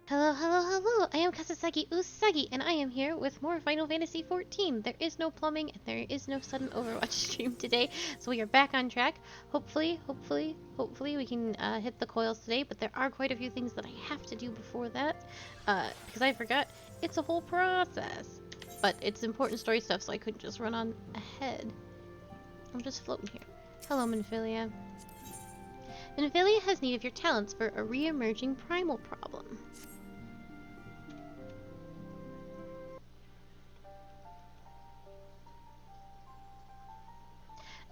Hello, hello, hello! I am Kasasagi Usagi, and I am here with more Final Fantasy XIV. There is no plumbing, and there is no sudden Overwatch stream today, so we are back on track. Hopefully, we can hit the coils today, but there are quite a few things that I have to do before that, because I forgot. It's a whole process. But it's important story stuff, so I couldn't just run on ahead. I'm just floating here. Hello, Minfilia. Minfilia has need of your talents for a re-emerging primal problem.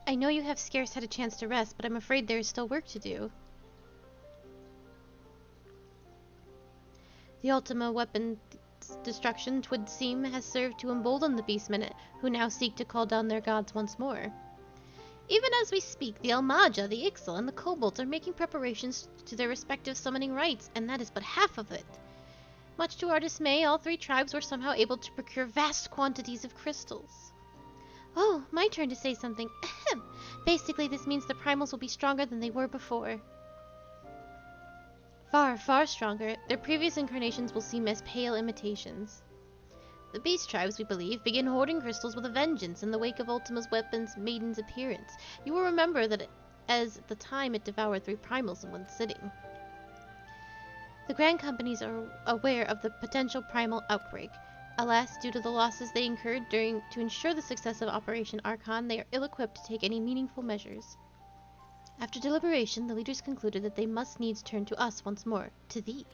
I know you have scarce had a chance to rest, but I'm afraid there is still work to do. The Ultima weapon destruction, 'twould seem, has served to embolden the beastmen, who now seek to call down their gods once more. Even as we speak, the Almaja, the Ixal, and the Kobolds are making preparations to their respective summoning rites, and that is but half of it. Much to our dismay, all three tribes were somehow able to procure vast quantities of crystals. Oh, my turn to say something. Ahem. Basically, this means the primals will be stronger than they were before. Far, far stronger. Their previous incarnations will seem as pale imitations. The beast tribes, we believe, begin hoarding crystals with a vengeance in the wake of Ultima's weapon's maiden's appearance. You will remember that as the time it devoured 3 primals in one sitting. The Grand Companies are aware of the potential primal outbreak. Alas, due to the losses they incurred to ensure the success of Operation Archon, they are ill-equipped to take any meaningful measures. After deliberation, the leaders concluded that they must needs turn to us once more, to thee.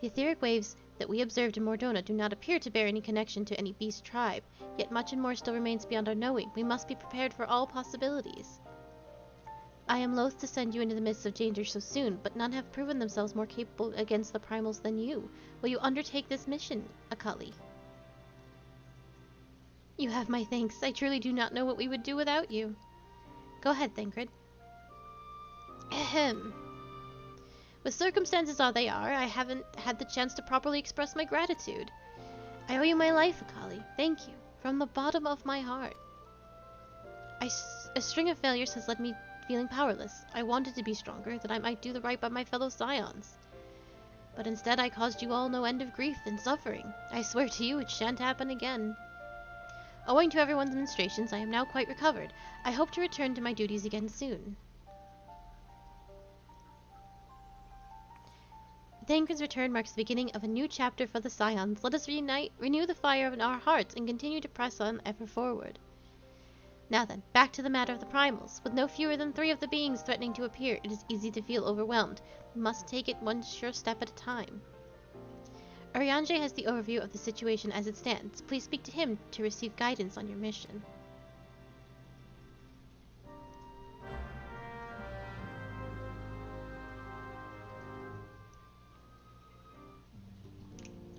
The etheric waves that we observed in Mordona do not appear to bear any connection to any beast tribe, yet much and more still remains beyond our knowing. We must be prepared for all possibilities. I am loath to send you into the midst of danger so soon, but none have proven themselves more capable against the primals than you. Will you undertake this mission, Akali? You have my thanks. I truly do not know what we would do without you. Go ahead, Thancred. Ahem. With circumstances as they are, I haven't had the chance to properly express my gratitude. I owe you my life, Akali. Thank you, from the bottom of my heart. A string of failures has led me feeling powerless. I wanted to be stronger, that I might do the right by my fellow scions. But instead I caused you all no end of grief and suffering. I swear to you it shan't happen again. Owing to everyone's ministrations, I am now quite recovered. I hope to return to my duties again soon. Thancred's return marks the beginning of a new chapter for the Scions. Let us renew the fire in our hearts, and continue to press on ever forward. Now then, back to the matter of the primals. With no fewer than 3 of the beings threatening to appear, it is easy to feel overwhelmed. We must take it one sure step at a time. Urianger has the overview of the situation as it stands. Please speak to him to receive guidance on your mission.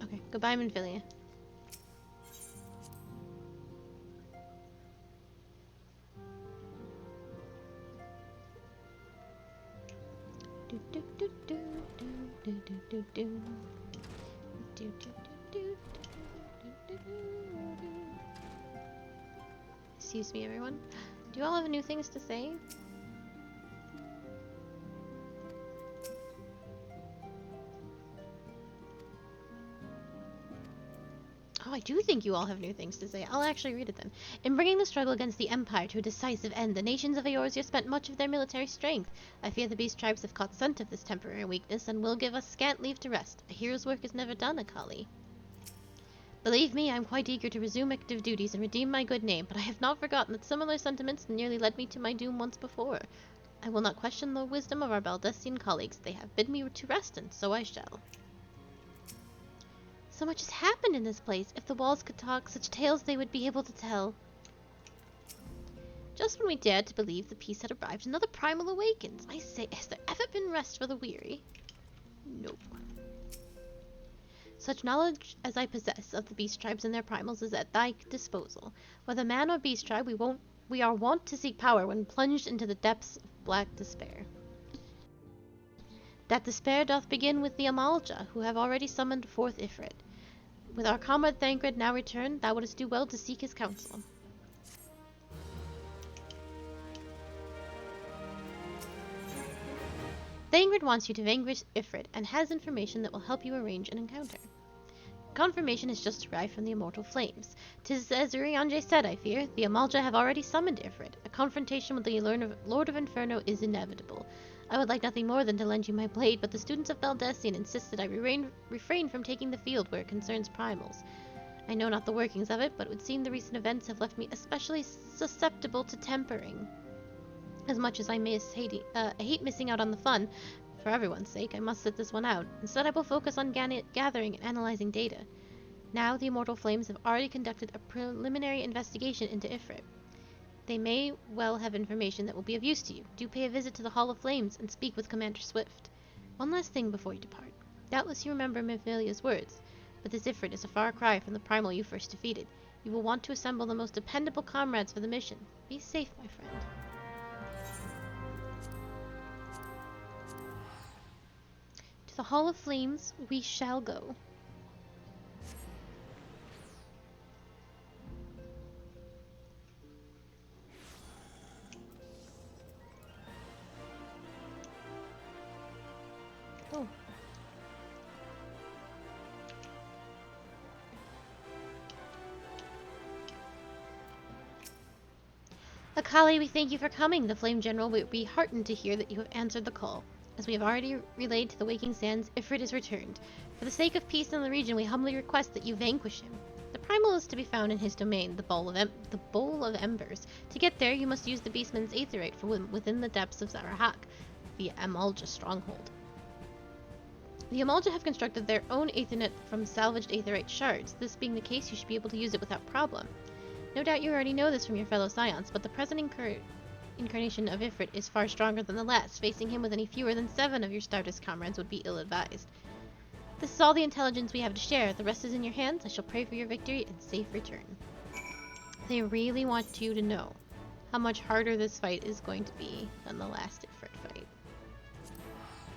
Okay, goodbye, Minfilia. Excuse me, everyone. Do you all have new things to say? Oh, I do think you all have new things to say. I'll actually read it then. In bringing the struggle against the Empire to a decisive end, the nations of Eorzea spent much of their military strength. I fear the beast tribes have caught scent of this temporary weakness and will give us scant leave to rest. A hero's work is never done, Akali. Believe me, I am quite eager to resume active duties and redeem my good name, but I have not forgotten that similar sentiments nearly led me to my doom once before. I will not question the wisdom of our Baldestian colleagues. They have bid me to rest, and so I shall. So much has happened in this place. If the walls could talk, such tales they would be able to tell. Just when we dared to believe the peace had arrived, another primal awakens. I say, has there ever been rest for the weary? Nope. Such knowledge as I possess of the beast tribes and their primals is at thy disposal. Whether man or beast tribe, we are wont to seek power when plunged into the depths of black despair. That despair doth begin with the Amalja, who have already summoned forth Ifrit. With our comrade Thancred now returned, thou wouldst do well to seek his counsel. Thangrid wants you to vanquish Ifrit and has information that will help you arrange an encounter. Confirmation has just arrived from the Immortal Flames. 'Tis as Urianger said, I fear. The Amalja have already summoned Ifrit. A confrontation with the Lord of Inferno is inevitable. I would like nothing more than to lend you my blade, but the students of Valdesian insist that I refrain from taking the field where it concerns primals. I know not the workings of it, but it would seem the recent events have left me especially susceptible to tempering. As much as I hate missing out on the fun, for everyone's sake, I must sit this one out. Instead, I will focus on gathering and analyzing data. Now, the Immortal Flames have already conducted a preliminary investigation into Ifrit. They may well have information that will be of use to you. Do pay a visit to the Hall of Flames and speak with Commander Swift. One last thing before you depart. Doubtless you remember Mephilea's words, but this Ifrit is a far cry from the primal you first defeated. You will want to assemble the most dependable comrades for the mission. Be safe, my friend. To the Hall of Flames we shall go. Oh. Akali, we thank you for coming. The Flame General will be heartened to hear that you have answered the call. As we have already relayed to the Waking Sands, Ifrit is returned. For the sake of peace in the region, we humbly request that you vanquish him. The primal is to be found in his domain, the Bowl of Embers. To get there, you must use the Beastman's Aetherite from within the depths of Zarahak, the Amalja stronghold. The Amalja have constructed their own Aethernet from salvaged Aetherite shards. This being the case, you should be able to use it without problem. No doubt you already know this from your fellow Scions, but the present incarnation of Ifrit is far stronger than the last. Facing him with any fewer than 7 of your stoutest comrades would be ill-advised. This is all the intelligence we have to share. The rest is in your hands. I shall pray for your victory and safe return. They really want you to know how much harder this fight is going to be than the last Ifrit fight.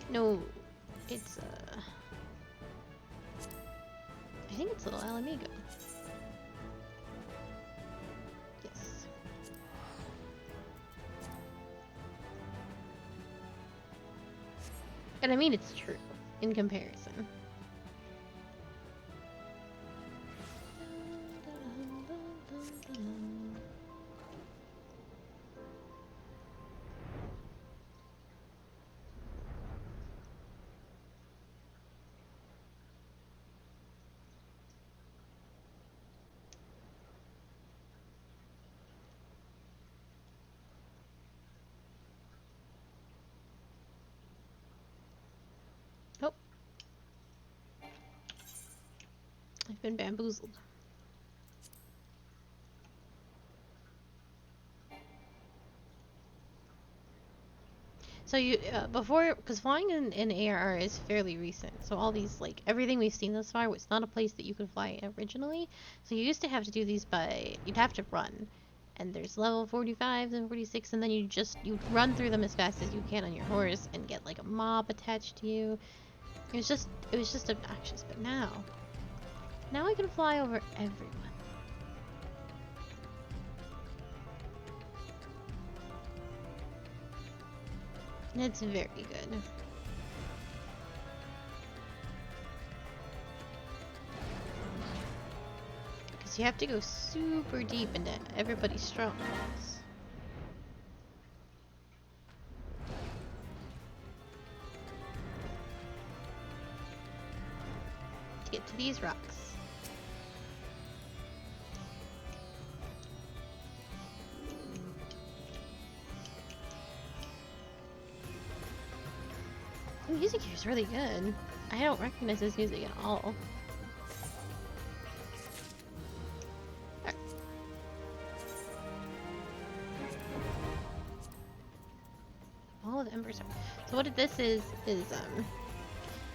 No, it's I think it's Little Alamigo. Yes. And I mean, it's true in comparison. Oh. I've been bamboozled. So you, before, because flying in ARR is fairly recent, so all these, like, everything we've seen thus far, it's not a place that you could fly originally, so you used to have to do these you'd have to run, and there's level 45s and 46, and then you run through them as fast as you can on your horse, and get, like, a mob attached to you. It was just obnoxious, but now I can fly over everyone. And it's very good. Because you have to go super deep into everybody's strongholds. To get to these rocks. The music here is really good. I don't recognize this music at all. Right. All of Embers. So what this is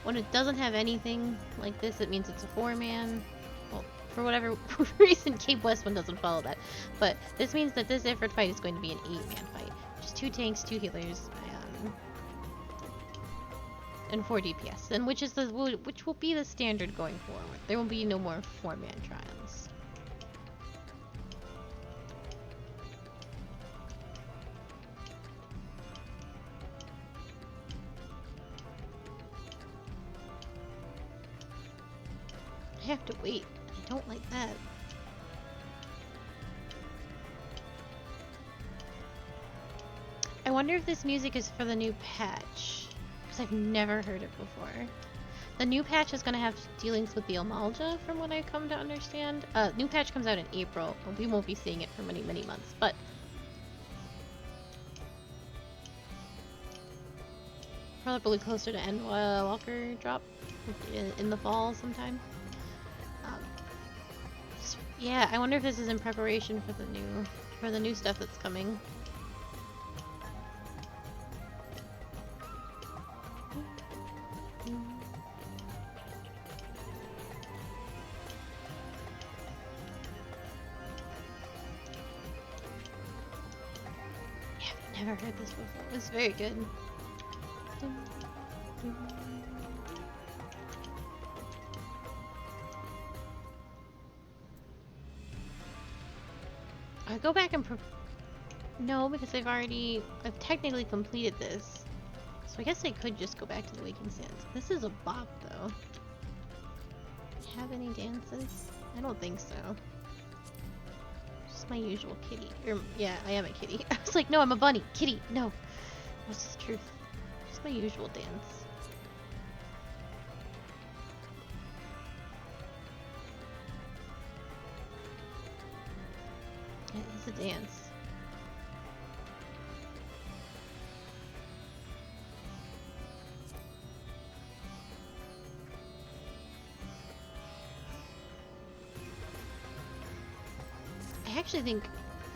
when it doesn't have anything like this, it means it's a 4-man. Well, for whatever reason, Cape West one doesn't follow that. But this means that this Ifrit fight is going to be an 8-man fight. Just 2 tanks, 2 healers, and 4 DPS, and which will be the standard going forward. There will be no more 4-man trials. I have to wait. I don't like that. I wonder if this music is for the new patch, because I've never heard it before. The new patch is going to have dealings with the Amalja, from what I've come to understand. New patch comes out in April. We won't be seeing it for many, many months, but probably closer to Endwalker drop in the fall sometime. Yeah, I wonder if this is in preparation for the new stuff that's coming. Never heard this before. It's very good. I go back and no, because I've technically completed this. So I guess I could just go back to the Waking Sands. This is a bop though. Do you have any dances? I don't think so. My usual kitty. Yeah, I am a kitty. I was like, no, I'm a bunny. Kitty, no. What's the truth? Just my usual dance. It is a dance. I actually think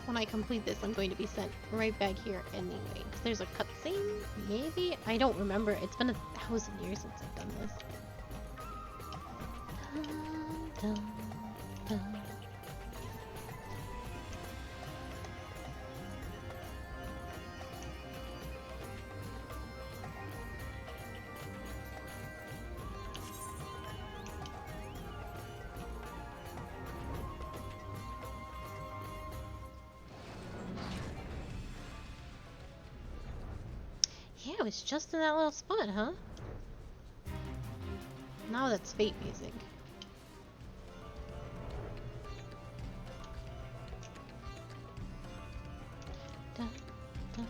when I complete this, I'm going to be sent right back here anyway. Because there's a cutscene, maybe? I don't remember. It's been 1,000 years since I've done this. Dun, dun, dun. Yeah, it was just in that little spot, huh? Now that's fate music. Dun, dun.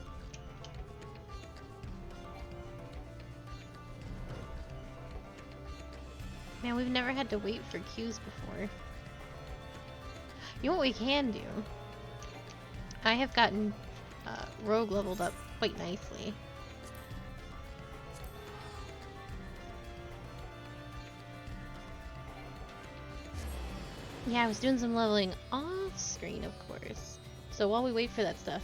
Man, we've never had to wait for queues before. You know what we can do? I have gotten Rogue leveled up quite nicely. Yeah, I was doing some leveling off screen, of course. So while we wait for that stuff.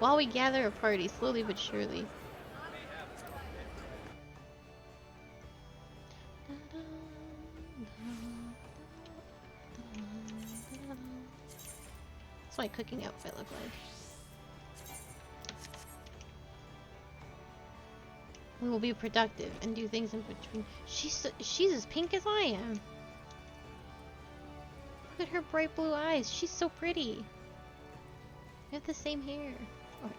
While we gather a party, slowly but surely. That's what my cooking outfit look like. We will be productive and do things in between. She's as pink as I am. Look at her bright blue eyes. She's so pretty. We have the same hair. Oh.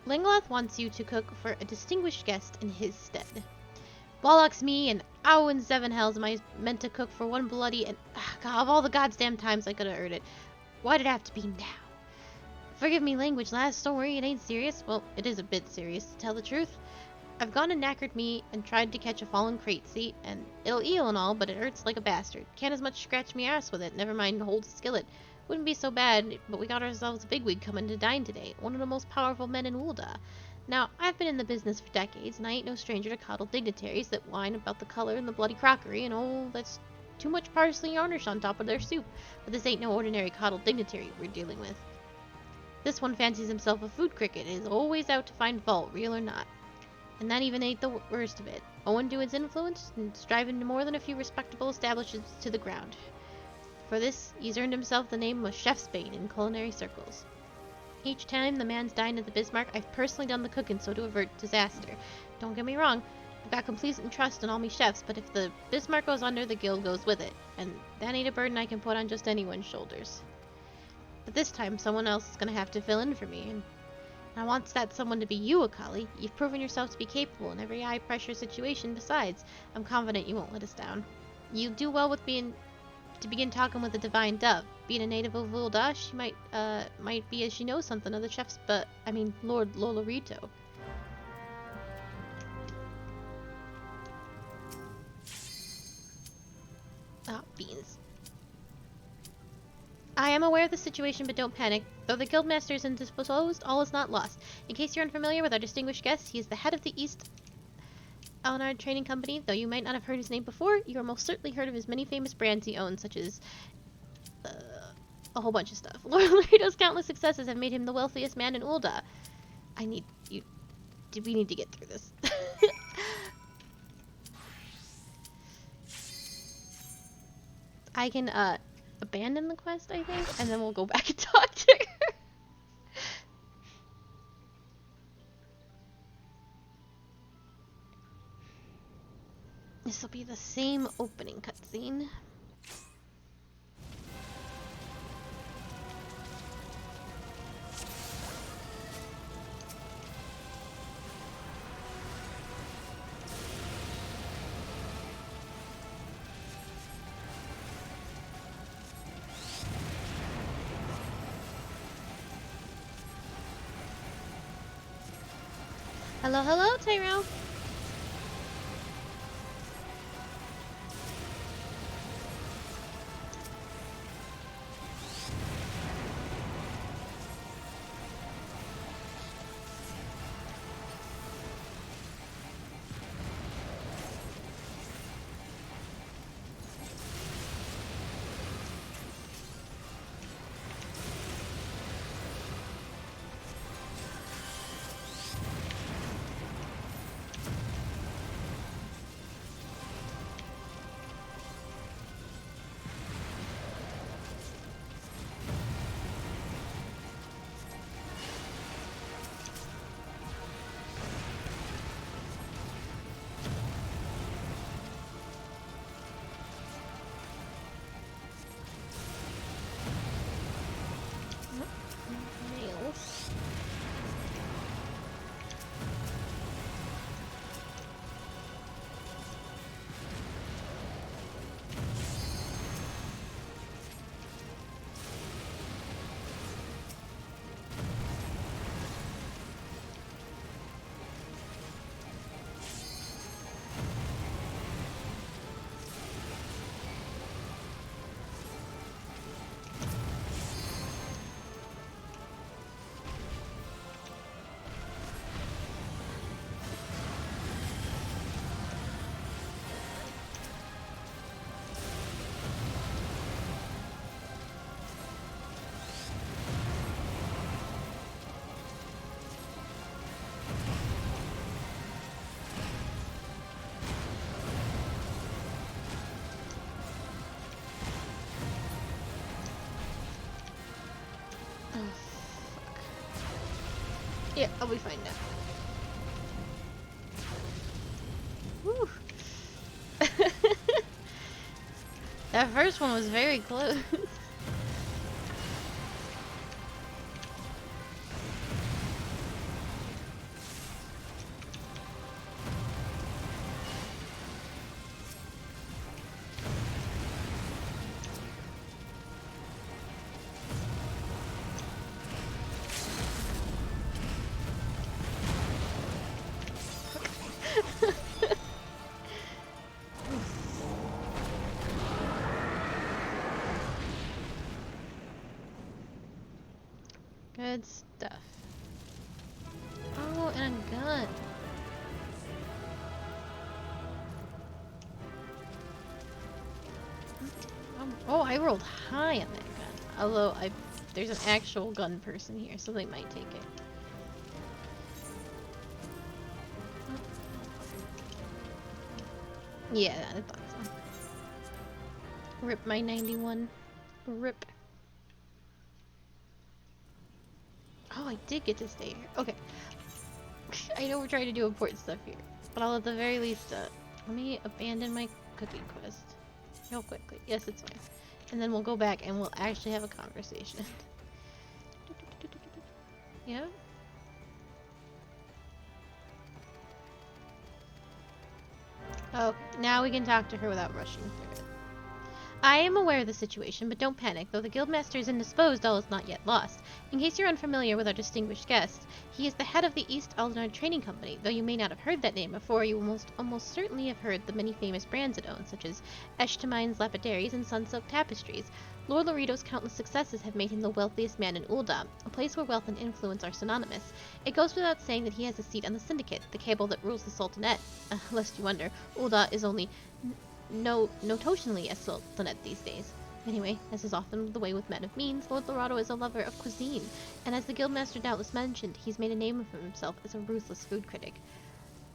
Lingloth wants you to cook for a distinguished guest in his stead. Bollocks me, and ow in seven hells am I meant to cook for one bloody and God, of all the goddamn times I could have earned it. Why'd it have to be now? Forgive me language, lass. Don't worry, it ain't serious. Well, it is a bit serious, to tell the truth. I've gone and knackered me and tried to catch a fallen crate seat, and it'll eel and all, but it hurts like a bastard. Can't as much scratch me ass with it, never mind hold a skillet. Wouldn't be so bad, but we got ourselves a bigwig coming to dine today, one of the most powerful men in Ul'dah. Now, I've been in the business for decades, and I ain't no stranger to coddle dignitaries that whine about the color and the bloody crockery, and oh, that's too much parsley garnish on top of their soup. But this ain't no ordinary coddled dignitary we're dealing with. This one fancies himself a food cricket and is always out to find fault, real or not. And that even ain't the worst of it. Owing to his influence, and striving to more than a few respectable establishments to the ground. For this, he's earned himself the name of Chef's Bane in culinary circles. Each time the man's dined at the Bismarck, I've personally done the cooking so to avert disaster. Don't get me wrong, I've got complete trust in all me chefs, but if the Bismarck goes under, the guild goes with it. And that ain't a burden I can put on just anyone's shoulders. But this time, someone else is gonna have to fill in for me, and I want that someone to be you, Akali. You've proven yourself to be capable in every high-pressure situation. Besides, I'm confident you won't let us down. You do well with to begin talking with the Divine Dove. Being a native of Ul'dah, she might be as she knows something of the chef's, but, I mean, Lord Lolorito. Ah, beans. I am aware of the situation, but don't panic. Though the guildmaster is indisposed, all is not lost. In case you're unfamiliar with our distinguished guest, he is the head of the East Elnard Trading Company. Though you might not have heard his name before, you are most certainly heard of his many famous brands he owns, such as a whole bunch of stuff. Lord Lorito's countless successes have made him the wealthiest man in Ul'dah. We need to get through this. I can abandon the quest, I think, and then we'll go back and talk to her. This will be the same opening cutscene. Hello, hello, Tyrell. Yeah, I'll be fine now. Whew. That first one was very close. Good stuff. Oh, and a gun. Oh, I rolled high on that gun. Although there's an actual gun person here, so they might take it. Yeah, I thought so. Rip my 91. Rip. Oh, I did get to stay here. Okay. I know we're trying to do important stuff here, but I'll at the very least, let me abandon my cooking quest real quickly. Yes, it's fine. And then we'll go back and we'll actually have a conversation. Yeah? Oh, now we can talk to her without rushing through it. I am aware of the situation, but don't panic. Though the guildmaster is indisposed, all is not yet lost. In case you're unfamiliar with our distinguished guest, he is the head of the East Aldenard Trading Company. Though you may not have heard that name before, you almost certainly have heard the many famous brands it owns, such as Eshtamines Lapidaries and Sunsilk Tapestries. Lord Laredo's countless successes have made him the wealthiest man in Ul'dah, a place where wealth and influence are synonymous. It goes without saying that he has a seat on the Syndicate, the cabal that rules the Sultanate. Lest you wonder, Ul'dah is only notionally a sultanate these days. Anyway, as is often the way with men of means, Lord Laredo is a lover of cuisine, and as the guildmaster doubtless mentioned, he's made a name for himself as a ruthless food critic.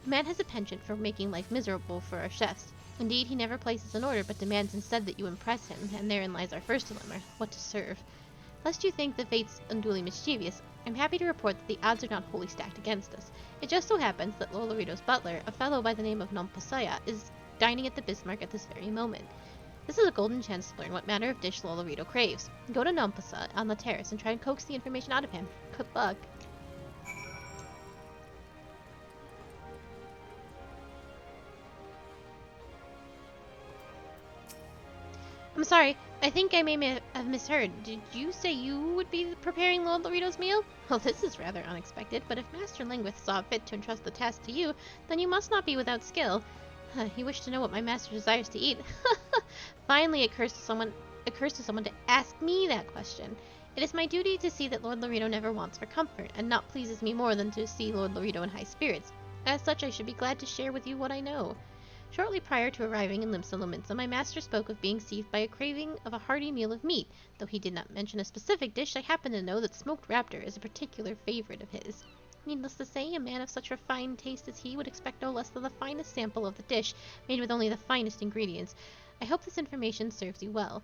The man has a penchant for making life miserable for our chefs. Indeed, he never places an order, but demands instead that you impress him, and therein lies our first dilemma: what to serve. Lest you think the fate's unduly mischievous, I'm happy to report that the odds are not wholly stacked against us. It just so happens that Lord Laredo's butler, a fellow by the name of Nompasaya, is dining at the Bismarck at this very moment. This is a golden chance to learn what manner of dish Lord Laredo craves. Go to Nompasa on the terrace and try and coax the information out of him. Good luck. I'm sorry, I think I may have misheard. Did you say you would be preparing Lord Laredo's meal? Well, this is rather unexpected, but if Master Linguist saw fit to entrust the task to you, then you must not be without skill. You wish to know what my master desires to eat. Finally, it occurs to someone to ask me that question. It is my duty to see that Lord Laredo never wants for comfort, and naught pleases me more than to see Lord Laredo in high spirits. As such, I should be glad to share with you what I know. Shortly prior to arriving in Limsa Lominsa, my master spoke of being seized by a craving of a hearty meal of meat. Though he did not mention a specific dish, I happen to know that smoked raptor is a particular favorite of his. Needless to say, a man of such refined taste as he would expect no less than the finest sample of the dish, made with only the finest ingredients. I hope this information serves you well.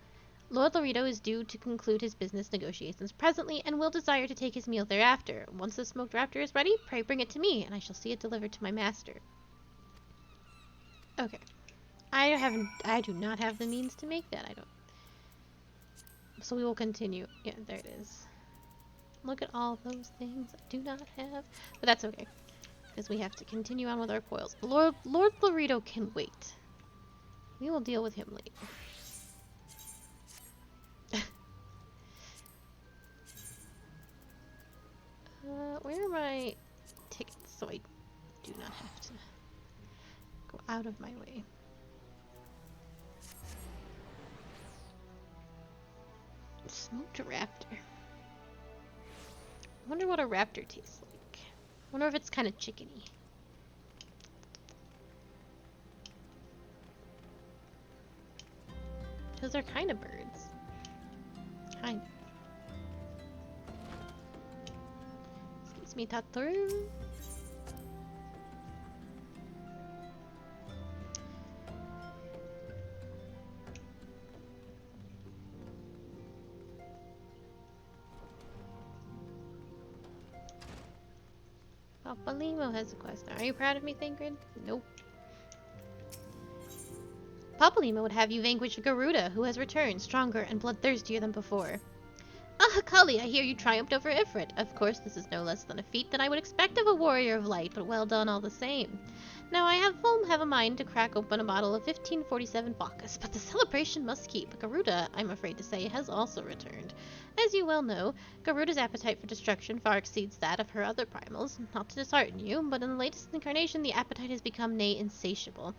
Lord Laredo is due to conclude his business negotiations presently, and will desire to take his meal thereafter. Once the smoked raptor is ready, pray bring it to me, and I shall see it delivered to my master. Okay. I do not have the means to make that. So we will continue. Yeah, there it is. Look at all those things I do not have. But that's okay, because we have to continue on with our coils. Lord Laredo can wait. We will deal with him later. Where are my tickets so I do not have to go out of my way? Smoked raptor. I wonder what a raptor tastes like. I wonder if it's kind of chickeny. Because they're kind of birds. Kind of. Excuse me, Tatoru. Papa Limo has a question. Are you proud of me, Thancred? Nope. Papa Limo would have you vanquish Garuda, who has returned, stronger and bloodthirstier than before. Ah, Kali, I hear you triumphed over Ifrit. Of course, this is no less than a feat than I would expect of a warrior of light, but well done all the same. Now, I have a mind to crack open a bottle of 1547 Bacchus, but the celebration must keep. Garuda, I'm afraid to say, has also returned. As you well know, Garuda's appetite for destruction far exceeds that of her other primals. Not to dishearten you, but in the latest incarnation the appetite has become nay insatiable.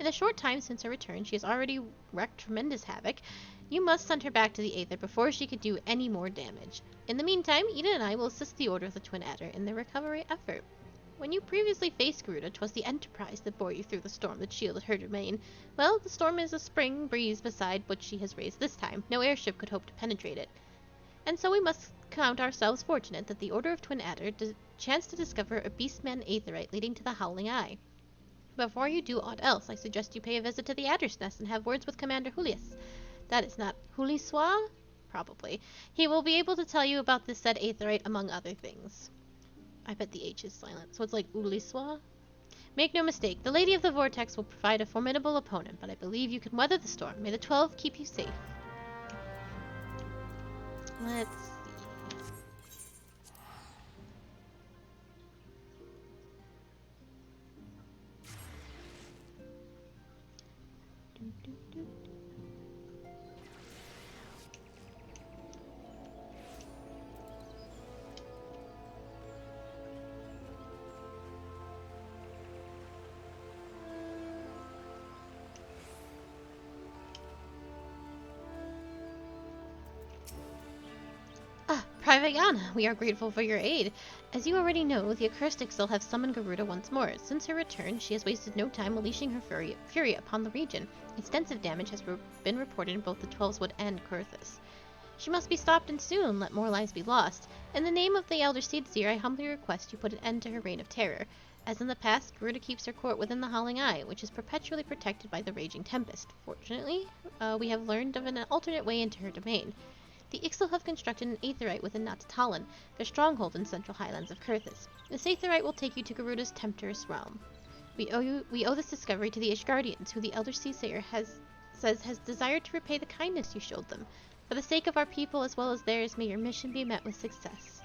In the short time since her return, she has already wreaked tremendous havoc. You must send her back to the Aether before she could do any more damage. In the meantime, Eden and I will assist the Order of the Twin Adder in their recovery effort. When you previously faced Garuda, 'twas the Enterprise that bore you through the storm that shielded her domain. Well, the storm is a spring breeze beside what she has raised this time. No airship could hope to penetrate it. And so we must count ourselves fortunate that the Order of Twin Adder chanced to discover a beastman aetherite leading to the Howling Eye. Before you do aught else, I suggest you pay a visit to the Adder's Nest and have words with Commander Julius. That is not Huliswa? Probably. He will be able to tell you about this said aetherite among other things. I bet the H is silent, so it's like Uliswa? Make no mistake, the Lady of the Vortex will provide a formidable opponent, but I believe you can weather the storm. May the 12 keep you safe. Let's see. Vegana, we are grateful for your aid. As you already know, the acoustics still have summoned Garuda once more. Since her return, she has wasted no time unleashing her fury upon the region. Extensive damage has been reported in both the Twelveswood and Coilssssss. She must be stopped and soon, let more lives be lost. In the name of the Elder Seedseer, I humbly request you put an end to her reign of terror. As in the past, Garuda keeps her court within the Howling Eye, which is perpetually protected by the Raging Tempest. Fortunately, we have learned of an alternate way into her domain. The Ixtal have constructed an aetheryte within Natatalan, their stronghold in central highlands of Coilssssss. This aetheryte will take you to Garuda's Temptress realm. We owe this discovery to the Ishgardians, who the Elder Seedseer says has desired to repay the kindness you showed them. For the sake of our people as well as theirs, may your mission be met with success.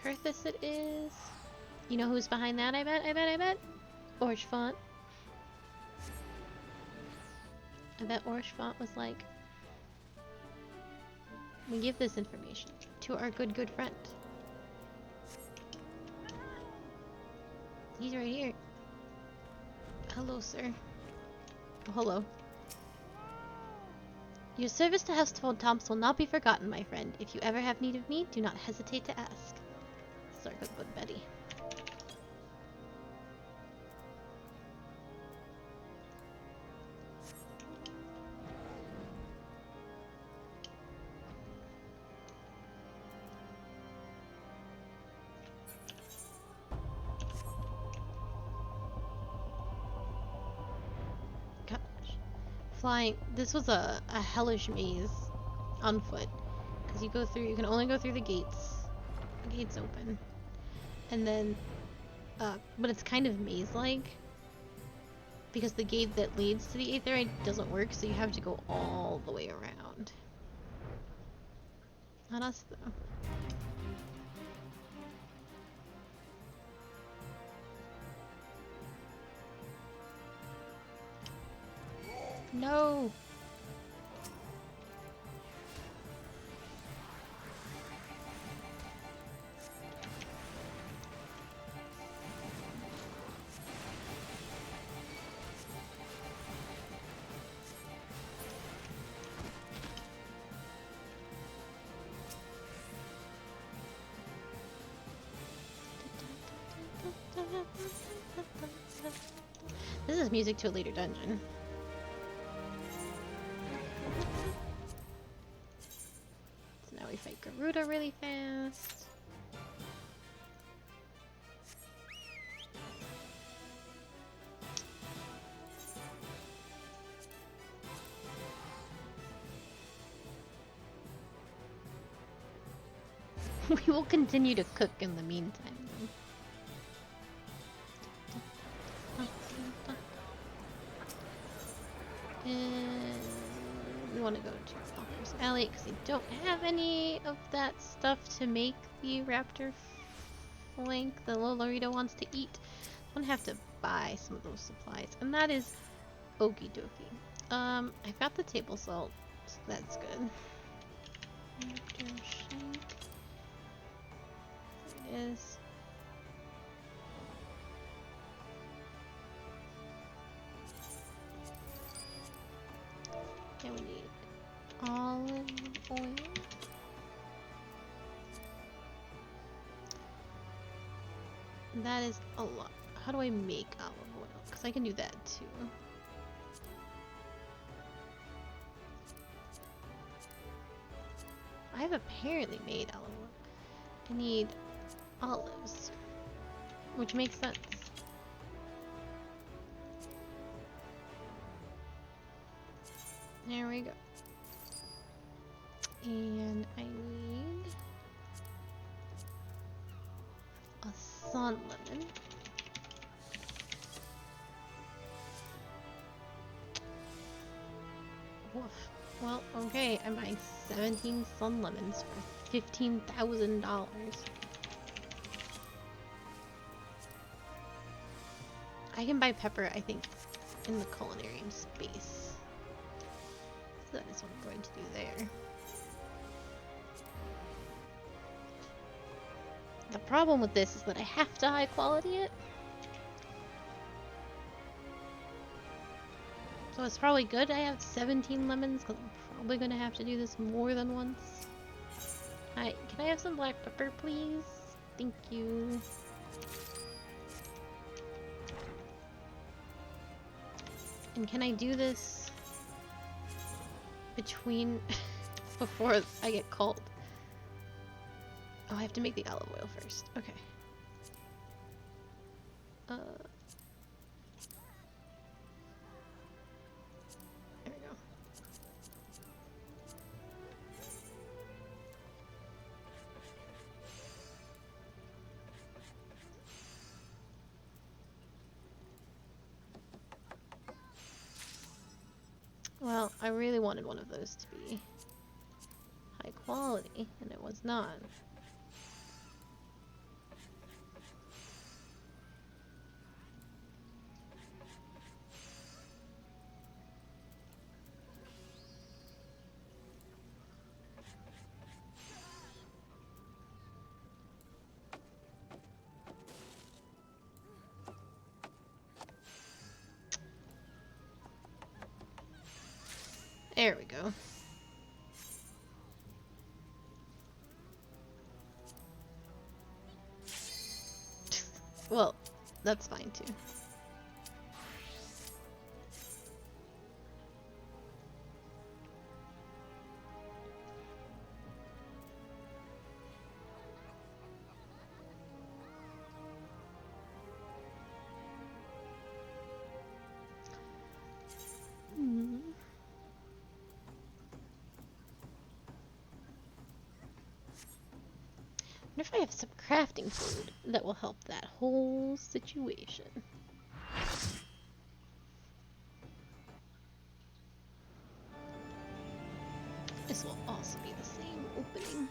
Coilssssss it is. You know who's behind that, I bet? Orshfont. I bet Orshfont was like, we give this information to our good friend. He's right here. Hello, sir. Oh, hello. Your service to House Tomps will not be forgotten, my friend. If you ever have need of me, do not hesitate to ask. Sorry, good Betty. Flying. This was a hellish maze on foot, because you can only go through the gates. The gates open, and then but it's kind of maze-like because the gate that leads to the aetheryte doesn't work, so you have to go all the way around. Not us though. No! This is music to a later dungeon. So now we fight Garuda really fast. We will continue to cook in the meantime. And we want to go to Falcon's Alley because we don't have any of that stuff to make the raptor flank the Lolorito wants to eat. I'm gonna have to buy some of those supplies, and that is okie dokie. I've got the table salt, so that's good. Raptor shank. There it is. Okay, we need olive oil. That is a lot. How do I make olive oil? Because I can do that too. I've apparently made olive oil. I need olives, which makes sense. There we go. And I need a sun lemon. Woof. Well, okay, I'm buying 17 sun lemons for $15,000. I can buy pepper, I think, in the culinary space. So that is what I'm going to do there. The problem with this is that I have to high quality it. So So it's probably good I have 17 lemons, because I'm probably going to have to do this more than once. Hi, can I have some black pepper, please? Thank you. And can I do this between... before I get called? Oh, I have to make the olive oil first. Okay. There we go. Well, I really wanted one of those to be high quality, and it was not. There we go. Well, that's fine too. I wonder if I have some crafting food that will help that whole situation. This will also be the same opening.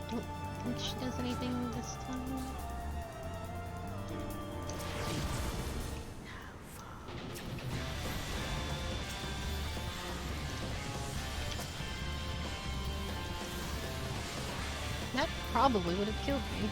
Don't think she does anything this time. That probably would have killed me.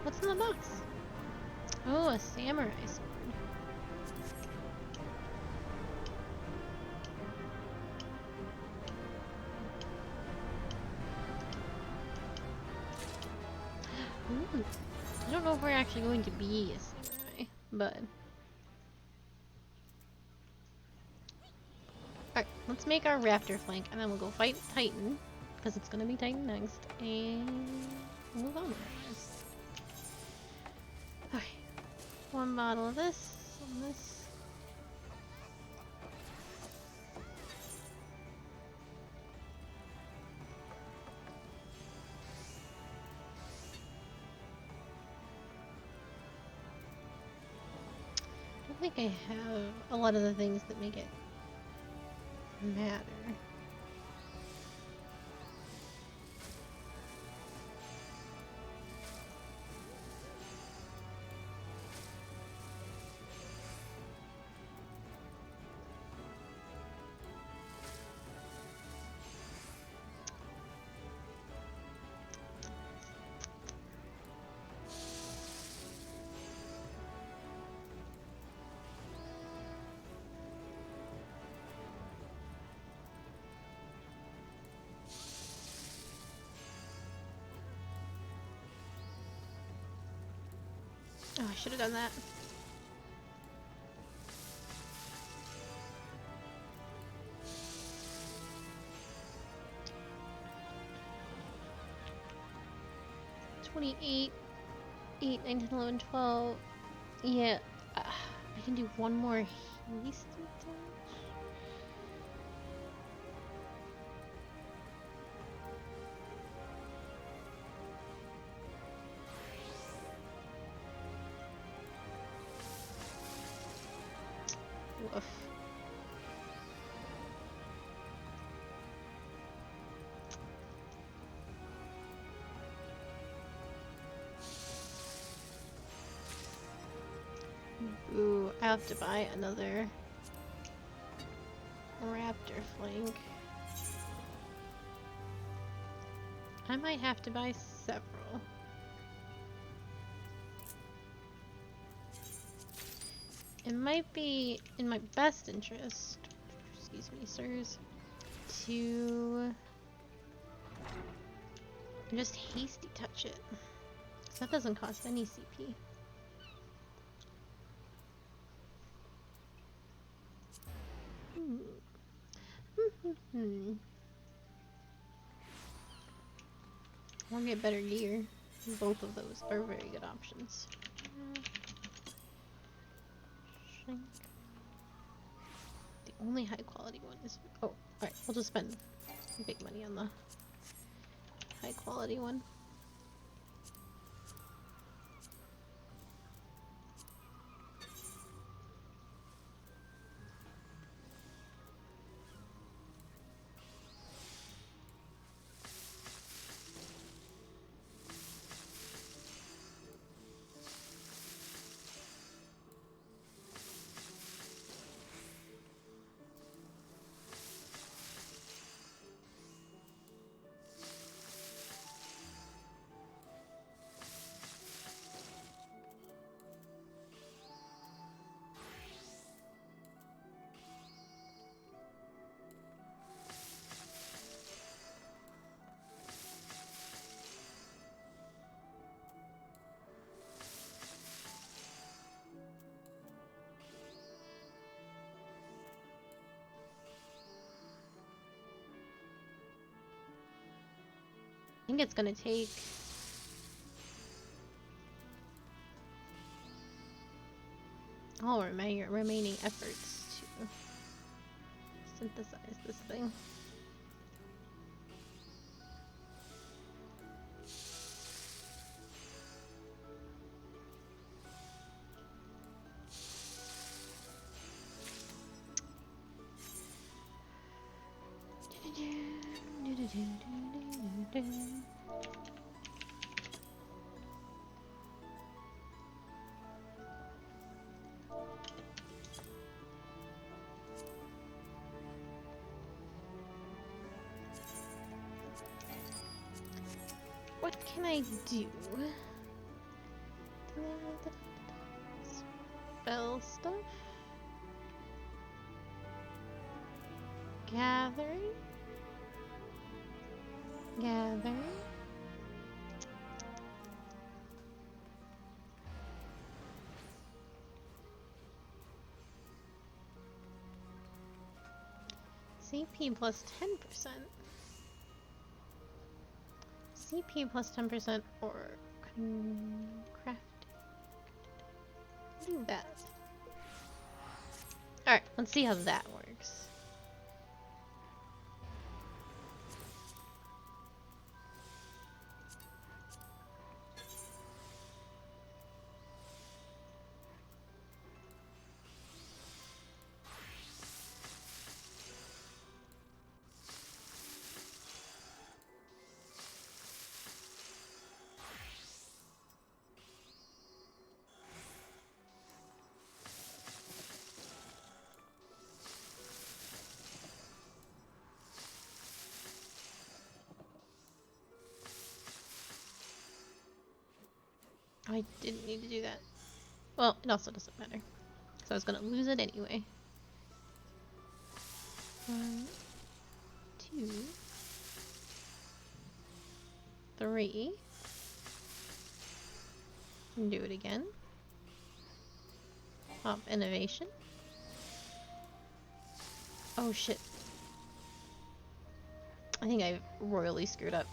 What's in the box? Oh, a samurai sword. Ooh. I don't know if we're actually going to be a samurai, but... Alright, let's make our raptor flank, and then we'll go fight Titan, because it's gonna be Titan next, and move on with this. Alright, one bottle of this, and this. I don't think I have a lot of the things that make it matter. Oh, I should have done that. $28, 8, 9, 10, 11, 12. Yeah, I can do one more hasty touch. Woof. Ooh, I have to buy another raptor flank. I might have to buy several. It might be in my best interest, excuse me, sirs, to just hasty touch it. So that doesn't cost any CP. I'll get better gear. Both of those are very good options. Shrink. The only high quality one is... Oh, alright. We'll just spend big money on the high quality one. I think it's gonna take all remaining efforts to synthesize this thing. What can I do? Spell stuff. Gathering. Gathering. CP plus 10%. CP plus 10% or crafting. Do that. Alright, let's see how that works. I didn't need to do that. Well, it also doesn't matter. So I was gonna lose it anyway. 1, 2, 3. And do it again. Pop innovation. Oh shit. I think I royally screwed up.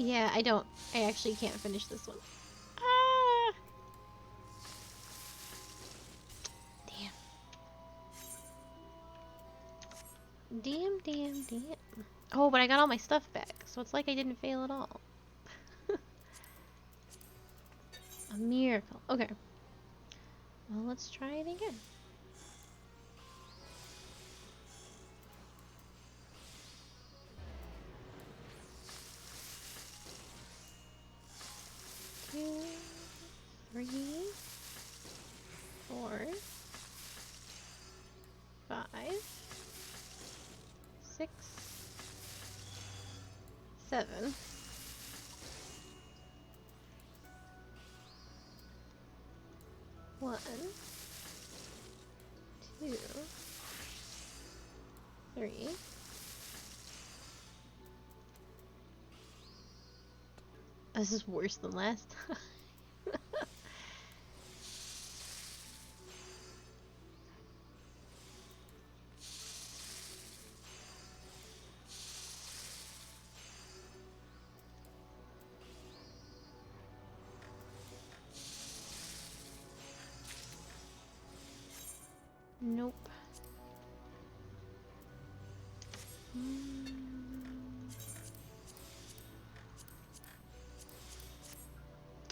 Yeah, I actually can't finish this one. Ah! Damn. Oh, but I got all my stuff back, so it's like I didn't fail at all. A miracle. Okay. Well, let's try it again. Two, 3, 4, 5, 6, 7. 1, 2, 3. This is worse than last time. Nope.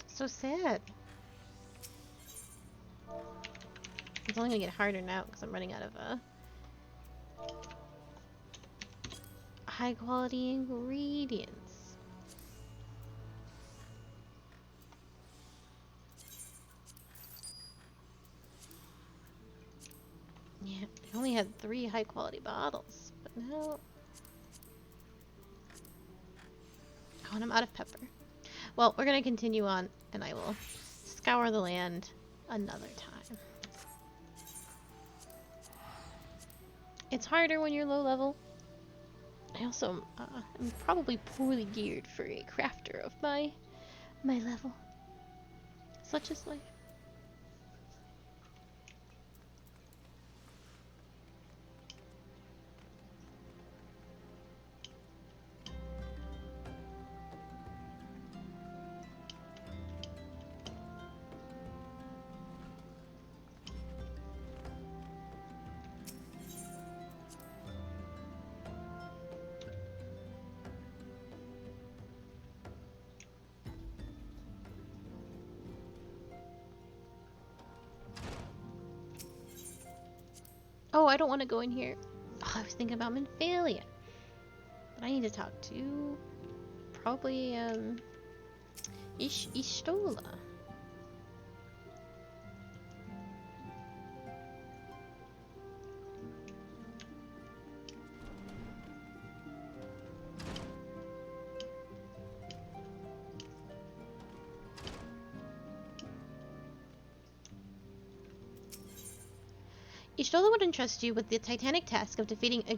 So sad. It's only gonna get harder now because I'm running out of high quality ingredients. Yeah, I only had 3 high quality bottles, but now... Oh, and I'm out of pepper. Well, we're gonna continue on, and I will scour the land another time. It's harder when you're low level. I also am probably poorly geared for a crafter of my level. Such is life. Oh, I don't want to go in here. Oh, I was thinking about Minfalia. But I need to talk to probably Ishtola. Y'shtola would entrust you with the titanic task of defeating a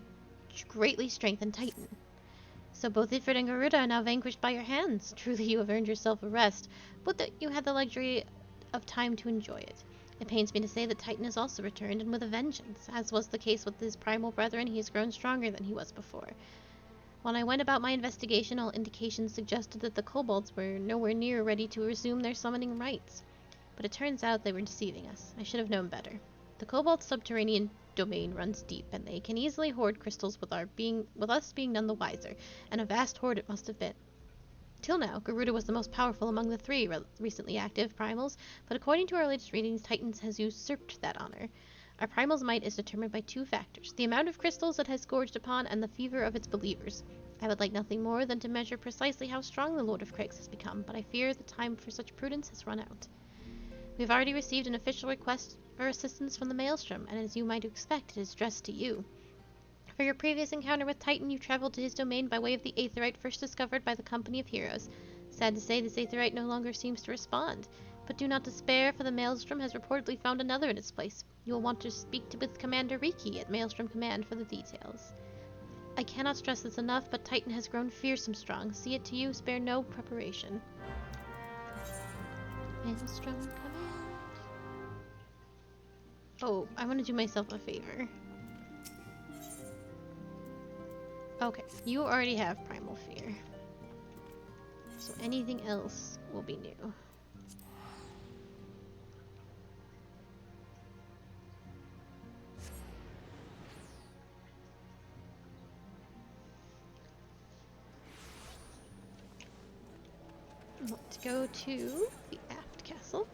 greatly strengthened Titan. So both Ifrit and Garuda are now vanquished by your hands. Truly you have earned yourself a rest, but that you had the luxury of time to enjoy it. It pains me to say that Titan has also returned, and with a vengeance. As was the case with his primal brethren, he has grown stronger than he was before. When I went about my investigation, all indications suggested that the kobolds were nowhere near ready to resume their summoning rites. But it turns out they were deceiving us. I should have known better. The kobold subterranean domain runs deep, and they can easily hoard crystals with us being none the wiser, and a vast hoard it must have been. Till now, Garuda was the most powerful among the three recently active primals, but according to our latest readings, Titans has usurped that honor. Our primal's might is determined by two factors, the amount of crystals it has gorged upon and the fever of its believers. I would like nothing more than to measure precisely how strong the Lord of Craigs has become, but I fear the time for such prudence has run out. We have already received an official request for assistance from the Maelstrom, and as you might expect, it is addressed to you. For your previous encounter with Titan, you traveled to his domain by way of the Aetheryte first discovered by the Company of Heroes. Sad to say, this Aetheryte no longer seems to respond. But do not despair, for the Maelstrom has reportedly found another in its place. You will want to speak with Commander Riki at Maelstrom Command for the details. I cannot stress this enough, but Titan has grown fearsome strong. See it to you, spare no preparation. Maelstrom Command. Oh, I want to do myself a favor. Okay, you already have Primal Fear. So anything else will be new. Let's go to the Aft Castle.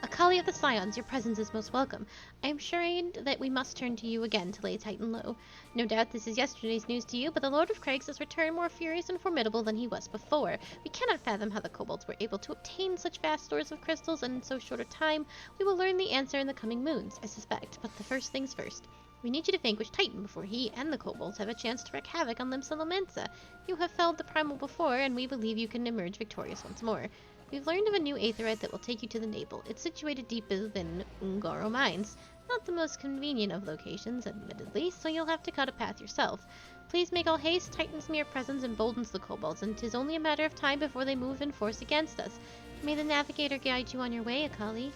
Akali of the Scions, your presence is most welcome. I am sure that we must turn to you again to lay Titan low. No doubt this is yesterday's news to you, but the Lord of Craigs has returned more furious and formidable than he was before. We cannot fathom how the kobolds were able to obtain such vast stores of crystals in so short a time. We will learn the answer in the coming moons, I suspect, but the first things first. We need you to vanquish Titan before he and the kobolds have a chance to wreak havoc on Limsa Lominsa. You have felled the primal before, and we believe you can emerge victorious once more. We've learned of a new Aetheryte that will take you to the Navel. It's situated deep within Ungaro Mines. Not the most convenient of locations, admittedly, so you'll have to cut a path yourself. Please make all haste. Titan's mere presence emboldens the kobolds, and 'tis only a matter of time before they move in force against us. May the navigator guide you on your way, Akali.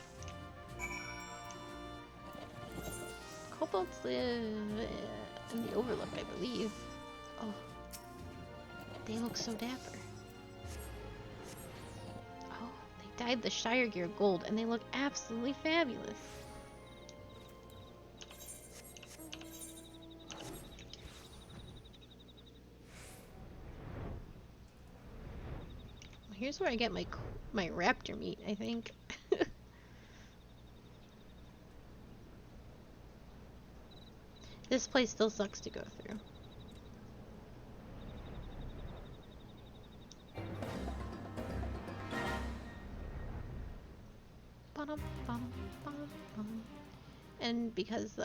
Kobolds live in the Overlook, I believe. Oh, they look so dapper. Dyed the Shire Gear gold, and they look absolutely fabulous. Here's where I get my raptor meat, I think. This place still sucks to go through. And because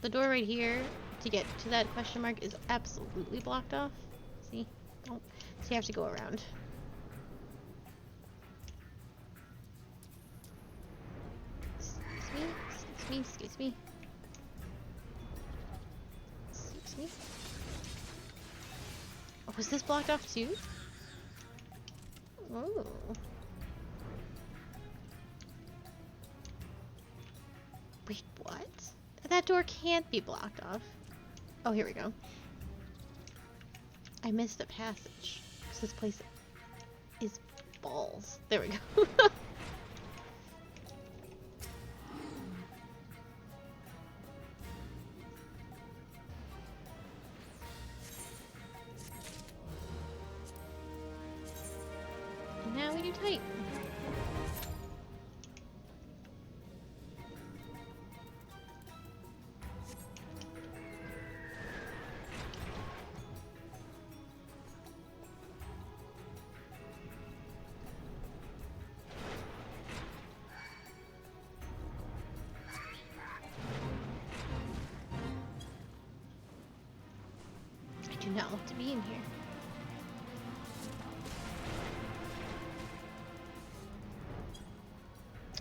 the door right here to get to that question mark is absolutely blocked off. See? Oh, so you have to go around. Excuse me. Oh, was this blocked off too? Oh. Wait, what? That door can't be blocked off. Oh, here we go. I missed a passage. Because this place is balls. There we go. And now we do Titan. not want to be in here.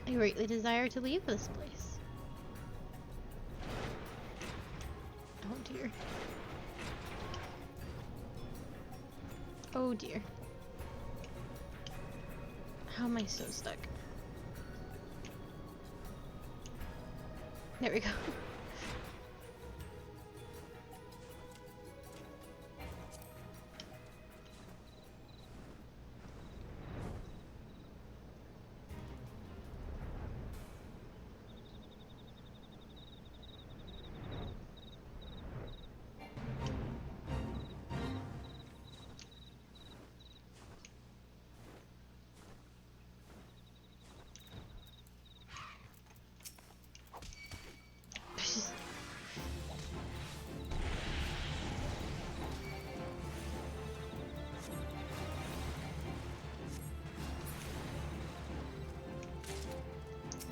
I greatly desire to leave this place. Oh dear. Oh dear. How am I so stuck? There we go.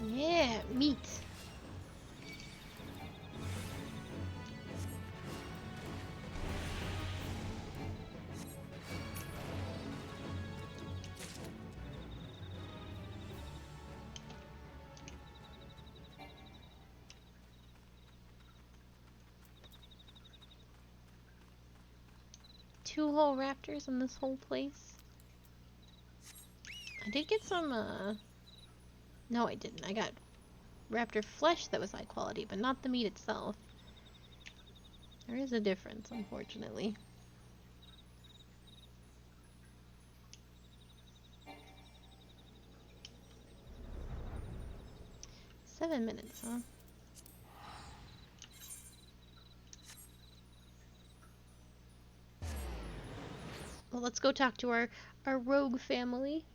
Yeah, meat. Two whole raptors in this whole place. I did get some, no I didn't. I got raptor flesh that was high quality, but not the meat itself. There is a difference, unfortunately. Seven minutes, huh? Well, let's go talk to our rogue family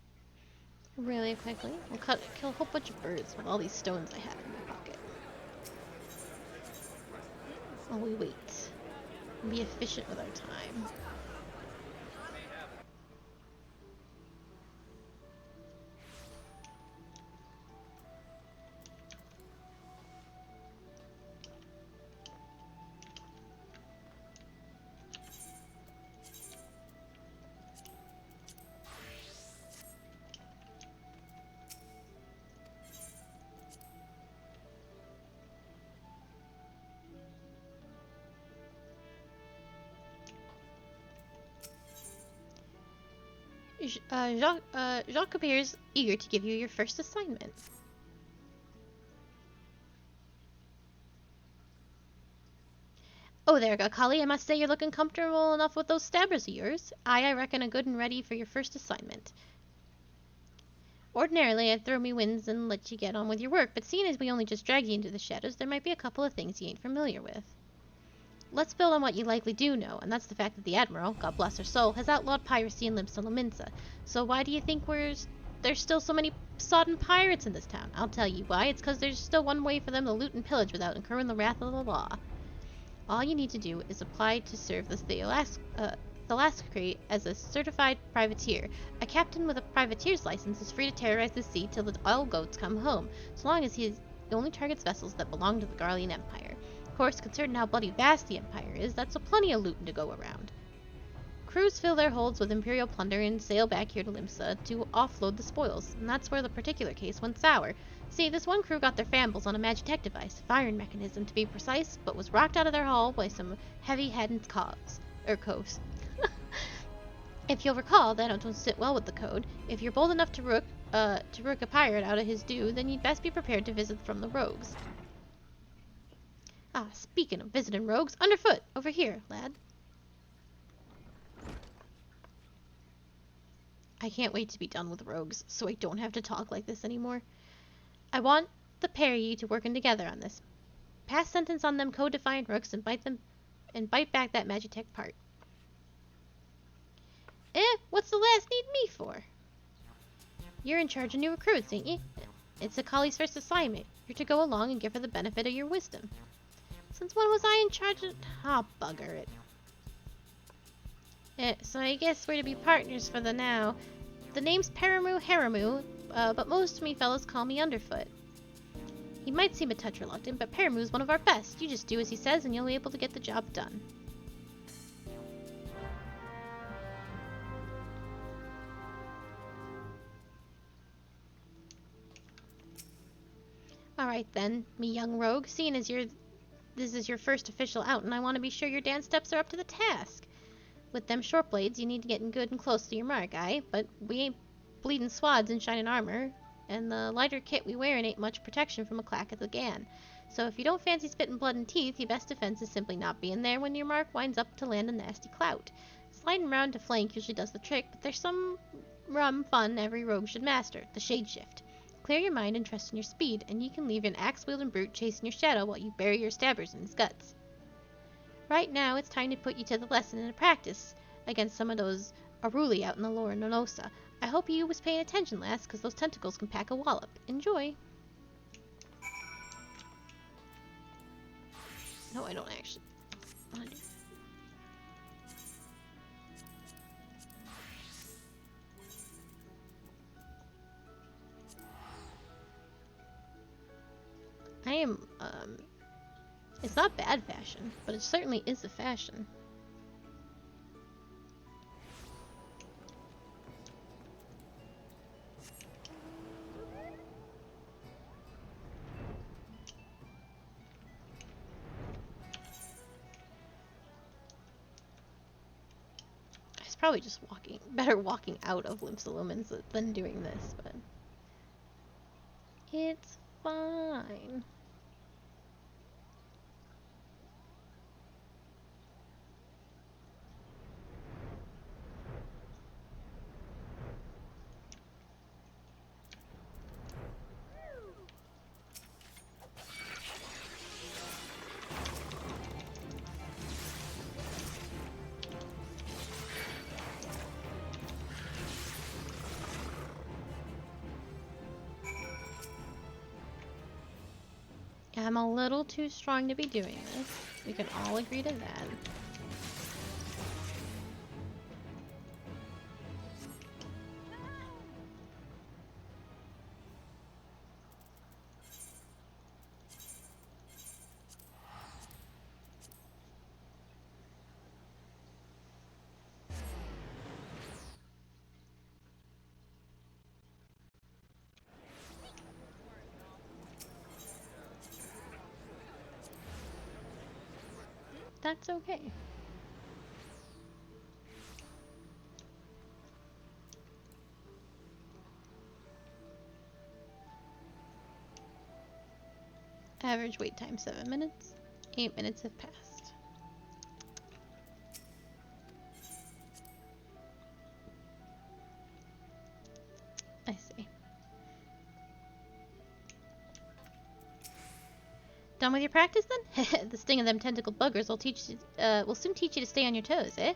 really quickly. We'll kill a whole bunch of birds with all these stones I have in my pocket. While we wait. And be efficient with our time. Jacques appears eager to give you your first assignment. Oh there, Gakali, I must say you're looking comfortable enough with those stabbers of yours. I reckon a good and ready for your first assignment. Ordinarily, I'd throw me winds and let you get on with your work, but seeing as we only just dragged you into the shadows, there might be a couple of things you ain't familiar with. Let's build on what you likely do know, and that's the fact that the Admiral, God bless her soul, has outlawed piracy in Limsa Lominsa. So why do you think there's still so many sodden pirates in this town? I'll tell you why. It's because there's still one way for them to loot and pillage without incurring the wrath of the law. All you need to do is apply to serve the Thalassocrate as a certified privateer. A captain with a privateer's license is free to terrorize the sea till the oil goats come home, so long as he only targets vessels that belong to the Garlean Empire. Of course, considering how bloody vast the Empire is, that's a plenty of looting to go around. Crews fill their holds with Imperial plunder and sail back here to Limsa to offload the spoils, and that's where the particular case went sour. See, this one crew got their fambles on a Magitech device, a firing mechanism to be precise, but was rocked out of their hull by some heavy-handed coves. If you'll recall, that don't sit well with the code. If you're bold enough to rook a pirate out of his due, then you'd best be prepared to visit from the rogues. Ah, speaking of visiting rogues, underfoot, over here, lad. I can't wait to be done with rogues, so I don't have to talk like this anymore. I want the pair of you to working together on this. Pass sentence on them code-defiant rooks and bite back that Magitech part. What's the last need me for? You're in charge of new recruits, ain't you? It's Akali's first assignment. You're to go along and give her the benefit of your wisdom. Since when was I in charge of... Ah, bugger it. So I guess we're to be partners for the now. The name's Paramu Haramu, but most of me fellows call me Underfoot. He might seem a touch reluctant, but Paramu's one of our best. You just do as he says and you'll be able to get the job done. Alright then, me young rogue, seeing as this is your first official outing, I want to be sure your dance steps are up to the task. With them short blades, you need to get in good and close to your mark, aye? But we ain't bleeding swads in shining armor, and the lighter kit we wearin' ain't much protection from a clack at the gan. So if you don't fancy spittin' blood and teeth, your best defense is simply not being there when your mark winds up to land a nasty clout. Sliding round to flank usually does the trick, but there's some rum fun every rogue should master, the shade shift. Clear your mind and trust in your speed, and you can leave an axe-wielding brute chasing your shadow while you bury your stabbers in his guts. Right now, it's time to put you to the lesson and practice against some of those Aruli out in the Lora Nonosa. I hope you was paying attention, lass, because those tentacles can pack a wallop. Enjoy! No, I don't actually. I am, it's not bad fashion, but it certainly is a fashion. It's probably just better walking out of Lymph Illumines than doing this, but it's fine. I'm a little too strong to be doing this. We can all agree to that. That's okay. Average wait time 7 minutes. 8 minutes have passed. I see. Done with your practice then? The sting of them tentacled buggers will soon teach you to stay on your toes, eh?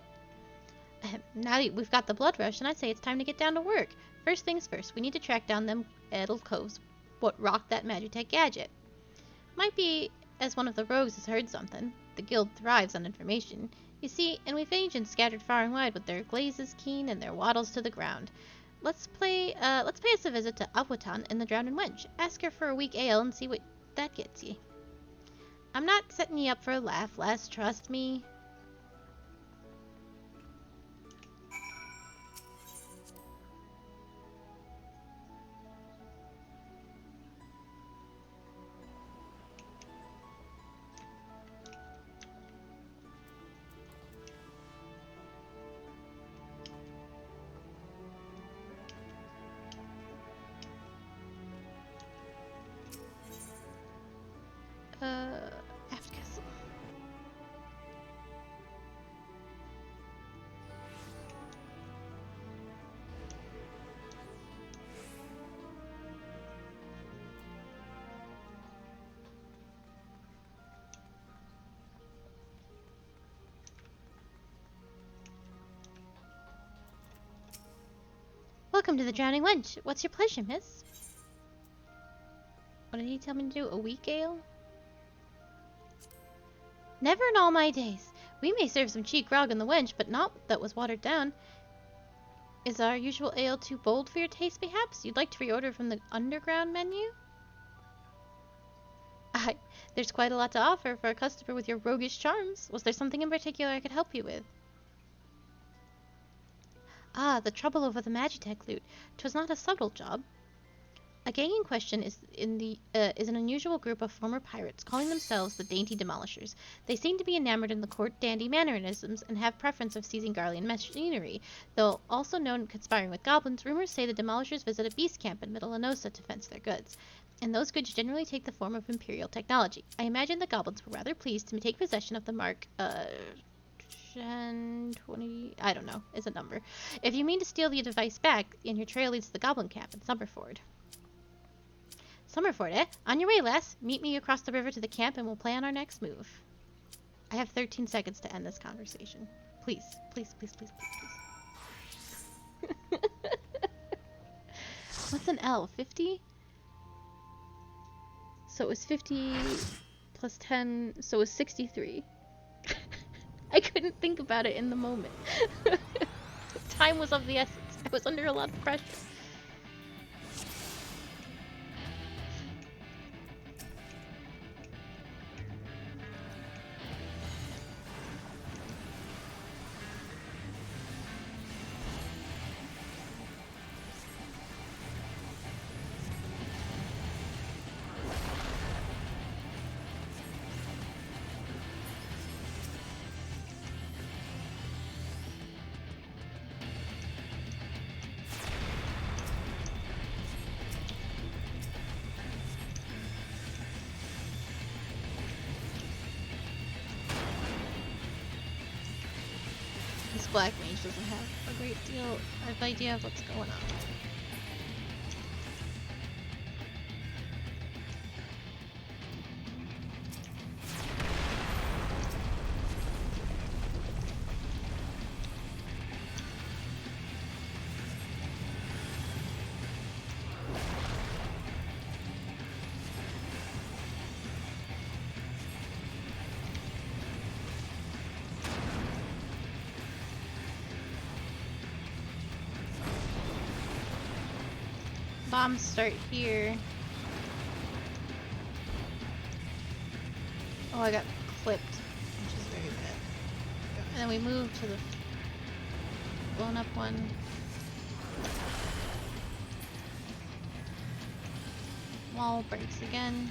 Now that we've got the blood rush, and I'd say it's time to get down to work. First things first, we need to track down them addled coves what rocked that Magitech gadget. Might be as one of the rogues has heard something. The guild thrives on information. You see, and we've agents scattered far and wide with their glazes keen and their wattles to the ground. Let's pay us a visit to Abutan in the Drowning Wench. Ask her for a weak ale and see what that gets ye. I'm not setting ye up for a laugh, lass, trust me. FFXIV. Welcome to the Drowning Wench. What's your pleasure, miss? What did he tell me to do? A weak ale? Never in all my days. We may serve some cheap grog in the wench, but not that was watered down. Is our usual ale too bold for your taste, perhaps? You'd like to reorder from the underground menu? There's quite a lot to offer for a customer with your roguish charms. Was there something in particular I could help you with? Ah, the trouble over the Magitech loot. 'Twas not a subtle job. A gang in question is an unusual group of former pirates calling themselves the Dainty Demolishers. They seem to be enamored in the court dandy mannerisms and have preference of seizing Garlean machinery. Though also known conspiring with goblins, rumors say the Demolishers visit a beast camp in Middle Enosa to fence their goods. And those goods generally take the form of Imperial technology. I imagine the goblins were rather pleased to take possession of the Mark, 20, I don't know, is a number. If you mean to steal the device back, and your trail leads to the goblin camp in Summerford. Summerford, eh? On your way, lass. Meet me across the river to the camp and we'll plan our next move. I have 13 seconds to end this conversation. Please, please, please, please, please, please. What's an L? 50? So it was 50 plus 10, so it was 63. I couldn't think about it in the moment. Time was of the essence. I was under a lot of pressure. Black Mage doesn't have a great deal of idea of what's going on. Bombs start here. Oh, I got clipped, which is very bad. And then we move to the blown up one. Wall breaks again.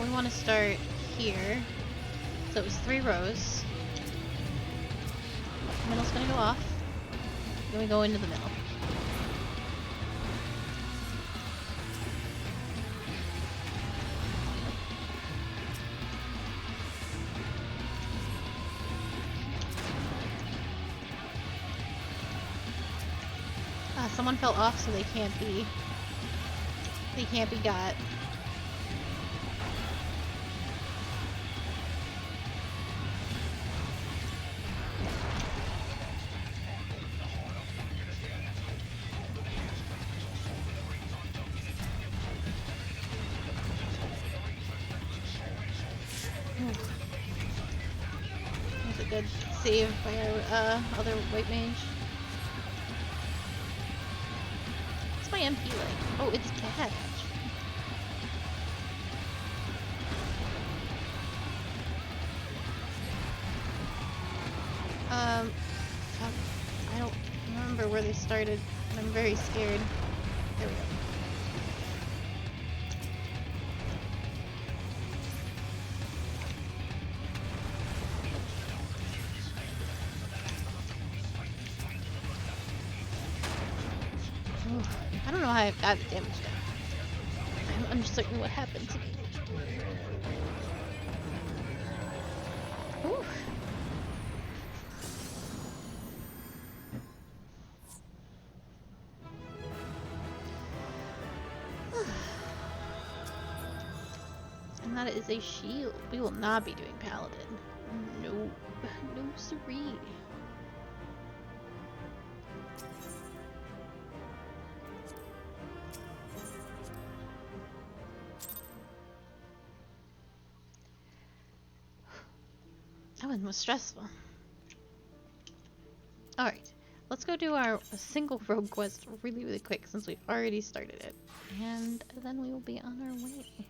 We want to start here. So it was 3 rows. Middle's gonna go off. Then we go into the middle. Someone fell off, so they can't be got. That's a good save by our other white mage. What's my MP like? Oh, it's bad. I don't remember where they started, and I'm very scared. There we go. I don't know how I've got the damage down. I'm uncertain what happened to me. Ooh. And that is a shield. We will not be doing paladin. No. No siree. That one was stressful. Alright. Let's go do our single rogue quest really, really quick since we've already started it. And then we will be on our way.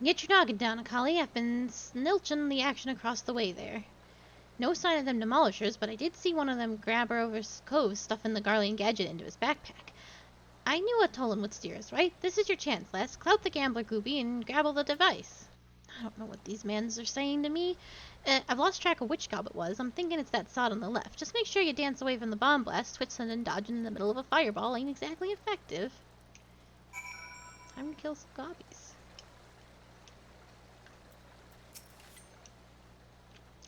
Get your noggin down, Akali. I've been snilching the action across the way there. No sign of them demolishers, but I did see one of them grab her over Cove stuffing the Garlean gadget into his backpack. I knew a Tolan would steer us, right? This is your chance, lass. Clout the gambler goopy and grab all the device. I don't know what these mans are saying to me. I've lost track of which gob it was. I'm thinking it's that sod on the left. Just make sure you dance away from the bomb blast. Twisting and dodging in the middle of a fireball ain't exactly effective. Time to kill some gobbies.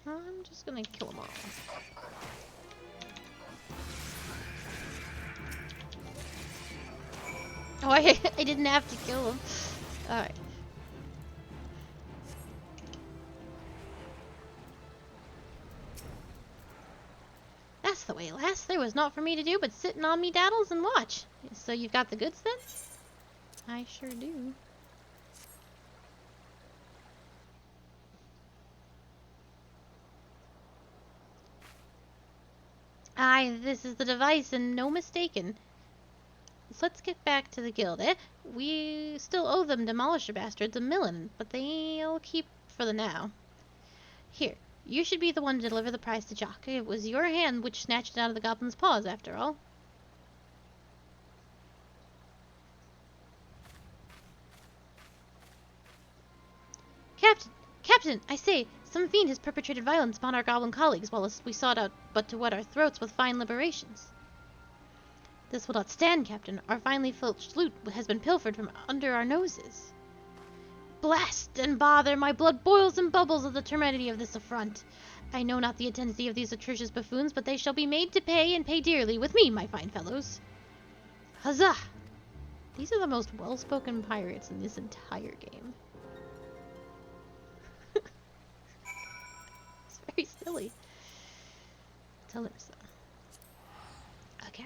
I'm just gonna kill them all. Oh, I didn't have to kill them. Alright. That's the way, lass. There was naught for me to do but sitting on me daddles and watch. So you've got the goods then? I sure do. Aye, this is the device and no mistaken. So let's get back to the guild, eh? We still owe them demolisher bastards a million, but they'll keep for the now. Here, you should be the one to deliver the prize to Jock. It was your hand which snatched it out of the goblin's paws, after all. Captain, I say, some fiend has perpetrated violence upon our goblin colleagues while we sought out but to wet our throats with fine liberations. This will not stand, Captain. Our finely filched loot has been pilfered from under our noses. Blast and bother! My blood boils and bubbles at the temerity of this affront. I know not the intensity of these atrocious buffoons, but they shall be made to pay, and pay dearly, with me, my fine fellows. Huzzah! These are the most well-spoken pirates in this entire game. It's very silly. Tell them so. Okay.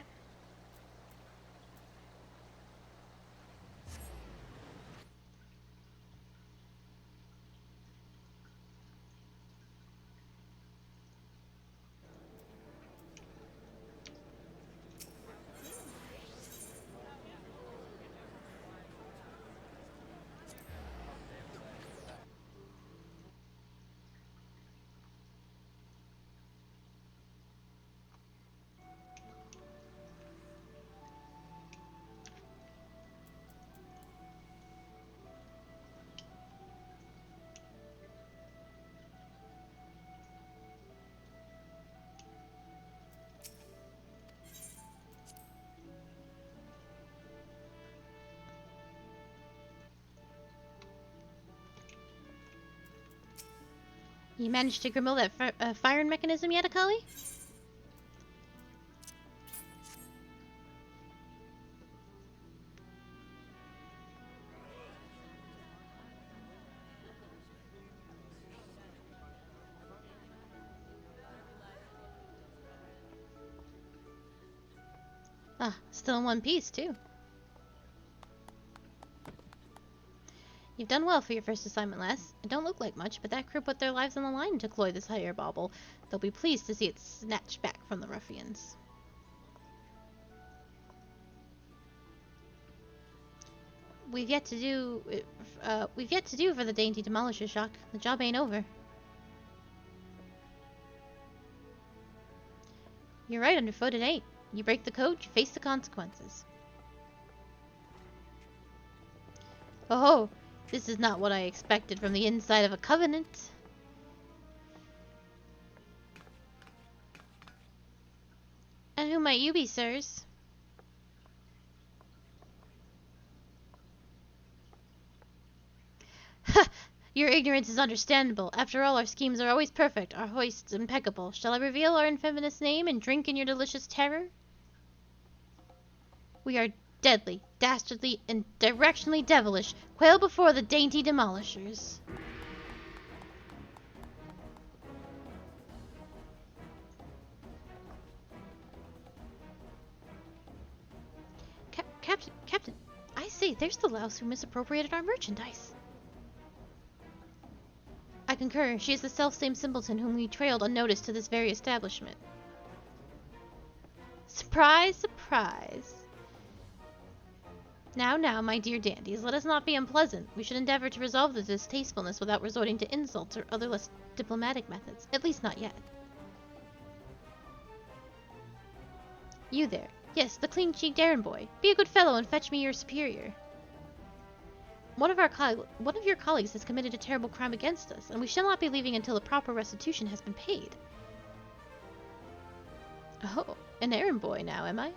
You managed to grimmel that firing mechanism yet, Akali? Ah, still in one piece, too. You've done well for your first assignment, lass. It don't look like much, but that crew put their lives on the line to cloy this hire bauble. They'll be pleased to see it snatched back from the ruffians. We've yet to do for the dainty demolisher, Jacques. The job ain't over. You're right, underfoot, it ain't. You break the code, you face the consequences. Oh, this is not what I expected from the inside of a covenant. And who might you be, sirs? Ha! Your ignorance is understandable. After all, our schemes are always perfect, our hoists impeccable. Shall I reveal our infamous name and drink in your delicious terror? We are deadly, dastardly, and directionally devilish. Quail before the dainty demolishers. Captain, I say, there's the louse who misappropriated our merchandise. I concur. She is the self-same simpleton whom we trailed unnoticed to this very establishment. Surprise, surprise. Now, my dear dandies, let us not be unpleasant. We should endeavor to resolve the distastefulness without resorting to insults or other less diplomatic methods. At least not yet. You there. Yes, the clean-cheeked errand boy. Be a good fellow and fetch me your superior. One of your colleagues has committed a terrible crime against us, and we shall not be leaving until the proper restitution has been paid. Oh, an errand boy now, am I?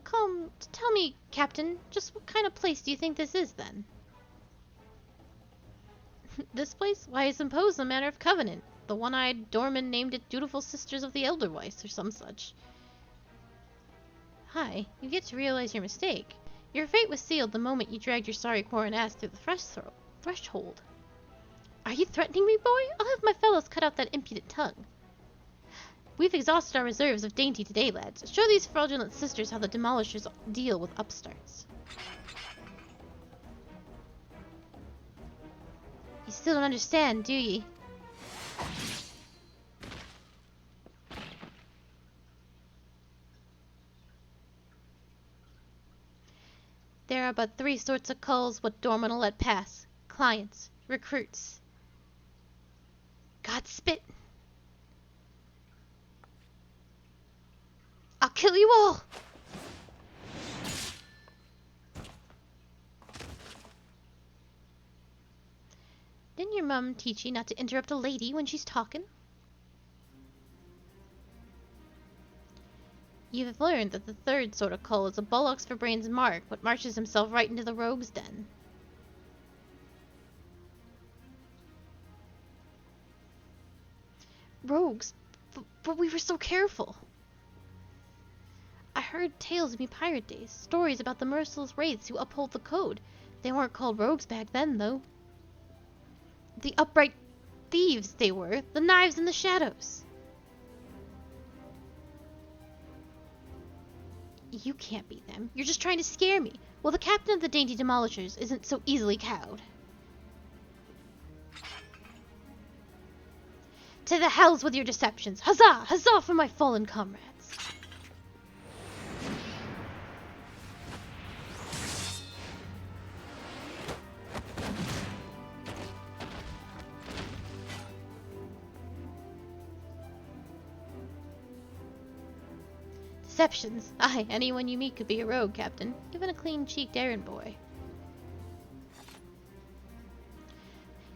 Come, tell me, Captain, just what kind of place do you think this is, then? This place? Why, it's imposed on Manor of Covenant. The one-eyed doorman named it Dutiful Sisters of the Elderweiss, or some such. Hi, you get to realize your mistake. Your fate was sealed the moment you dragged your sorry quarren ass through the threshold. Are you threatening me, boy? I'll have my fellows cut out that impudent tongue. We've exhausted our reserves of dainty today, lads. Show these fraudulent sisters how the demolishers deal with upstarts. You still don't understand, do ye? There are but three sorts of culls what Dorman'll let pass. Clients, recruits. God spit! I'll kill you all! Didn't your mum teach you not to interrupt a lady when she's talking? You've learned that the third sort of cull is a bullocks for brains mark, what marches himself right into the rogue's den. Rogues? But we were so careful. I heard tales of me pirate days, stories about the merciless wraiths who uphold the code. They weren't called rogues back then, though. The upright thieves they were, the knives in the shadows. You can't beat them. You're just trying to scare me. Well, the captain of the dainty demolishers isn't so easily cowed. To the hells with your deceptions! Huzzah! Huzzah for my fallen comrades! Deceptions. Aye, anyone you meet could be a rogue, Captain. Even a clean-cheeked errand boy.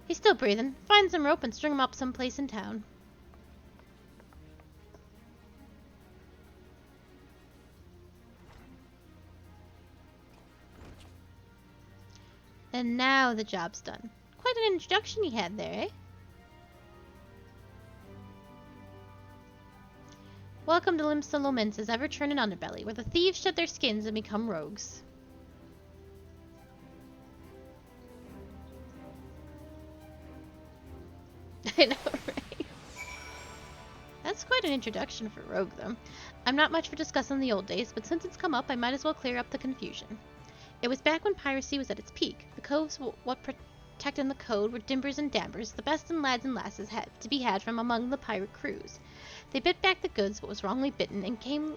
He's still breathing. Find some rope and string him up someplace in town. And now the job's done. Quite an introduction he had there, eh? Welcome to Limsa Lomensa's ever-churning underbelly, where the thieves shed their skins and become rogues. I know, right? That's quite an introduction for Rogue, though. I'm not much for discussing the old days, but since it's come up, I might as well clear up the confusion. It was back when piracy was at its peak. The coves what protecting the code were dimbers and dampers, the best and lads and lasses had to be had from among the pirate crews. They bit back the goods what was wrongly bitten, and came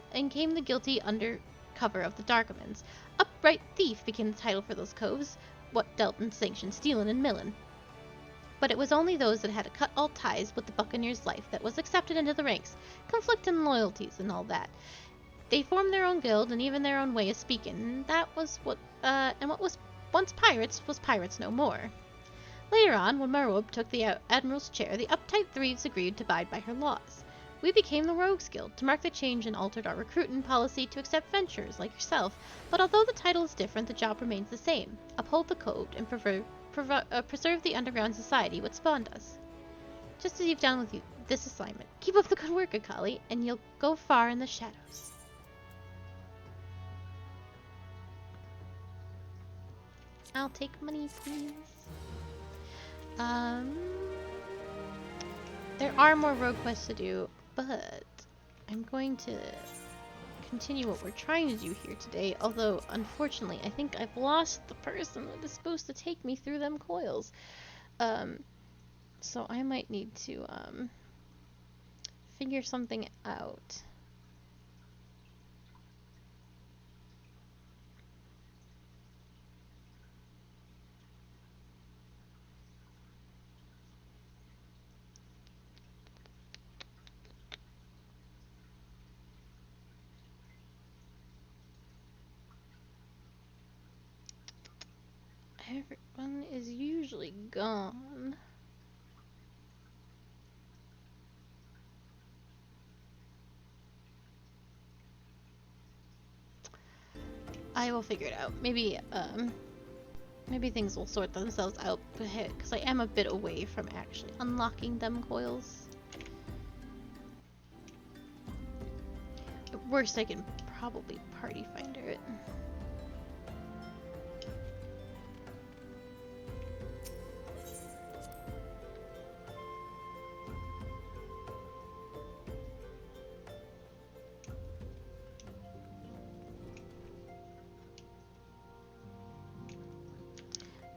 the guilty under cover of the Darkomans. Upright thief became the title for those coves, what dealt in sanctioned stealin' and millin'. But it was only those that had to cut all ties with the buccaneer's life that was accepted into the ranks, conflicting loyalties and all that. They formed their own guild and even their own way of speaking, and that was what was once pirates was pirates no more. Later on, when Merwob took the admiral's chair, the uptight thieves agreed to abide by her laws. We became the Rogues Guild to mark the change and altered our recruiting policy to accept venturers like yourself, but although the title is different, the job remains the same. Uphold the code and preserve the underground society what spawned us. Just as you've done with this assignment. Keep up the good work, Akali, and you'll go far in the shadows. I'll take money, please. There are more rogue quests to do, but I'm going to continue what we're trying to do here today, although unfortunately I think I've lost the person that is supposed to take me through them coils. So I might need to figure something out. Everyone is usually gone. I will figure it out. Maybe things will sort themselves out because I am a bit away from actually unlocking them coils. At worst, I can probably party finder it.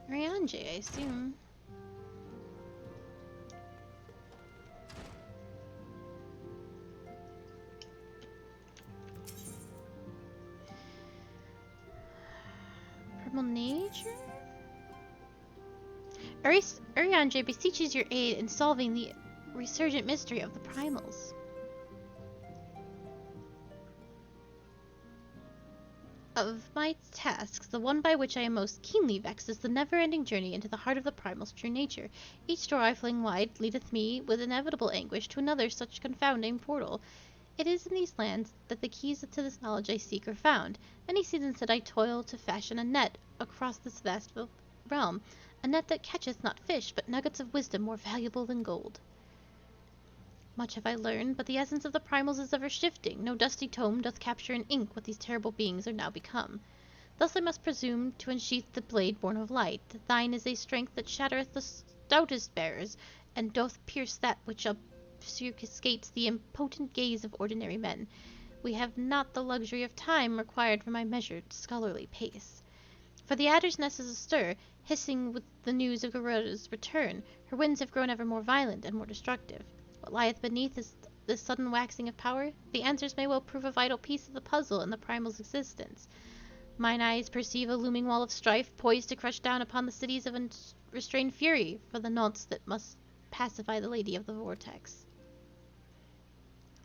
Ryanje, I assume. Primal nature? Ryanje beseeches your aid in solving the resurgent mystery of the primals. Of my tasks, the one by which I am most keenly vexed is the never-ending journey into the heart of the primal's true nature. Each door I fling wide leadeth me with inevitable anguish to another such confounding portal. It is in these lands that the keys to this knowledge I seek are found. Many seasons that I toil to fashion a net across this vast realm, a net that catcheth not fish, but nuggets of wisdom more valuable than gold. Much have I learned, but the essence of the primals is ever shifting. No dusty tome doth capture in ink what these terrible beings are now become. Thus I must presume to unsheath the blade born of light. Thine is a strength that shattereth the stoutest bearers, and doth pierce that which obfuscates the impotent gaze of ordinary men. We have not the luxury of time required for my measured, scholarly pace. For the adder's nest is astir, hissing with the news of Garuda's return. Her winds have grown ever more violent and more destructive. What lieth beneath is this sudden waxing of power? The answers may well prove a vital piece of the puzzle in the primal's existence. Mine eyes perceive a looming wall of strife, poised to crush down upon the cities of unrestrained fury for the nonce that must pacify the Lady of the Vortex.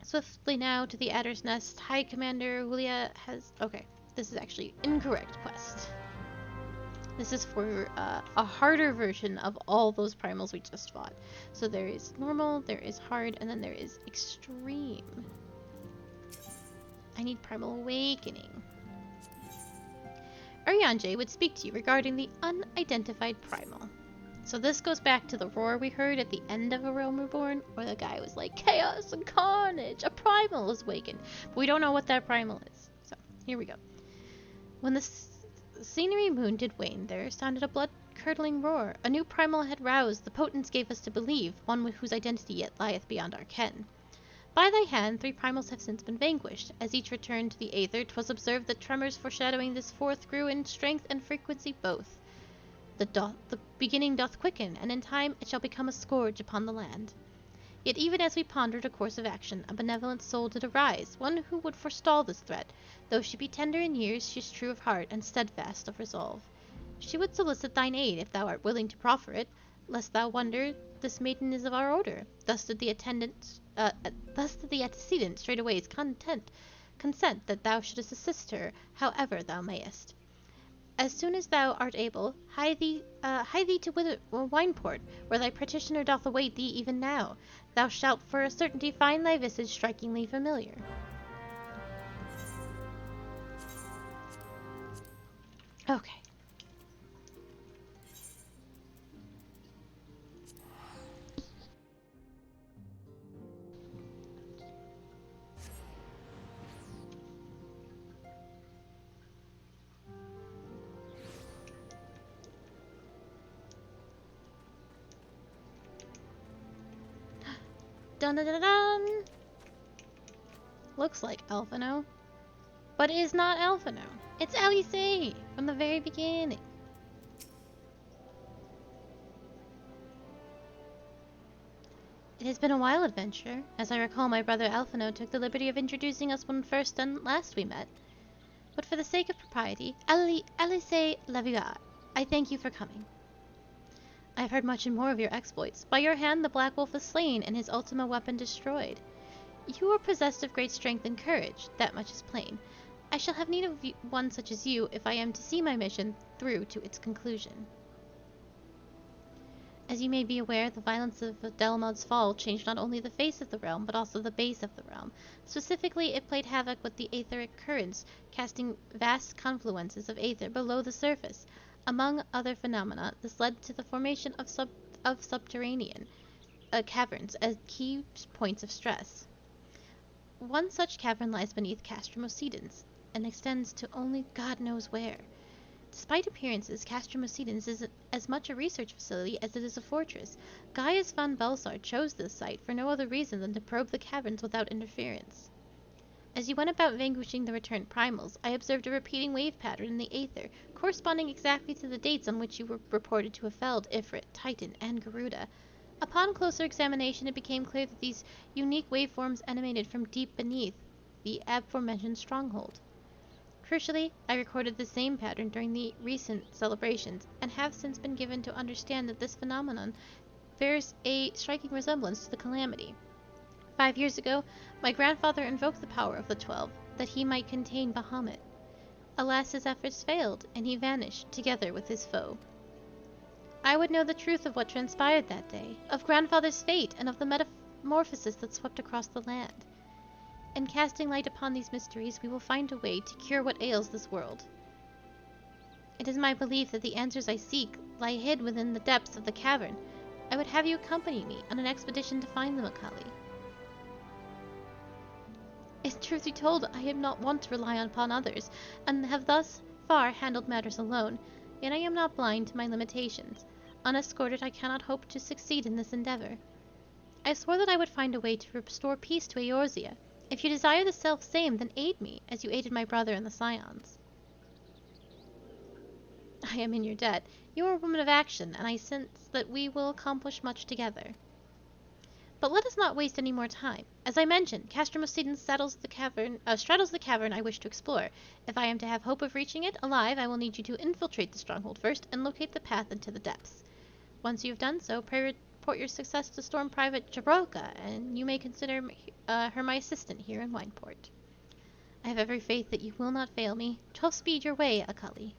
Swiftly now to the Adder's Nest. High Commander Julia has... Okay, this is actually incorrect quest. This is for a harder version of all those primals we just fought. So there is normal, there is hard, and then there is extreme. I need Primal Awakening. Ryanje would speak to you regarding the unidentified primal. So this goes back to the roar we heard at the end of A Realm Reborn, where the guy was like, chaos and carnage, a primal is awakened. But we don't know what that primal is. So, here we go. When the scenery moon did wane, there sounded a blood-curdling roar. A new primal had roused, the potents gave us to believe, one whose identity yet lieth beyond our ken. By thy hand 3 primals have since been vanquished. As each returned to the aether, 'twas observed that tremors foreshadowing this fourth grew in strength and frequency both. The beginning doth quicken, and in time it shall become a scourge upon the land. Yet even as we pondered a course of action, a benevolent soul did arise, one who would forestall this threat. Though she be tender in years, she is true of heart and steadfast of resolve. She would solicit thine aid, if thou art willing to proffer it. Lest thou wonder, this maiden is of our order. Thus did the antecedent straightway consent that thou shouldest assist her, however thou mayest. As soon as thou art able, hie thee to Wineport, where thy petitioner doth await thee even now. Thou shalt for a certainty find thy visage strikingly familiar. Okay. Dun dun dun dun! Looks like Alphino. But it is not Alphino. It's Alice from the very beginning. It has been a wild adventure. As I recall, my brother Alphino took the liberty of introducing us when first and last we met. But for the sake of propriety, Alice Lavigard, I thank you for coming. I have heard much and more of your exploits. By your hand the Black Wolf is slain and his ultima weapon destroyed. You are possessed of great strength and courage, that much is plain. I shall have need of one such as you if I am to see my mission through to its conclusion. As you may be aware, the violence of Delmod's fall changed not only the face of the realm, but also the base of the realm. Specifically, it played havoc with the aetheric currents, casting vast confluences of aether below the surface. Among other phenomena, this led to the formation of subterranean caverns as key points of stress. One such cavern lies beneath Castrum Occidens, and extends to only God knows where. Despite appearances, Castrum Occidens is as much a research facility as it is a fortress. Gaius von Belsar chose this site for no other reason than to probe the caverns without interference. As you went about vanquishing the returned primals, I observed a repeating wave pattern in the aether, corresponding exactly to the dates on which you were reported to have felled Ifrit, Titan, and Garuda. Upon closer examination, it became clear that these unique waveforms emanated from deep beneath the aforementioned stronghold. Crucially, I recorded the same pattern during the recent celebrations, and have since been given to understand that this phenomenon bears a striking resemblance to the Calamity. 5 years ago, my grandfather invoked the power of the 12, that he might contain Bahamut. Alas, his efforts failed, and he vanished, together with his foe. I would know the truth of what transpired that day, of grandfather's fate, and of the metamorphosis that swept across the land. In casting light upon these mysteries, we will find a way to cure what ails this world. It is my belief that the answers I seek lie hid within the depths of the cavern. I would have you accompany me on an expedition to find them, Akali. In truth be told, I am not wont to rely upon others, and have thus far handled matters alone, yet I am not blind to my limitations. Unescorted, I cannot hope to succeed in this endeavor. I swore that I would find a way to restore peace to Eorzea. If you desire the self-same, then aid me, as you aided my brother and the Scions. I am in your debt. You are a woman of action, and I sense that we will accomplish much together. But let us not waste any more time. As I mentioned, Castrum Occidens straddles the cavern I wish to explore. If I am to have hope of reaching it alive, I will need you to infiltrate the stronghold first and locate the path into the depths. Once you have done so, pray report your success to Storm Private Jabrolka, and you may consider her my assistant here in Wineport. I have every faith that you will not fail me. 12 speed your way, Akali.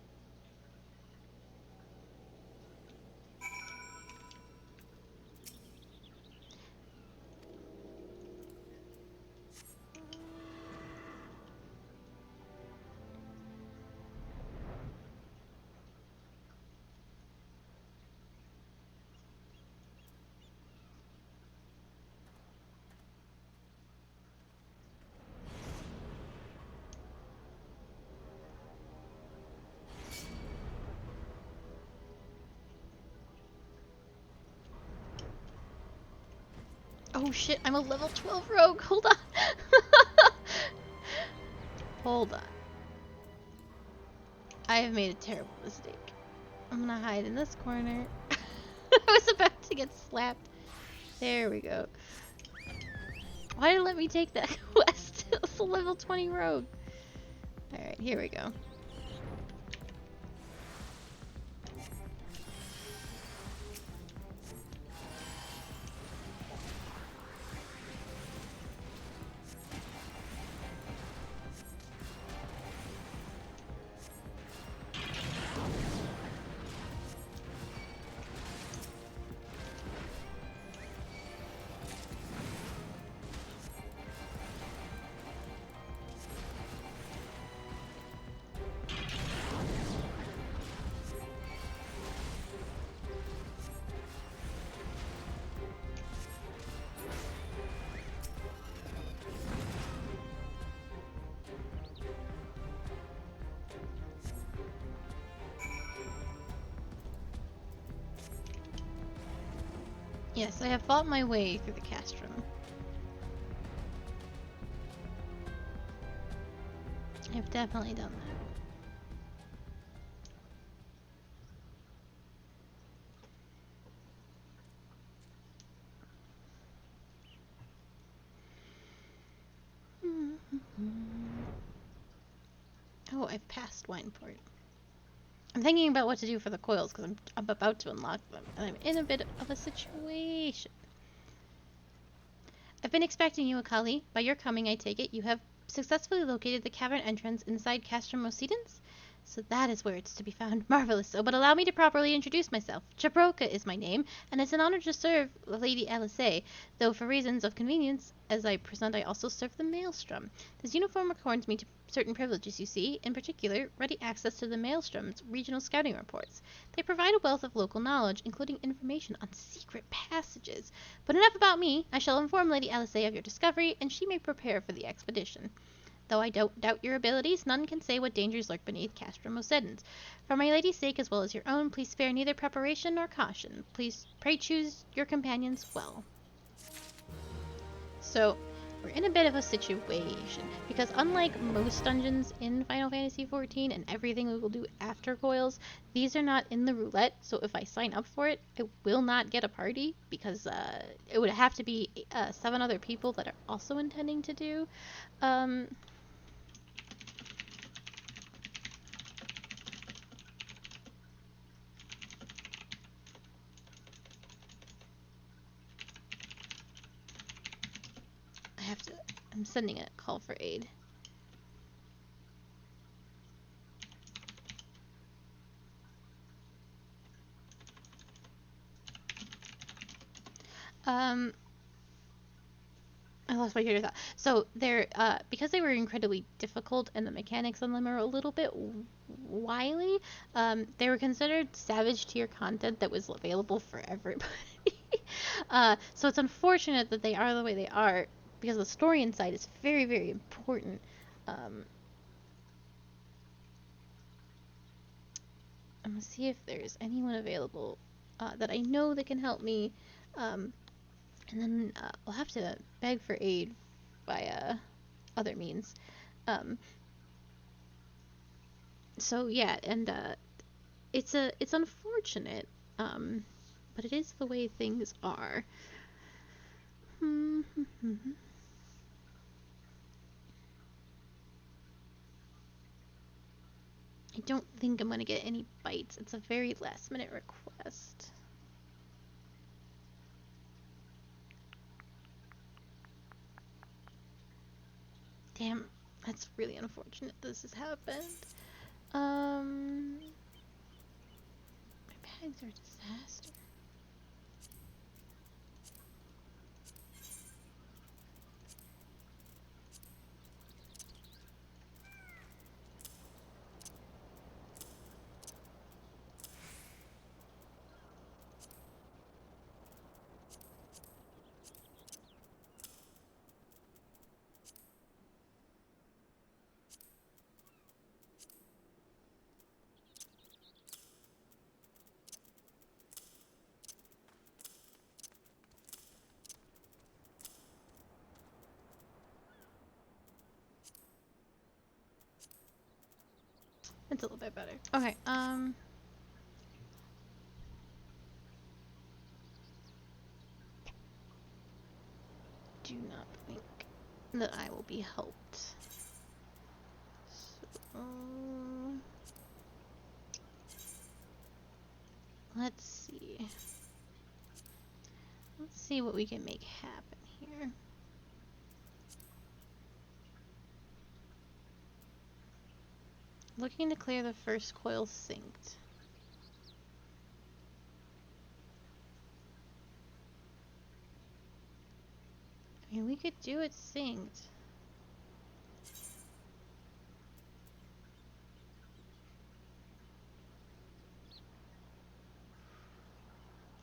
Oh shit, I'm a level 12 rogue. Hold on. Hold on. I have made a terrible mistake. I'm gonna hide in this corner. I was about to get slapped. There we go. Why did it let me take that quest? It's a level 20 rogue. Alright, here we go. Yes, I have fought my way through the castrum. I've definitely done that. Oh, I've passed Wineport. I'm thinking about what to do for the coils because I'm about to unlock them, and I'm in a bit of a situation. I've been expecting you, Akali. By your coming, I take it, you have successfully located the cavern entrance inside Castrum Occidens? So that is where it's to be found. Marvelous. So, but allow me to properly introduce myself. Chabroka is my name, and it's an honor to serve Lady Alice, though for reasons of convenience, as I present, I also serve the Maelstrom. This uniform accords me to certain privileges, you see, in particular, ready access to the Maelstrom's regional scouting reports. They provide a wealth of local knowledge, including information on secret passages. But enough about me. I shall inform Lady Alice of your discovery, and she may prepare for the expedition. Though I don't doubt your abilities, none can say what dangers lurk beneath Castrum Occidens. For my lady's sake as well as your own, please spare neither preparation nor caution. Please pray choose your companions well. So, we're in a bit of a situation, because unlike most dungeons in Final Fantasy XIV and everything we will do after Coils, these are not in the roulette, so if I sign up for it, I will not get a party, because it would have to be 7 other people that are also intending to do. I'm sending a call for aid. I lost my train of thought. So they're because they were incredibly difficult and the mechanics on them are a little bit wily. They were considered savage tier content that was available for everybody. So it's unfortunate that they are the way they are because the story inside is very, very important. I'm gonna see if there's anyone available that I know that can help me. And then we'll have to beg for aid by other means. So yeah, and it's unfortunate, but it is the way things are. I don't think I'm gonna get any bites. It's a very last minute request. Damn, that's really unfortunate this has happened. My bags are a disaster. It's a little bit better. Okay, do not think that I will be helped. So, let's see. Let's see what we can make happen here. Looking to clear the first coil synced. I mean, we could do it synced.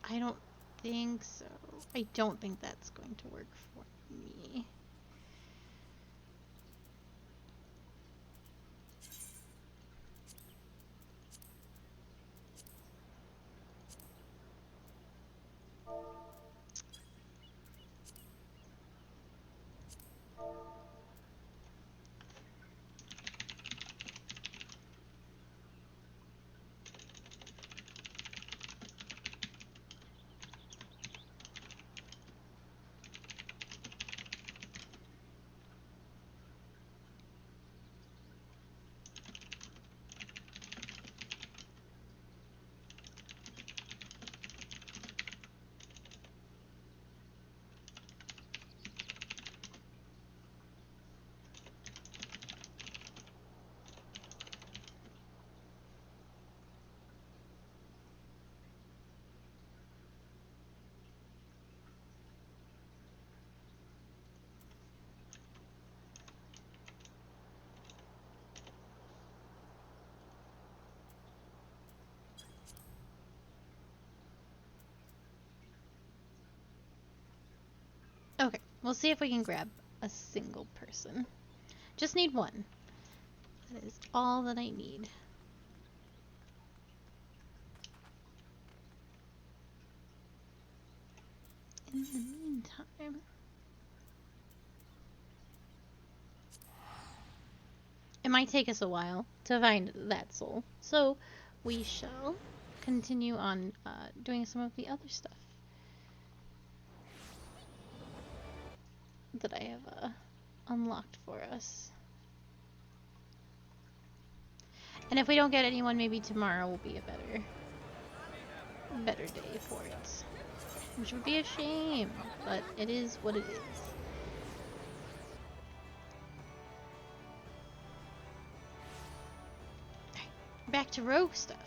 I don't think so. I don't think that's going to work for me. Okay, we'll see if we can grab a single person. Just need one. That is all that I need. In the meantime, it might take us a while to find that soul, so we shall continue on doing some of the other stuff that I have unlocked for us. And if we don't get anyone, maybe tomorrow will be a better day for it. Which would be a shame, but it is what it is. Alright, back to rogue stuff.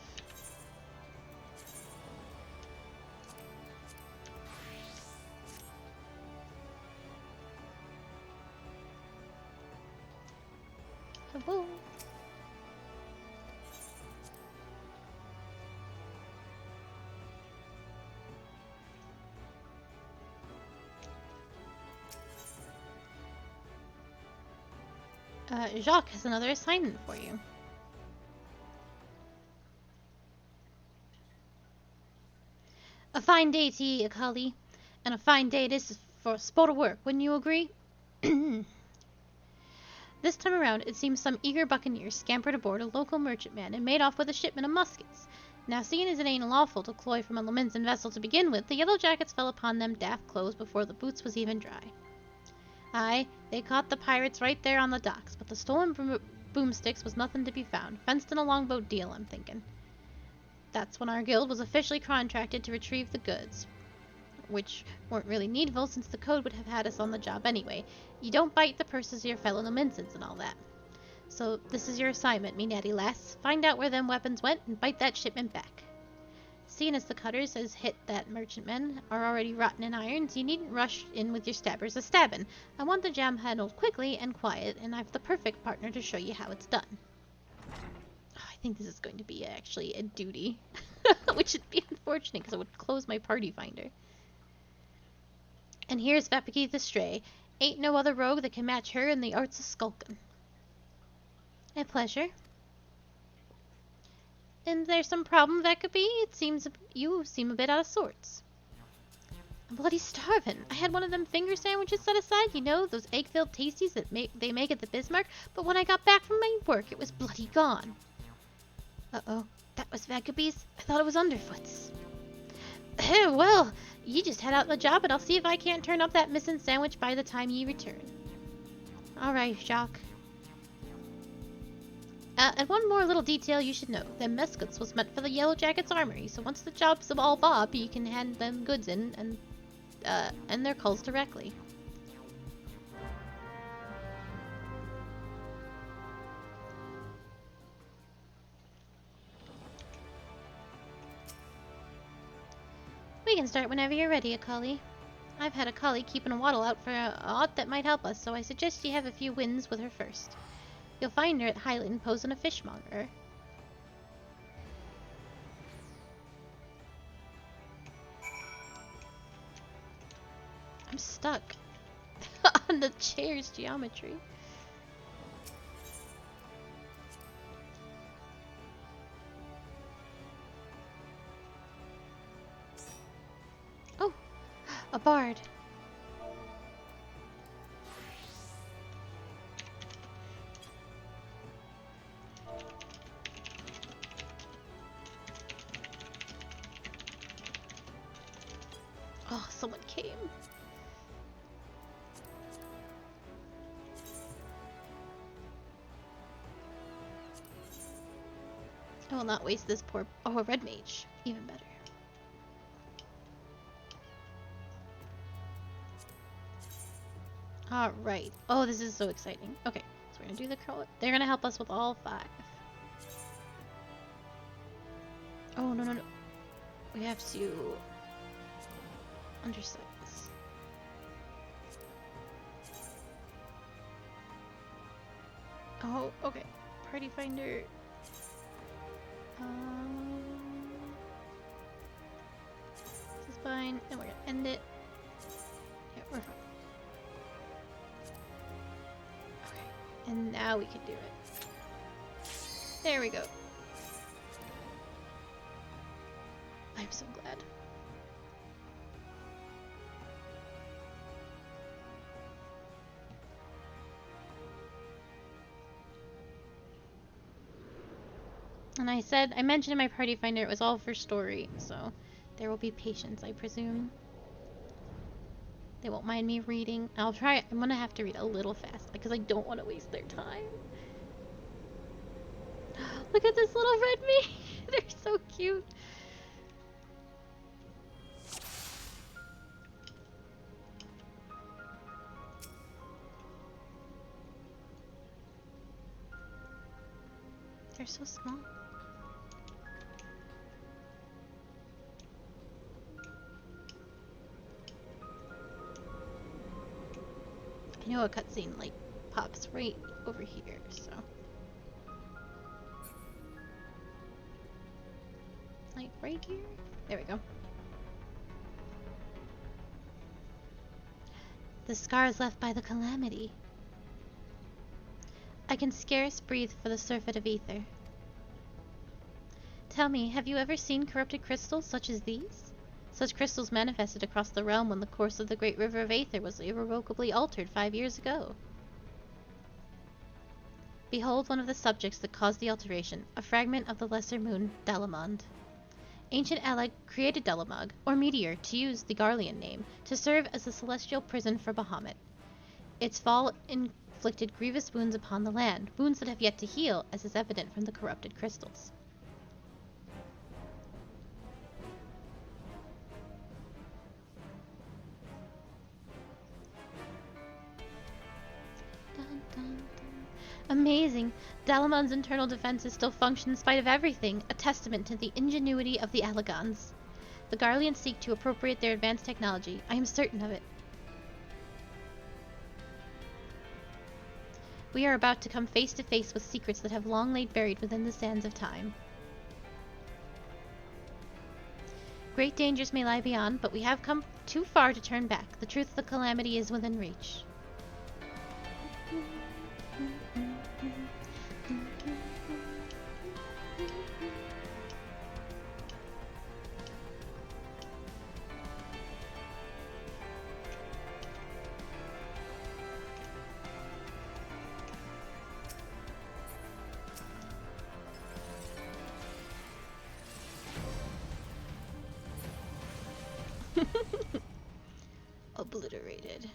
Hello. Jacques has another assignment for you. A fine day to ye, Akali, and a fine day it is for sport of work, wouldn't you agree? This time around, it seems some eager buccaneers scampered aboard a local merchantman and made off with a shipment of muskets. Now, seeing as it ain't lawful to cloy from a Lominsan vessel to begin with, the yellow jackets fell upon them daft clothes before the boots was even dry. Aye, they caught the pirates right there on the docks, but the stolen boomsticks was nothing to be found. Fenced in a longboat deal, I'm thinking. That's when our guild was officially contracted to retrieve the goods, which weren't really needful since the code would have had us on the job anyway. You don't bite the purses of your fellow Lominsans and all that. So this is your assignment, me natty lass. Find out where them weapons went and bite that shipment back. Seeing as the cutters as hit that merchantmen are already rotten in irons, you needn't rush in with your stabbers a-stabbin'. I want the jam handled quickly and quiet, and I've the perfect partner to show you how it's done. Oh, I think this is going to be actually a duty, which would be unfortunate because it would close my party finder. And here's Vapaki the Stray. Ain't no other rogue that can match her in the arts of skulkin'. A pleasure. And there's some problem, Vapaki? It seems you seem a bit out of sorts. I'm bloody starving. I had one of them finger sandwiches set aside, you know, those egg-filled tasties that they make at the Bismarck, but when I got back from my work, it was bloody gone. Uh-oh. That was Vagabee's? I thought it was Underfoot's. Well, you just head out the job and I'll see if I can't turn up that missing sandwich by the time ye return. Alright, Jacques. And one more little detail you should know. Them mescats was meant for the Yellow Jackets' armory, so once the job's all bob, you can hand them goods in and their culls directly. We can start whenever you're ready, Akali. I've had Akali keeping a waddle out for aught that might help us, so I suggest you have a few wins with her first. You'll find her at Highland posing a fishmonger. I'm stuck on the chair's geometry. Oh, a bard. Oh, someone came. I will not waste this poor... Oh, a red mage. Even better. Alright. Oh, this is so exciting. Okay, so we're gonna do the curl. They're gonna help us with all 5. Oh, no, no, no. We have to... undersize. Oh, okay. Party finder. This is fine, and we're gonna end it. Yeah, we're fine. Okay, and now we can do it. There we go. I'm so glad. And I mentioned in my party finder it was all for story, so there will be patience, I presume. They won't mind me reading. I'm gonna have to read a little fast because I don't want to waste their time. Look at this little red me. They're so cute. They're so small. I know a cutscene like pops right over here, so like right here. There we go. The scars left by the calamity. I can scarce breathe for the surfeit of ether. Tell me, have you ever seen corrupted crystals such as these? Such crystals manifested across the realm when the course of the great river of Aether was irrevocably altered 5 years ago. Behold one of the subjects that caused the alteration, a fragment of the lesser moon, Dalamond. Ancient Alec created Dalamog, or Meteor, to use the Garlean name, to serve as a celestial prison for Bahamut. Its fall inflicted grievous wounds upon the land, wounds that have yet to heal, as is evident from the corrupted crystals. Amazing! Dalamond's internal defenses still function in spite of everything, a testament to the ingenuity of the Allegons. The Garleans seek to appropriate their advanced technology. I am certain of it. We are about to come face to face with secrets that have long lain buried within the sands of time. Great dangers may lie beyond, but we have come too far to turn back. The truth of the calamity is within reach. Obliterated.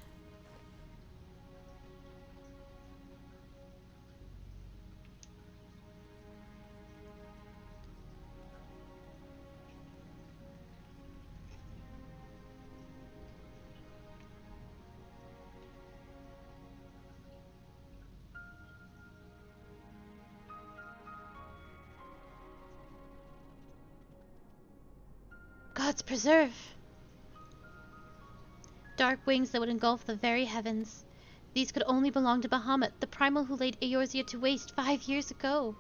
Gods preserve! Dark wings that would engulf the very heavens. These could only belong to Bahamut, the primal who laid Eorzea to waste 5 years ago.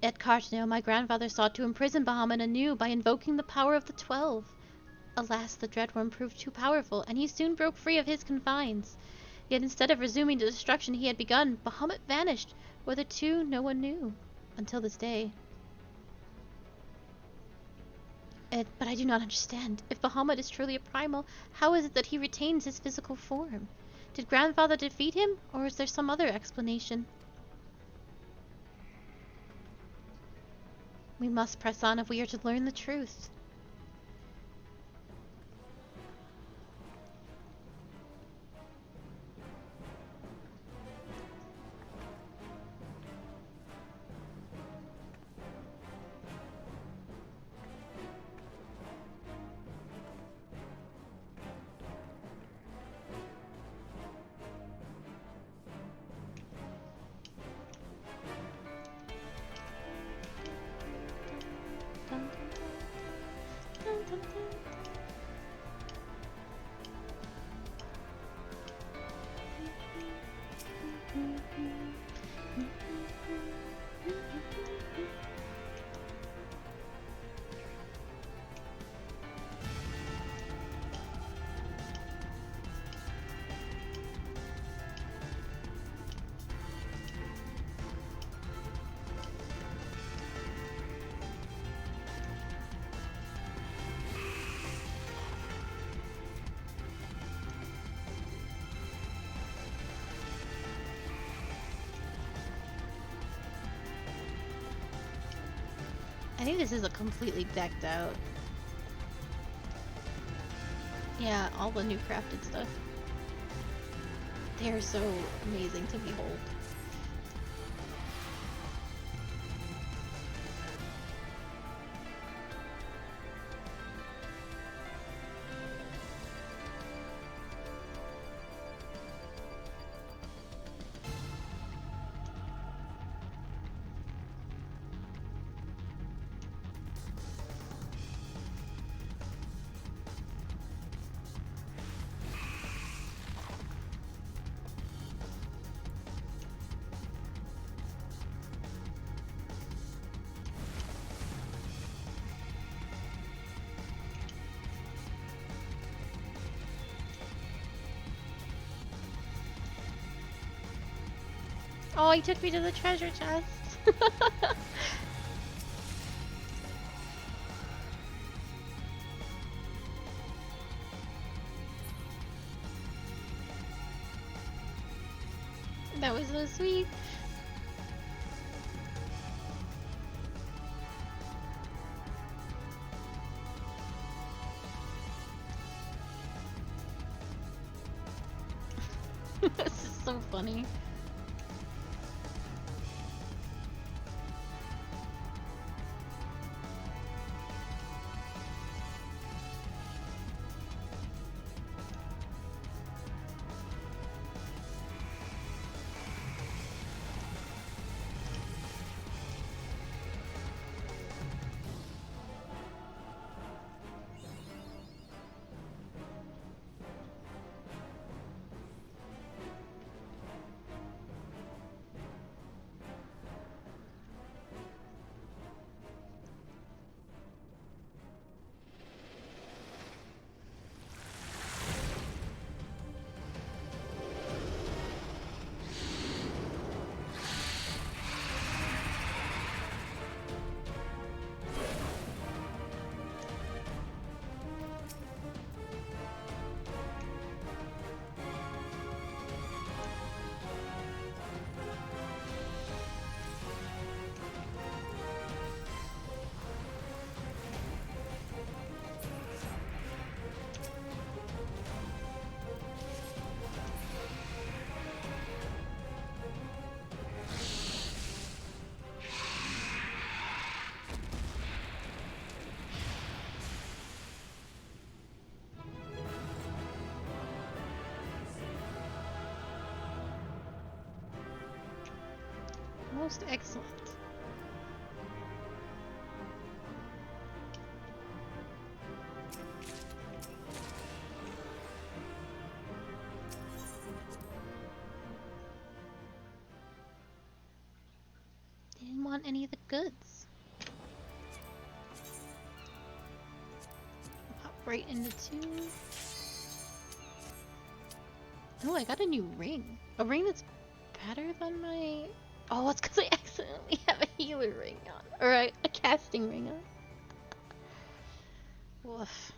At Cartneo, my grandfather sought to imprison Bahamut anew by invoking the power of the 12. Alas, the Dreadworm proved too powerful, and he soon broke free of his confines. Yet instead of resuming the destruction he had begun, Bahamut vanished. Whether to, no one knew. Until this day. But I do not understand. If Bahamut is truly a primal, how is it that he retains his physical form? Did Grandfather defeat him, or is there some other explanation? We must press on if we are to learn the truth. I think this is a completely decked out. Yeah, all the new crafted stuff. They are so amazing to behold. Oh, he took me to the treasure chest. That was so sweet. This is so funny. Most excellent. They didn't want any of the goods. Pop right into 2. Oh, I got a new ring. A ring that's better than my... Oh, it's because I accidentally have a healer ring on. Or a casting ring on. Woof.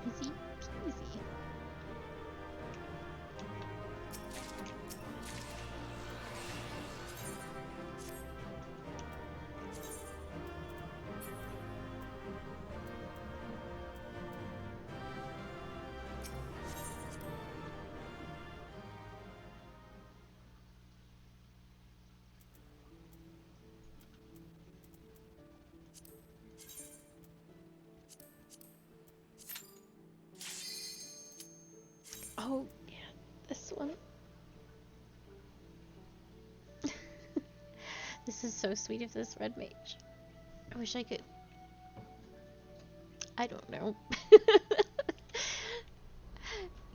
Easy peasy. Oh, yeah, this one. This is so sweet of this red mage. I wish I could... I don't know.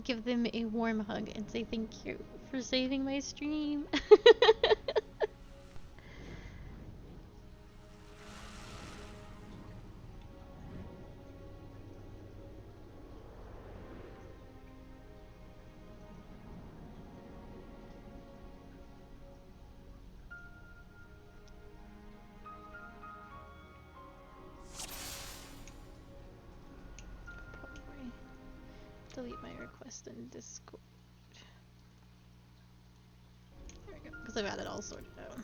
Give them a warm hug and say thank you for saving my stream. Delete my request in Discord. There we go, because I've got it all sorted out.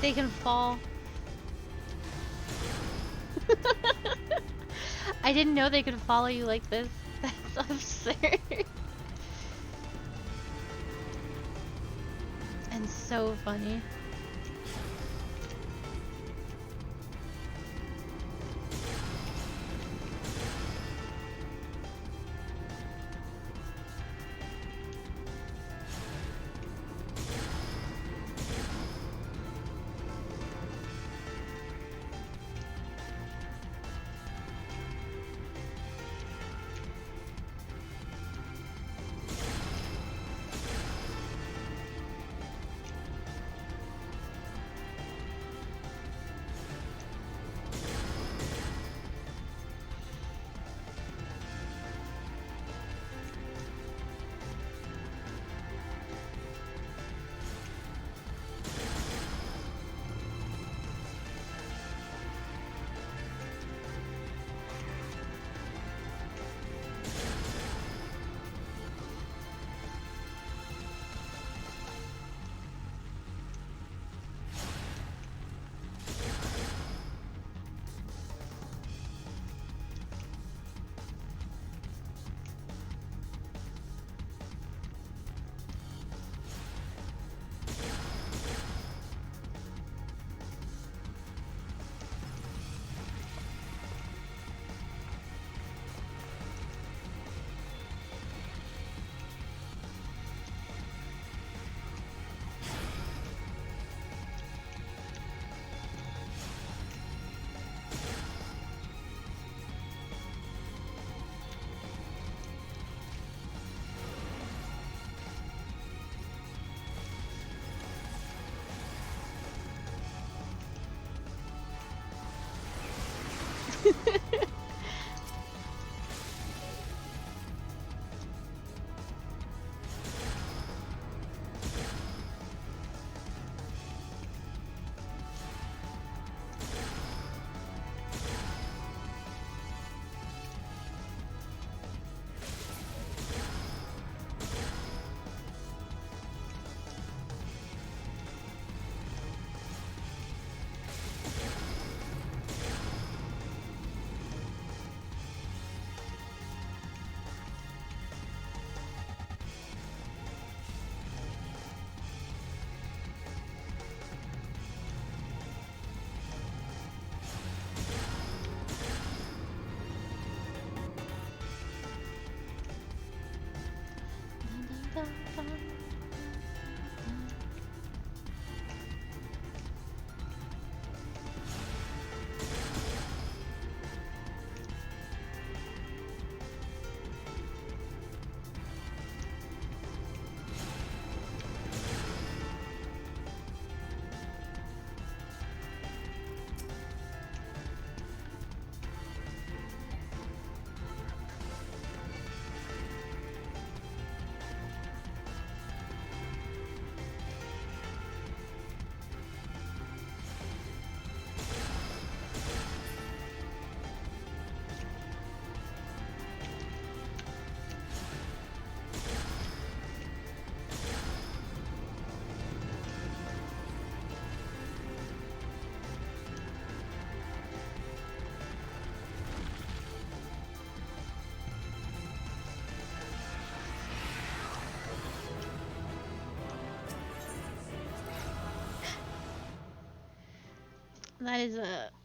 They can fall. I didn't know they could follow you like this. That's absurd. And so funny.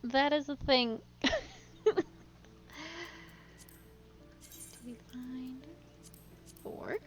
That is a thing. Do we find 4?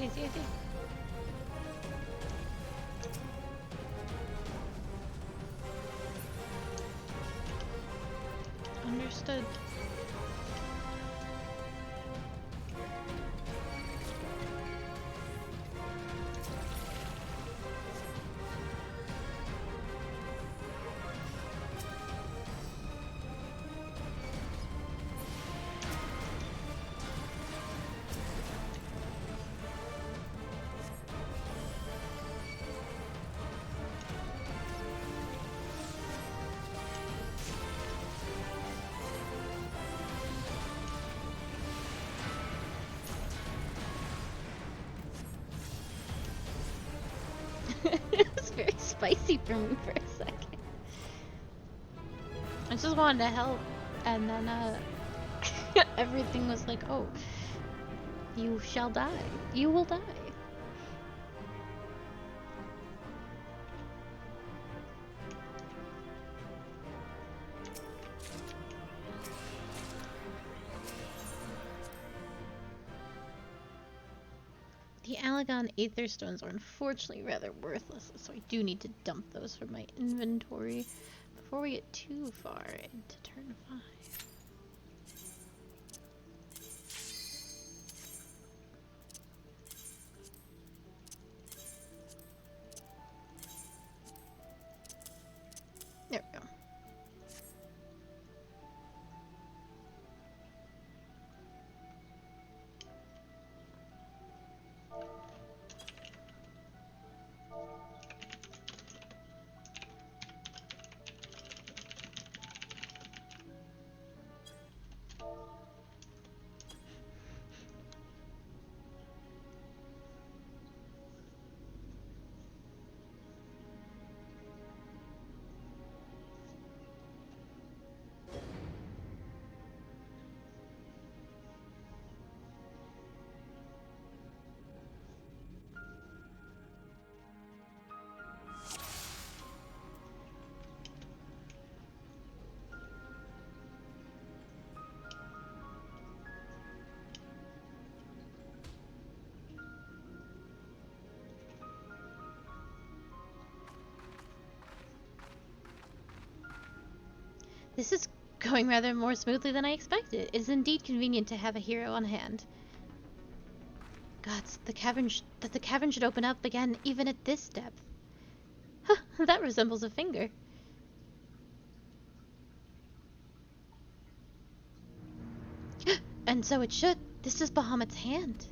I see. Understood. It was very spicy for me for a second. I just wanted to help, and then everything was like, oh, you shall die. You will die. The Alagon Aether Stones are unfortunately rather worthless, so I do need to dump those from my inventory before we get too far into turn 5. There we go. This is going rather more smoothly than I expected. It is indeed convenient to have a hero on hand. Gods, the cavern should open up again even at this depth. Huh, that resembles a finger. And so it should. This is Bahamut's hand.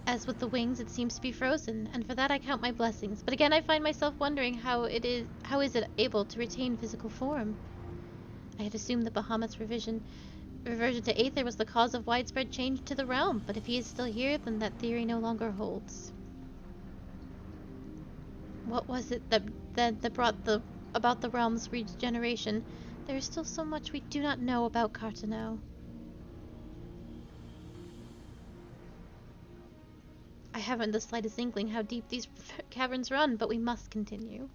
As with the wings, it seems to be frozen, and for that I count my blessings. But again, I find myself wondering how is it able to retain physical form? I had assumed that Bahamut's reversion to Aether was the cause of widespread change to the realm, but if he is still here, then that theory no longer holds. What was it that brought about the realm's regeneration? There is still so much we do not know about Carteneau. I haven't the slightest inkling how deep these caverns run, but we must continue.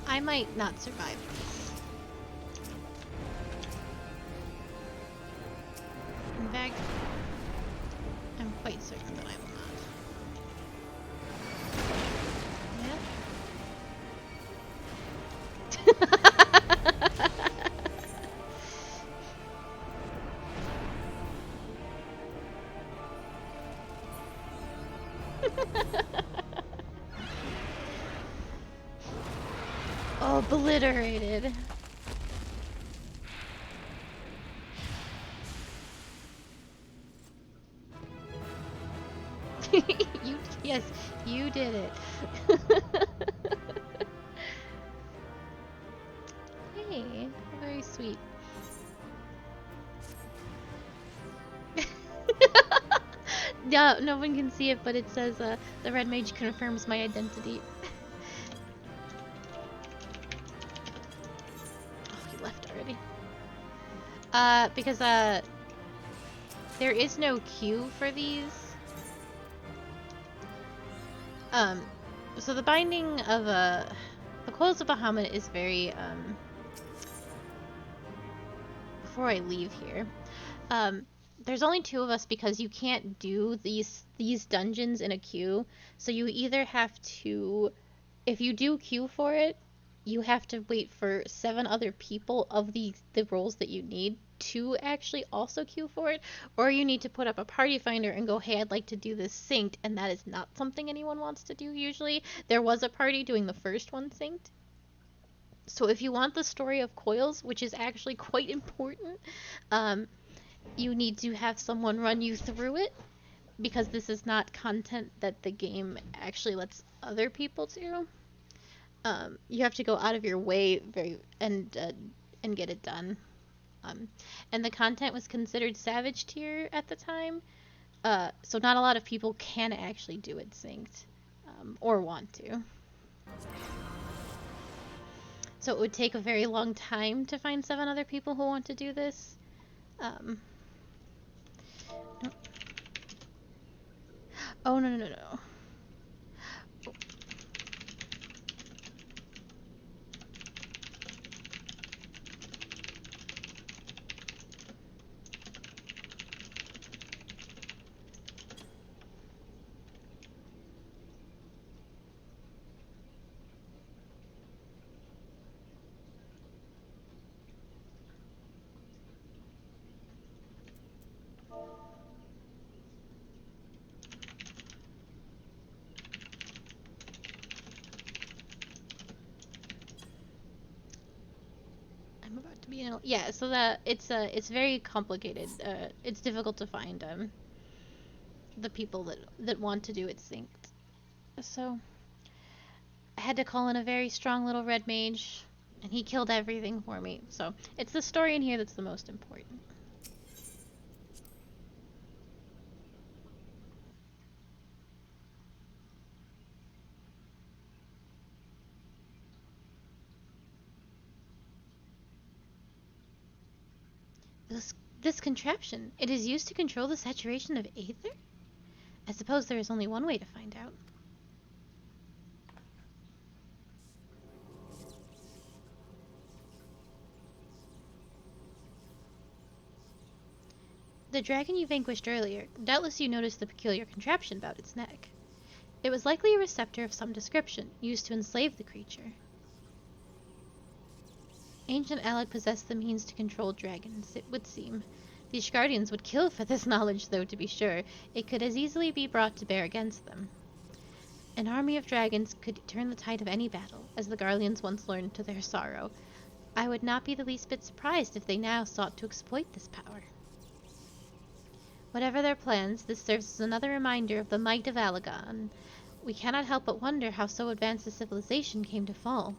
I might not survive this. In fact, I'm quite certain that I will not. Obliterated. Yes, you did it. sweet. Yeah, no one can see it, but it says, the red mage confirms my identity. Oh, he left already. Because, there is no queue for these. So the binding of, the Coils of Bahamut is very, before I leave here, there's only 2 of us because you can't do these dungeons in a queue. So you either have to, if you do queue for it, you have to wait for 7 other people of the roles that you need to actually also queue for it, or you need to put up a party finder and go, hey, I'd like to do this synced, and that is not something anyone wants to do usually. There was a party doing the first one synced. So if you want the story of Coils, which is actually quite important, you need to have someone run you through it, because this is not content that the game actually lets other people do. You have to go out of your way and get it done. And the content was considered savage tier at the time, so not a lot of people can actually do it synced, or want to. So it would take a very long time to find 7 other people who want to do this. Oh, no. I'm about to be in. Yeah, so that it's very complicated. It's difficult to find the people that want to do it synced. So I had to call in a very strong little red mage, and he killed everything for me. So it's the story in here that's the most important. This contraption, it is used to control the saturation of aether? I suppose there is only one way to find out. The dragon you vanquished earlier, doubtless you noticed the peculiar contraption about its neck. It was likely a receptor of some description, used to enslave the creature. Ancient Alec possessed the means to control dragons, it would seem. These guardians would kill for this knowledge, though, to be sure. It could as easily be brought to bear against them. An army of dragons could turn the tide of any battle, as the Guardians once learned to their sorrow. I would not be the least bit surprised if they now sought to exploit this power. Whatever their plans, this serves as another reminder of the might of Alagon. We cannot help but wonder how so advanced a civilization came to fall.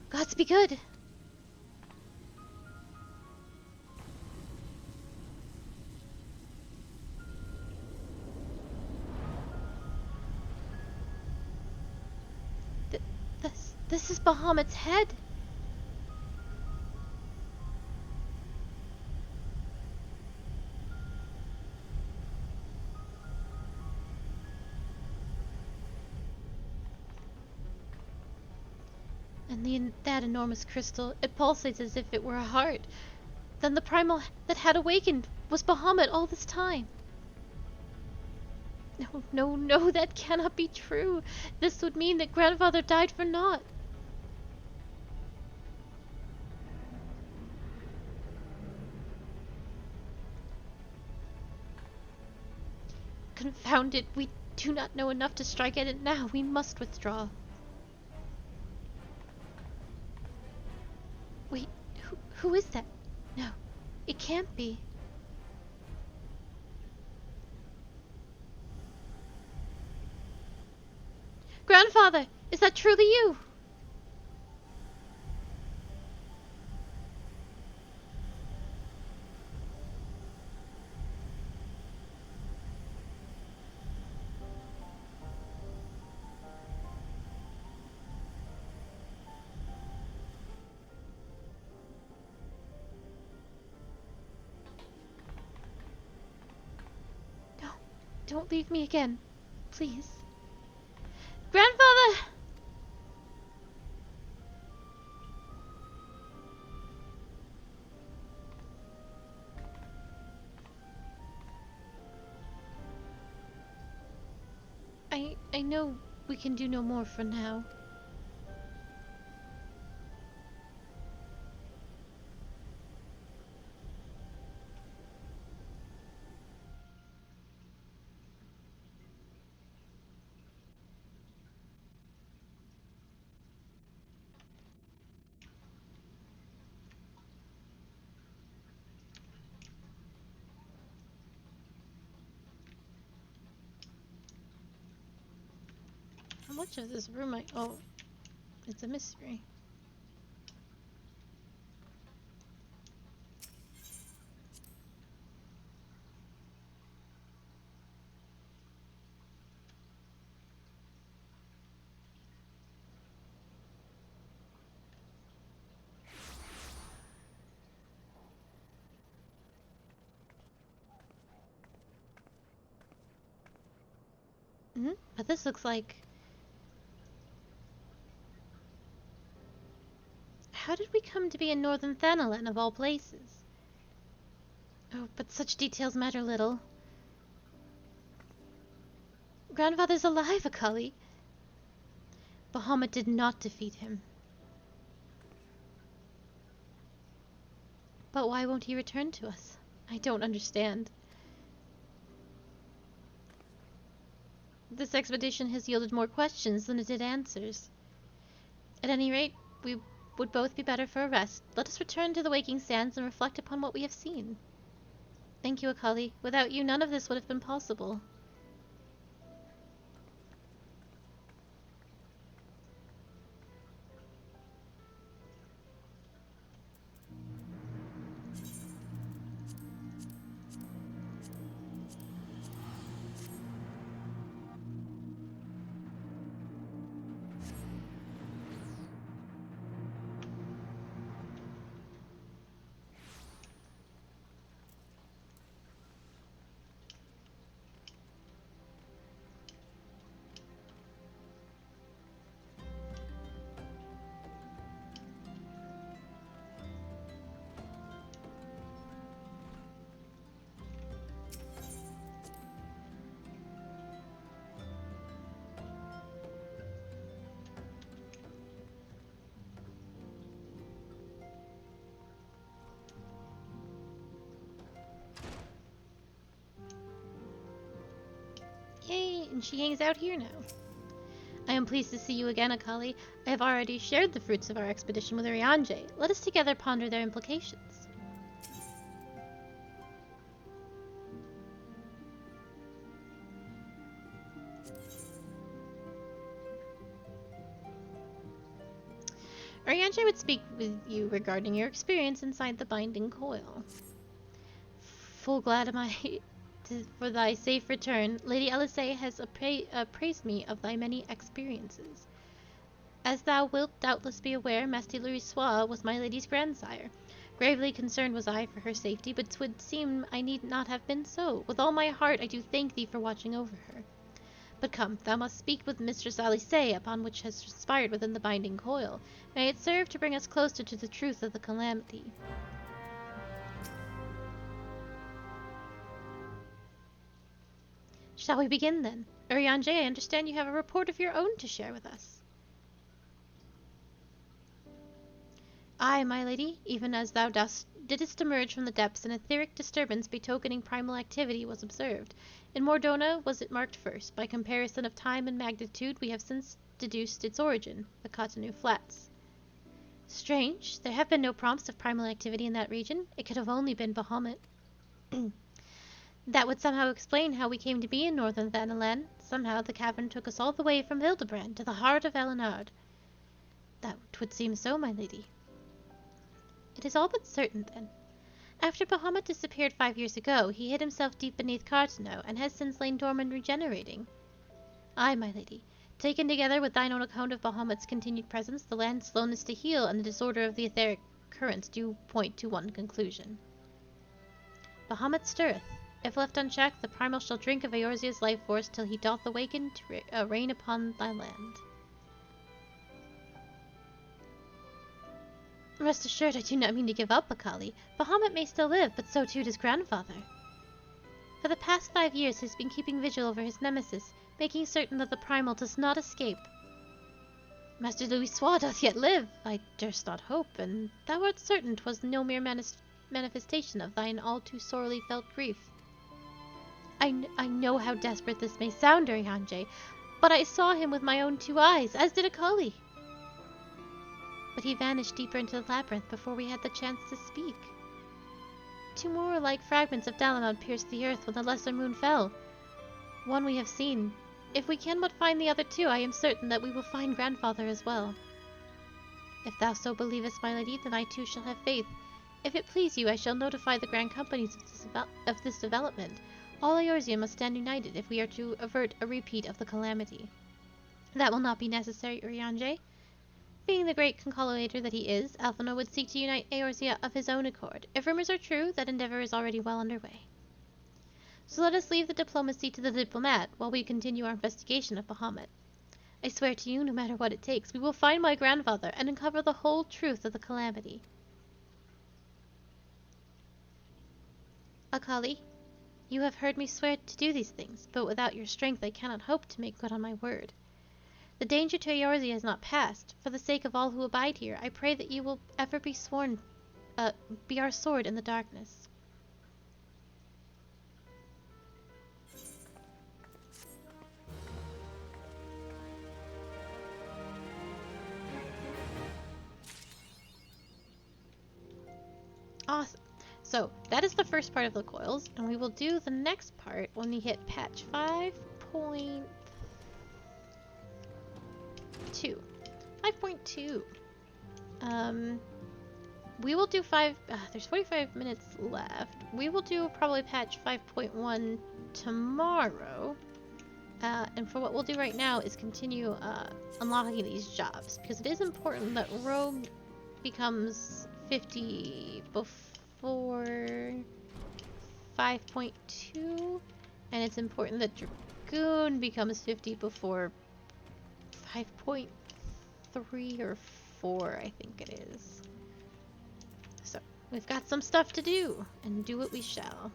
Gods be good! This is Bahamut's head! And that enormous crystal, it pulsates as if it were a heart. Then the primal that had awakened was Bahamut all this time. No, no, no, that cannot be true. This would mean that grandfather died for naught. Confound it, we do not know enough to strike at it now. We must withdraw. Wait, who is that? No, it can't be. Grandfather, is that truly you? No, don't leave me again, please. Grandfather! I know we can do no more for now. How much of this room oh, it's a mystery. But this looks like... How did we come to be in Northern Thanalan of all places? Oh, but such details matter little. Grandfather's alive, Akali. Bahamut did not defeat him. But why won't he return to us? I don't understand. This expedition has yielded more questions than it did answers. At any rate, we would both be better for a rest. Let us return to the waking sands and reflect upon what we have seen. Thank you, Akali. Without you, none of this would have been possible. Yay, and she hangs out here now. I am pleased to see you again, Akali. I have already shared the fruits of our expedition with Urianger. Let us together ponder their implications. Urianger would speak with you regarding your experience inside the binding coil. Full glad am I for thy safe return. Lady Elisée has appraised me of thy many experiences. As thou wilt doubtless be aware, Master Louisoix was my lady's grandsire. Gravely concerned was I for her safety, but 'twould seem I need not have been so. With all my heart I do thank thee for watching over her. But come, thou must speak with Mistress Elisée upon which has transpired within the binding coil. May it serve to bring us closer to the truth of the calamity. Shall we begin then? Urianger, I understand you have a report of your own to share with us. Aye, my lady, even as thou didst emerge from the depths, an etheric disturbance betokening primal activity was observed. In Mordona was it marked first. By comparison of time and magnitude, we have since deduced its origin, the Cotonou Flats. Strange. There have been no prompts of primal activity in that region. It could have only been Bahamut. That would somehow explain how we came to be in northern Thanalan. Somehow the cavern took us all the way from Hildebrand to the heart of Elenard. That would seem so, my lady. It is all but certain, then. After Bahamut disappeared 5 years ago, he hid himself deep beneath Cartano, and has since lain dormant regenerating. Aye, my lady. Taken together with thine own account of Bahamut's continued presence, the land's slowness to heal and the disorder of the etheric currents do point to one conclusion. Bahamut stirreth. If left unchecked, the primal shall drink of Eorzea's life force till he doth awaken to reign upon thy land. Rest assured, I do not mean to give up, Akali. Bahamut may still live, but so too does grandfather. For the past 5 years he has been keeping vigil over his nemesis, making certain that the primal does not escape. Master Louisoix doth yet live, I durst not hope, and thou art certain 'twas no mere manifestation of thine all too sorely felt grief. I know how desperate this may sound, Urianger, but I saw him with my own 2 eyes, as did Akali. But he vanished deeper into the labyrinth before we had the chance to speak. 2 more like fragments of Dalamud pierced the earth when the lesser moon fell. One we have seen. If we can but find the other 2, I am certain that we will find grandfather as well. If thou so believest, my lady, then I too shall have faith. If it please you, I shall notify the grand companies of this development. All Eorzea must stand united if we are to avert a repeat of the calamity. That will not be necessary, Urianger. Being the great concolator that he is, Alphinaud would seek to unite Eorzea of his own accord. If rumors are true, that endeavor is already well underway. So let us leave the diplomacy to the diplomat, while we continue our investigation of Bahamut. I swear to you, no matter what it takes, we will find my grandfather and uncover the whole truth of the calamity. Akali, you have heard me swear to do these things, but without your strength I cannot hope to make good on my word. The danger to Eorzea has not passed. For the sake of all who abide here, I pray that you will ever be be our sword in the darkness. Awesome. So, that is the first part of the coils, and we will do the next part when we hit patch 5.2. 5.2. We will do there's 45 minutes left. We will do probably patch 5.1 tomorrow. And for what we'll do right now is continue unlocking these jobs, because it is important that Rogue becomes 50 before 5.2, and it's important that Dragoon becomes 50 before 5.3 or 4, I think it is. So, we've got some stuff to do, and do what we shall.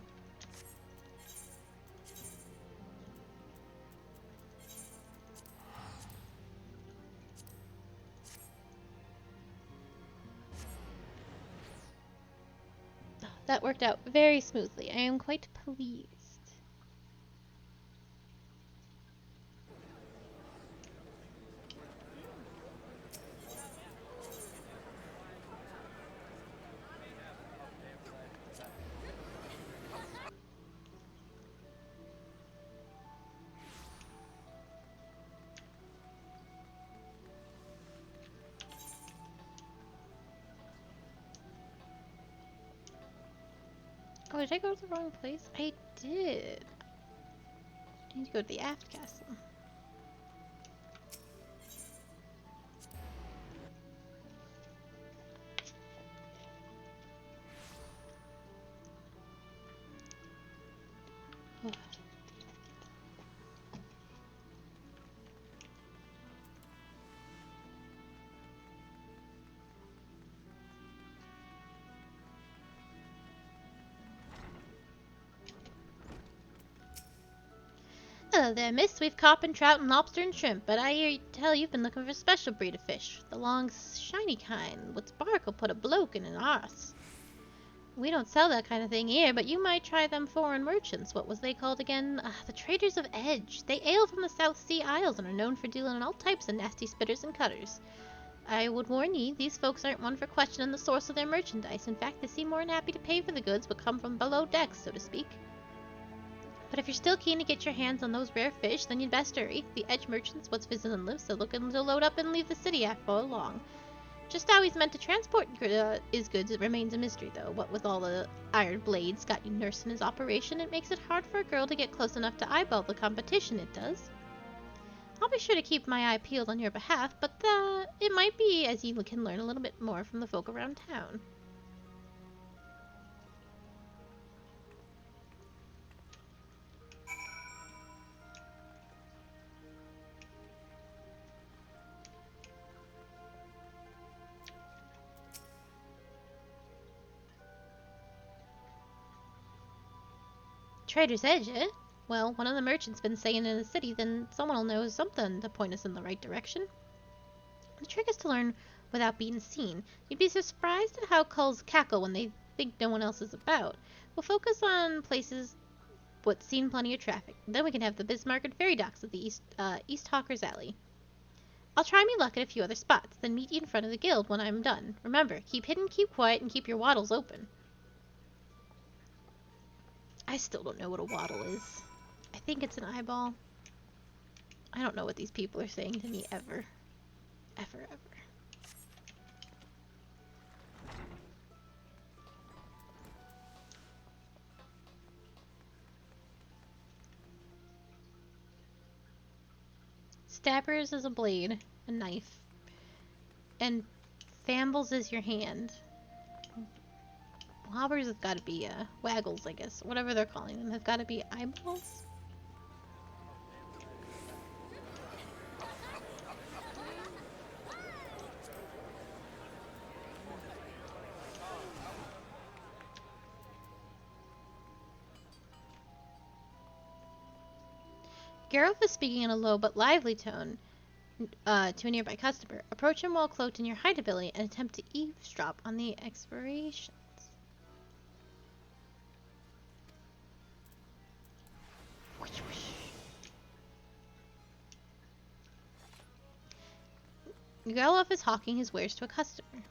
That worked out very smoothly. I am quite pleased. Oh, did I go to the wrong place? I did. I need to go to the aft castle. Oh. Hello there, miss. We've carp and trout and lobster and shrimp, but I hear you tell you've been looking for a special breed of fish. The long, shiny kind, what's bark will put a bloke in an arse. We don't sell that kind of thing here, but you might try them foreign merchants. What was they called again? The Traders of Edge. They hail from the South Sea Isles and are known for dealing in all types of nasty spitters and cutters. I would warn ye, these folks aren't one for questioning the source of their merchandise. In fact, they seem more than happy to pay for the goods, but come from below decks, so to speak. But if you're still keen to get your hands on those rare fish, then you'd best hurry. The Edge merchants what's visiting live, so looking to load up and leave the city after long. Just how he's meant to transport his goods, it remains a mystery, though. What with all the iron blades got you nursing his operation, it makes it hard for a girl to get close enough to eyeball the competition, it does. I'll be sure to keep my eye peeled on your behalf, but it might be as you can learn a little bit more from the folk around town. Trader's Edge, eh? Well, one of the merchants been staying in the city, then someone will know something to point us in the right direction. The trick is to learn without being seen. You'd be surprised at how culls cackle when they think no one else is about. We'll focus on places what's seen plenty of traffic. Then we can have the Bismarck and ferry docks at the East Hawker's Alley. I'll try me luck at a few other spots, then meet you in front of the guild when I'm done. Remember, keep hidden, keep quiet, and keep your waddles open. I still don't know what a waddle is. I think it's an eyeball. I don't know what these people are saying to me ever. Ever, ever. Stabbers is a blade, a knife. And fambles is your hand. Whoppers have got to be, waggles, I guess. Whatever they're calling them. Have got to be eyeballs? Geralt is speaking in a low but lively tone to a nearby customer. Approach him while cloaked in your hide ability and attempt to eavesdrop on the exploration. Geralt is hawking his wares to a customer.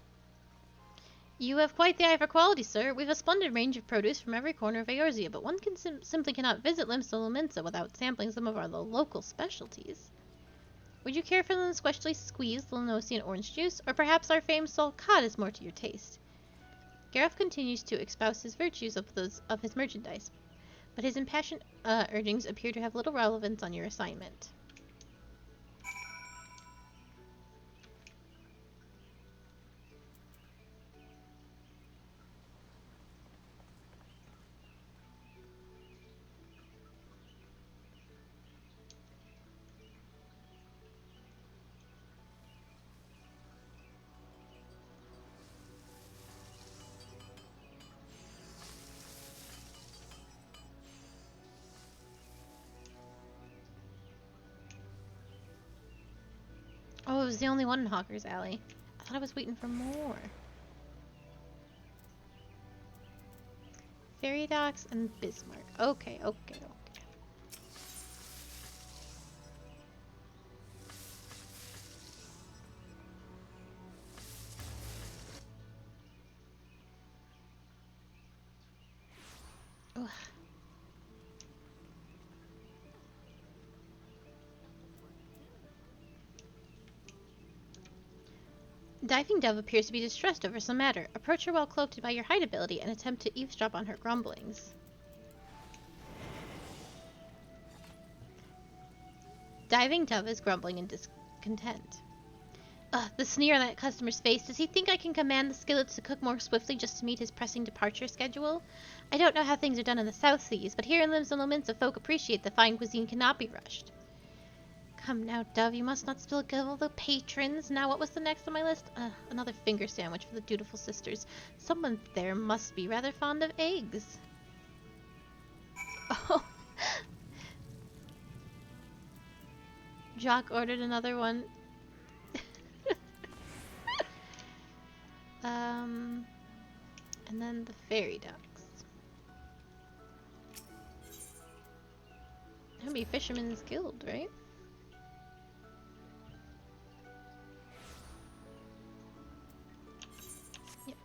You have quite the eye for quality, sir. We've a splendid range of produce from every corner of Eorzea, but one can simply cannot visit Limsa without sampling some of our local specialties. Would you care for the specially squeezed Linosian orange juice, or perhaps our famed salt cod is more to your taste? Geralt continues to espouse his virtues of his merchandise, but his impassioned urgings appear to have little relevance on your assignment. Oh, it was the only one in Hawker's Alley. I thought I was waiting for more. Ferry docks and Bismarck. Okay. Ugh. Diving Dove appears to be distressed over some matter. Approach her while cloaked by your hide ability and attempt to eavesdrop on her grumblings. Diving Dove is grumbling in discontent. The sneer on that customer's face. Does he think I can command the skillets to cook more swiftly just to meet his pressing departure schedule? I don't know how things are done in the South Seas, but here in Limsa folk appreciate that fine cuisine cannot be rushed. Come now, Dove, you must not spill all the patrons. Now, what was the next on my list? Another finger sandwich for the dutiful sisters. Someone there must be rather fond of eggs. Oh. Jock ordered another one. And then the fairy ducks. That'd be Fisherman's Guild, right? Yep.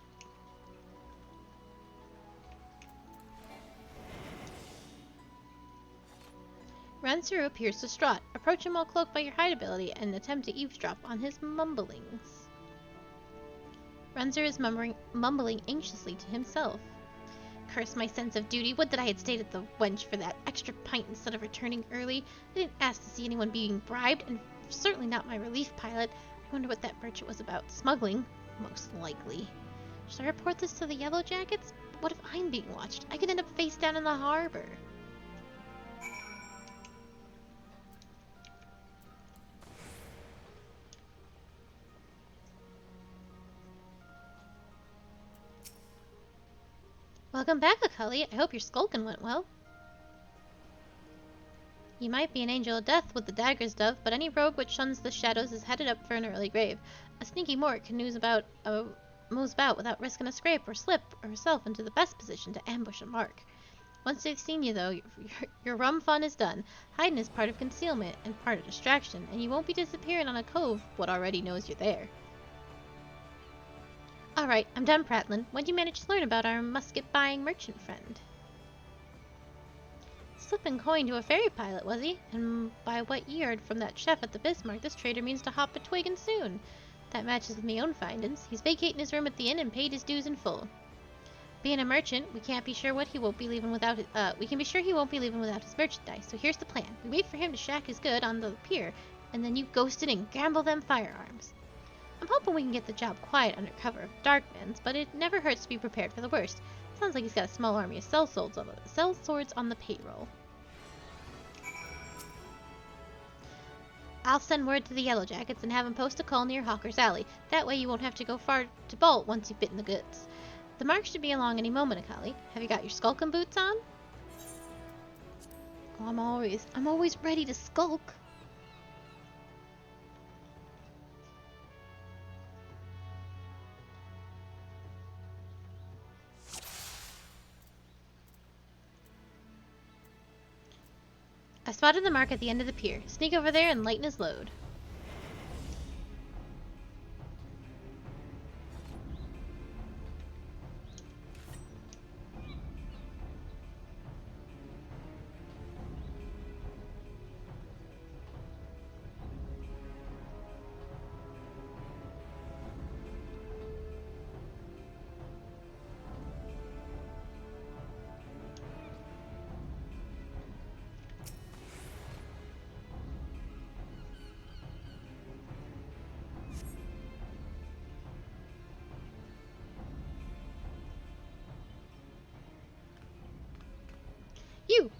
Ranceru appears distraught. Approach him while cloaked by your hide ability and attempt to eavesdrop on his mumblings. Ranceru is mumbling anxiously to himself. Curse my sense of duty. Would that I had stayed at the wench for that extra pint instead of returning early. I didn't ask to see anyone being bribed, and certainly not my relief pilot. I wonder what that merchant was about. Smuggling? Most likely. Should I report this to the Yellow Jackets? What if I'm being watched? I could end up face down in the harbor. Welcome back, Akali. I hope your skulking went well. You might be an angel of death with the dagger's dove, but any rogue which shuns the shadows is headed up for an early grave. A sneaky mort can moose about without risking a scrape or slip herself into the best position to ambush a mark. Once they've seen you, though, your rum fun is done. Hiding is part of concealment and part of distraction, and you won't be disappearing on a cove what already knows you're there. Alright, I'm done prattling. When'd you manage to learn about our musket-buying merchant friend? Slipping coin to a ferry pilot, was he? And by what ye heard from that chef at the Bismarck, this trader means to hop a twiggin' soon. That matches with me own findings. He's vacating his room at the inn and paid his dues in full. Being a merchant, we can be sure he won't be leaving without his merchandise. So here's the plan. We wait for him to shack his good on the pier, and then you ghost in and gamble them firearms. I'm hoping we can get the job quiet under cover of darkmans, but it never hurts to be prepared for the worst. Sounds like he's got a small army of sell swords on the payroll. I'll send word to the Yellow Jackets and have them post a call near Hawker's Alley. That way you won't have to go far to bolt once you've bitten the goods. The mark should be along any moment, Akali. Have you got your skulking boots on? Oh, I'm always ready to skulk. I spotted the mark at the end of the pier. Sneak over there and lighten his load.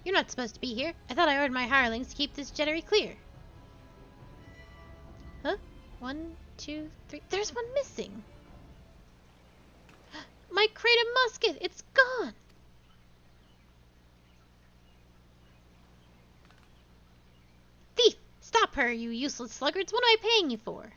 You're not supposed to be here. I thought I ordered my hirelings to keep this jettery clear. Huh? 1, 2, 3. There's one missing. My crate of musket! It's gone! Thief! Stop her, you useless sluggards! What am I paying you for?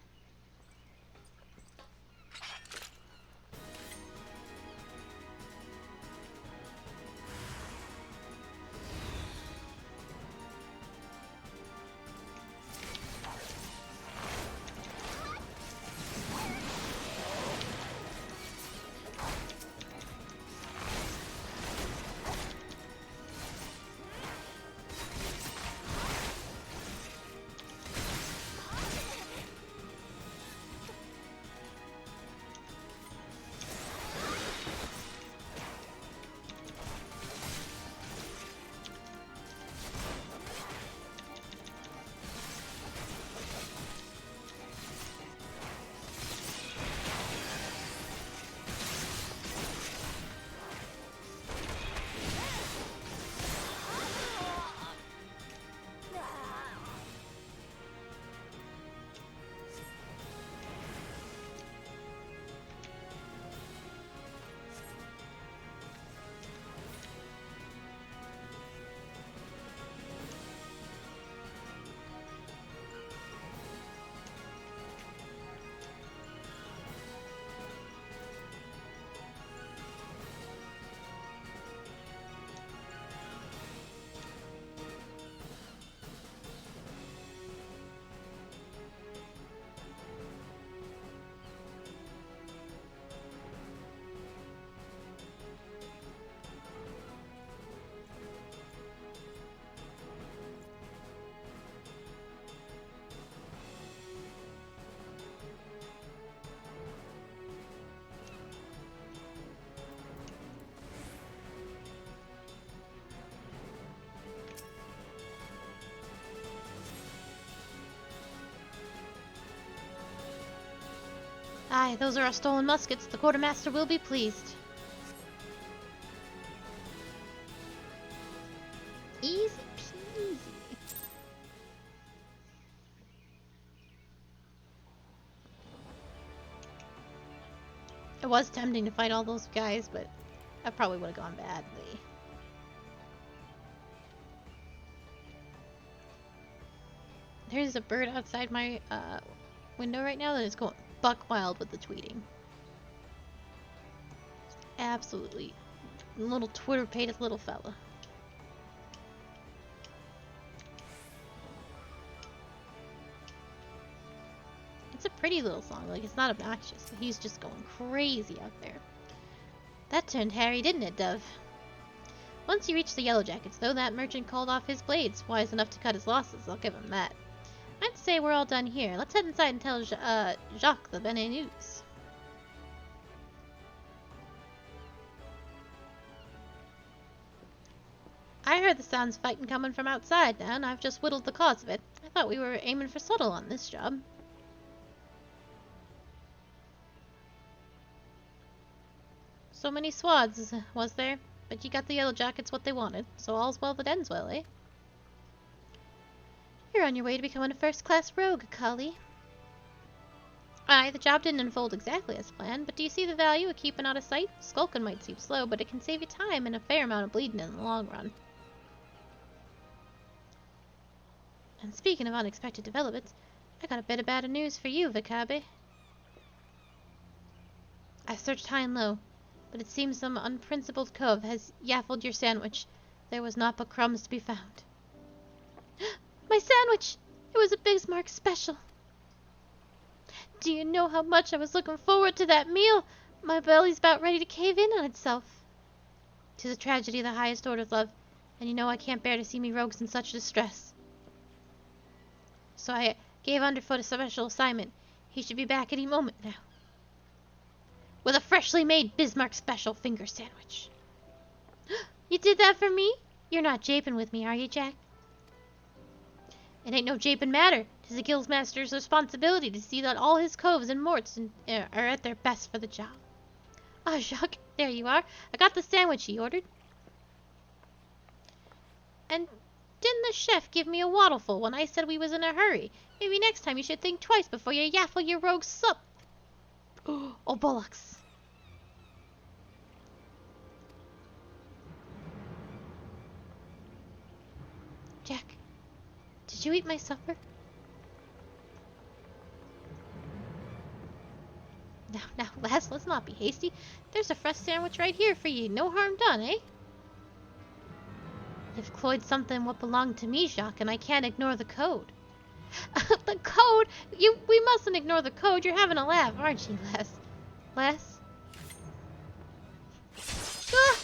Aye, those are our stolen muskets. The quartermaster will be pleased. Easy peasy. It was tempting to fight all those guys, but that probably would have gone badly. There's a bird outside my window right now that is going buck wild with the tweeting. Absolutely. Little Twitter-pated little fella. It's a pretty little song, like it's not obnoxious, but he's just going crazy out there. That turned hairy, didn't it, Dove? Once you reach the Yellow Jackets, though, that merchant called off his blades, wise enough to cut his losses, I'll give him that. I'd say we're all done here. Let's head inside and tell Jacques the Bene news. I heard the sounds of fighting coming from outside now, and I've just whittled the cause of it. I thought we were aiming for subtle on this job. So many swads, was there? But you got the Yellow Jackets what they wanted, so all's well that ends well, eh? You're on your way to becoming a first-class rogue, Kali. Aye, the job didn't unfold exactly as planned, but do you see the value of keeping out of sight? Skulking might seem slow, but it can save you time and a fair amount of bleeding in the long run. And speaking of unexpected developments, I got a bit of bad news for you, Vikabe. I've searched high and low, but it seems some unprincipled cove has yaffled your sandwich. There was naught but crumbs to be found. My sandwich! It was a Bismarck special. Do you know how much I was looking forward to that meal? My belly's about ready to cave in on itself. 'Tis a tragedy of the highest order, love, and you know I can't bear to see me rogues in such distress. So I gave Underfoot a special assignment. He should be back any moment now. With a freshly made Bismarck special finger sandwich. You did that for me? You're not japing with me, are you, Jack? It ain't no japing matter. 'Tis the guildmaster's responsibility to see that all his coves and morts are at their best for the job. Ah, Jacques, there you are. I got the sandwich he ordered. And didn't the chef give me a waddleful when I said we was in a hurry? Maybe next time you should think twice before you yaffle your rogue sup. Oh, bollocks. Jack, did you eat my supper? Now, lass, let's not be hasty. There's a fresh sandwich right here for ye. No harm done, eh? You've cloyed something what belonged to me, Jacques, and I can't ignore the code. The code? We mustn't ignore the code. You're having a laugh, aren't you, lass? Lass? Ah!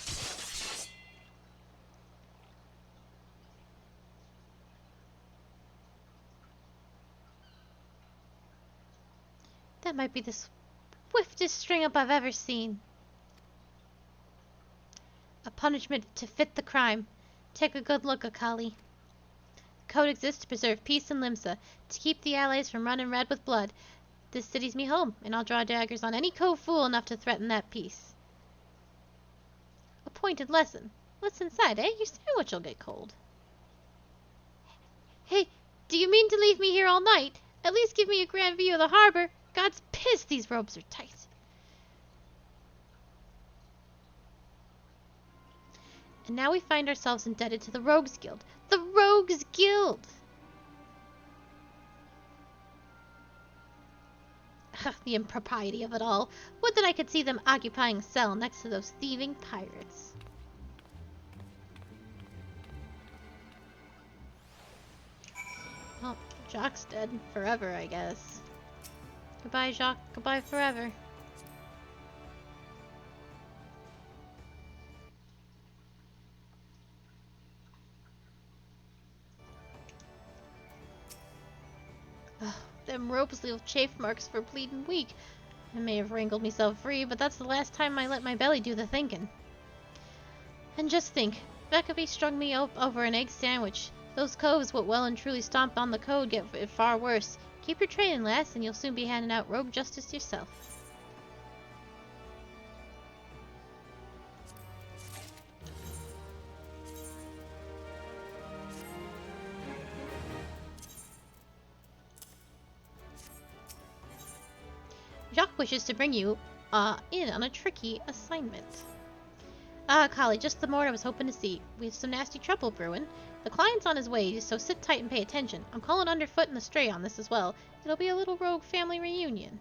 That might be the swiftest string-up I've ever seen. A punishment to fit the crime. Take a good look, Akali. The code exists to preserve peace in Limsa, to keep the allies from running red with blood. This city's me home, and I'll draw daggers on any cove fool enough to threaten that peace. A pointed lesson. What's inside, eh? Your sandwich will get cold. Hey, do you mean to leave me here all night? At least give me a grand view of the harbor. God's pissed these ropes are tight. And now we find ourselves indebted to the Rogues Guild. The Rogues Guild! The impropriety of it all. Would that I could see them occupying a cell next to those thieving pirates. Well, Jacques dead. Forever, I guess. Goodbye, Jacques. Goodbye forever. Them ropes leave chafe marks for bleeding weak. I may have wrangled myself free, but that's the last time I let my belly do the thinking. And just think, Vekabe strung me up over an egg sandwich. Those coves what well and truly stomp on the code get it far worse. Keep your training, lass, and you'll soon be handing out rogue justice yourself. Jacques wishes to bring you in on a tricky assignment. Collie, just the more I was hoping to see. We have some nasty trouble brewing. The client's on his way, so sit tight and pay attention. I'm calling Underfoot and the Stray on this as well. It'll be a little rogue family reunion.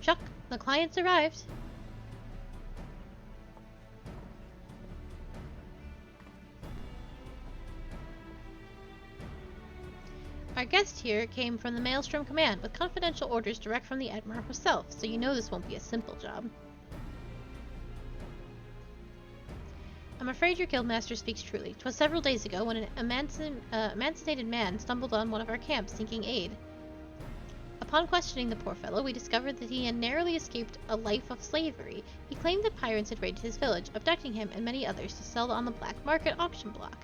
Jacques, the client's arrived. Our guest here came from the Maelstrom Command with confidential orders direct from the Admiral herself, so you know this won't be a simple job. I'm afraid your guildmaster speaks truly. 'Twas several days ago when an emancipated man stumbled on one of our camps seeking aid. Upon questioning the poor fellow, we discovered that he had narrowly escaped a life of slavery. He claimed that pirates had raided his village, abducting him and many others to sell on the black market auction block.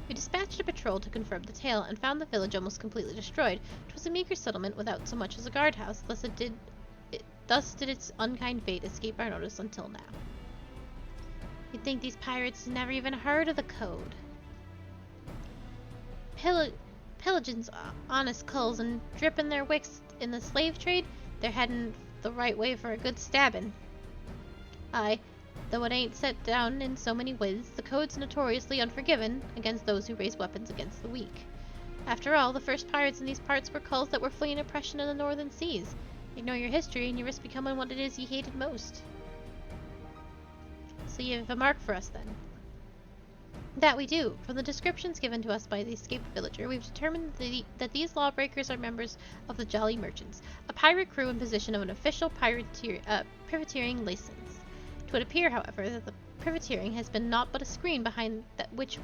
We dispatched a patrol to confirm the tale and found the village almost completely destroyed. 'Twas a meager settlement without so much as a guardhouse, thus did its unkind fate escape our notice until now. You'd think these pirates never even heard of the code. Pillaging's honest culls and dripping their wicks in the slave trade, they're heading the right way for a good stabbing. Aye, though it ain't set down in so many ways, the code's notoriously unforgiving against those who raise weapons against the weak. After all, the first pirates in these parts were culls that were fleeing oppression in the northern seas. Ignore your history and you risk becoming what it is ye hated most. So you have a mark for us then? That we do. From the descriptions given to us by the escaped villager, we've determined that these lawbreakers are members of the Jolly Merchants, a pirate crew in possession of an official privateering license. It would appear, however, that the privateering has been naught but a screen behind which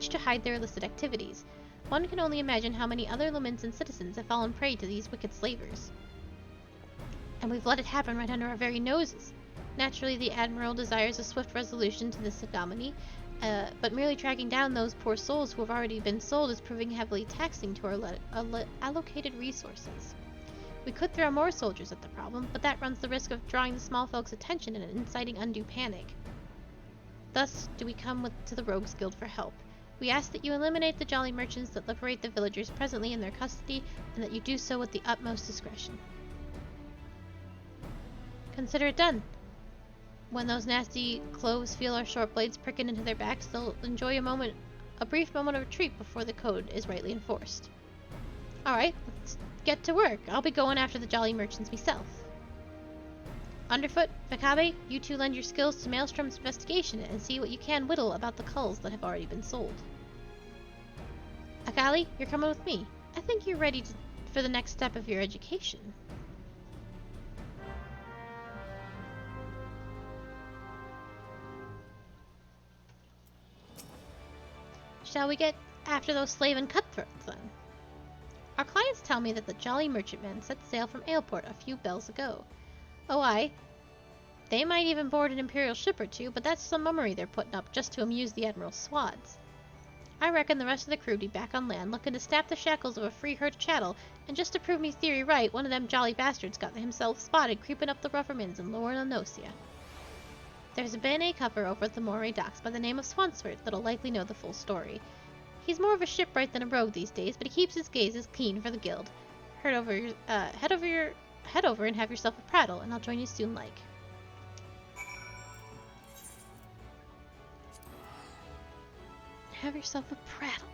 to hide their illicit activities. One can only imagine how many other Lamentan citizens have fallen prey to these wicked slavers. And we've let it happen right under our very noses. Naturally, the Admiral desires a swift resolution to this ignominy, but merely tracking down those poor souls who have already been sold is proving heavily taxing to our allocated resources. We could throw more soldiers at the problem, but that runs the risk of drawing the small folks' attention and inciting undue panic. Thus do we come to the Rogues Guild for help. We ask that you eliminate the Jolly Merchants that liberate the villagers presently in their custody, and that you do so with the utmost discretion. Consider it done. When those nasty cloves feel our short blades pricking into their backs, they'll enjoy a brief moment of retreat before the code is rightly enforced. Alright, let's get to work. I'll be going after the Jolly Merchants myself. Underfoot, Vakabe, you two lend your skills to Maelstrom's investigation and see what you can whittle about the culls that have already been sold. Akali, you're coming with me. I think you're ready for the next step of your education. Shall we get after those slave and cutthroats, then? Our clients tell me that the Jolly Merchantmen set sail from Aleport a few bells ago. Oh, aye. They might even board an Imperial ship or two, but that's some mummery they're putting up just to amuse the Admiral's swads. I reckon the rest of the crew'd be back on land looking to snap the shackles of a free herd of chattel, and just to prove me theory right, one of them jolly bastards got himself spotted creeping up the Ruffermans in Lower Lanosia. There's been a cover over at the Moray docks by the name of Swansford that'll likely know the full story. He's more of a shipwright than a rogue these days, but he keeps his gazes keen for the guild. Head over and have yourself a prattle, and I'll join you soon like. Have yourself a prattle.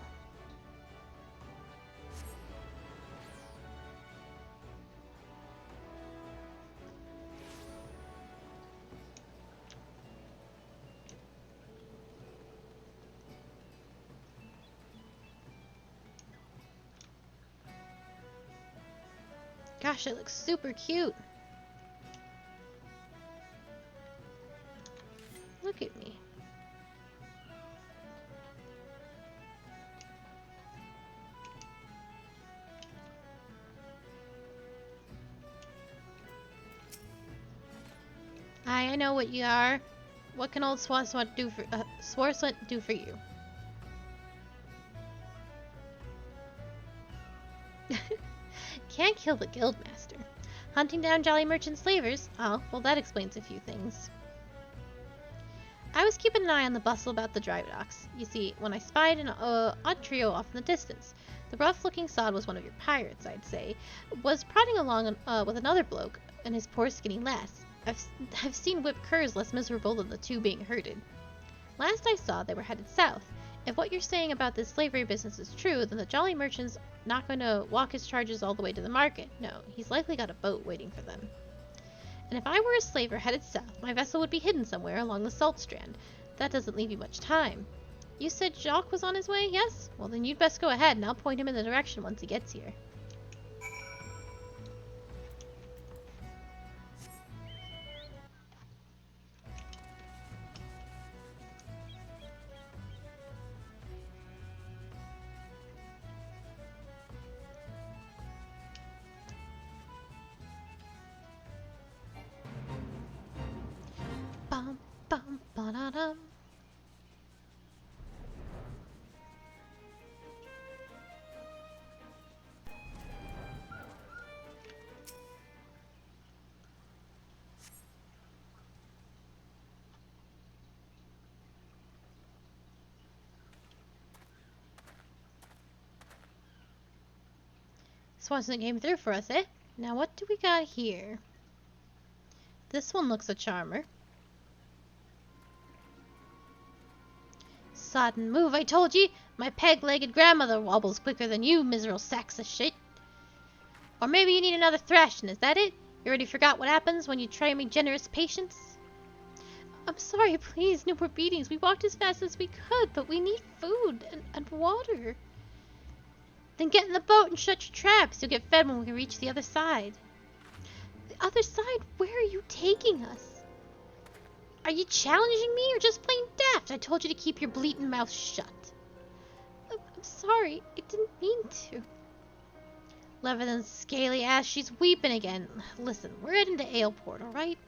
Gosh, it looks super cute. Look at me. I know what you are. What can old Swarswant do for you? Can't kill the guildmaster. Hunting down Jolly Merchant slavers? Oh, well that explains a few things. I was keeping an eye on the bustle about the dry docks. You see, when I spied an odd trio off in the distance, the rough-looking sod was one of your pirates, I'd say, was prodding along with another bloke and his poor skinny lass. I've seen whipped curs less miserable than the two being herded. Last I saw, they were headed south. If what you're saying about this slavery business is true, then the Jolly Merchant's not going to walk his charges all the way to the market. No, he's likely got a boat waiting for them. And if I were a slaver headed south, my vessel would be hidden somewhere along the salt strand. That doesn't leave you much time. You said Jacques was on his way, yes? Well, then you'd best go ahead, and I'll point him in the direction once he gets here. Bum, bum, ba-da-dum. Swanson came through for us, eh? Now what do we got here? This one looks a charmer. Sodden move, I told ye! My peg-legged grandmother wobbles quicker than you, miserable sacks of shit. Or maybe you need another thrashing, is that it? You already forgot what happens when you try me generous patience? I'm sorry, please, no more beatings. We walked as fast as we could, but we need food and water. Then get in the boat and shut your traps. You'll get fed when we reach the other side. The other side? Where are you taking us? Are you challenging me or just plain daft? I told you to keep your bleating mouth shut. I'm sorry. I didn't mean to. Levin's scaly ass. She's weeping again. Listen, we're heading to Aleport, alright?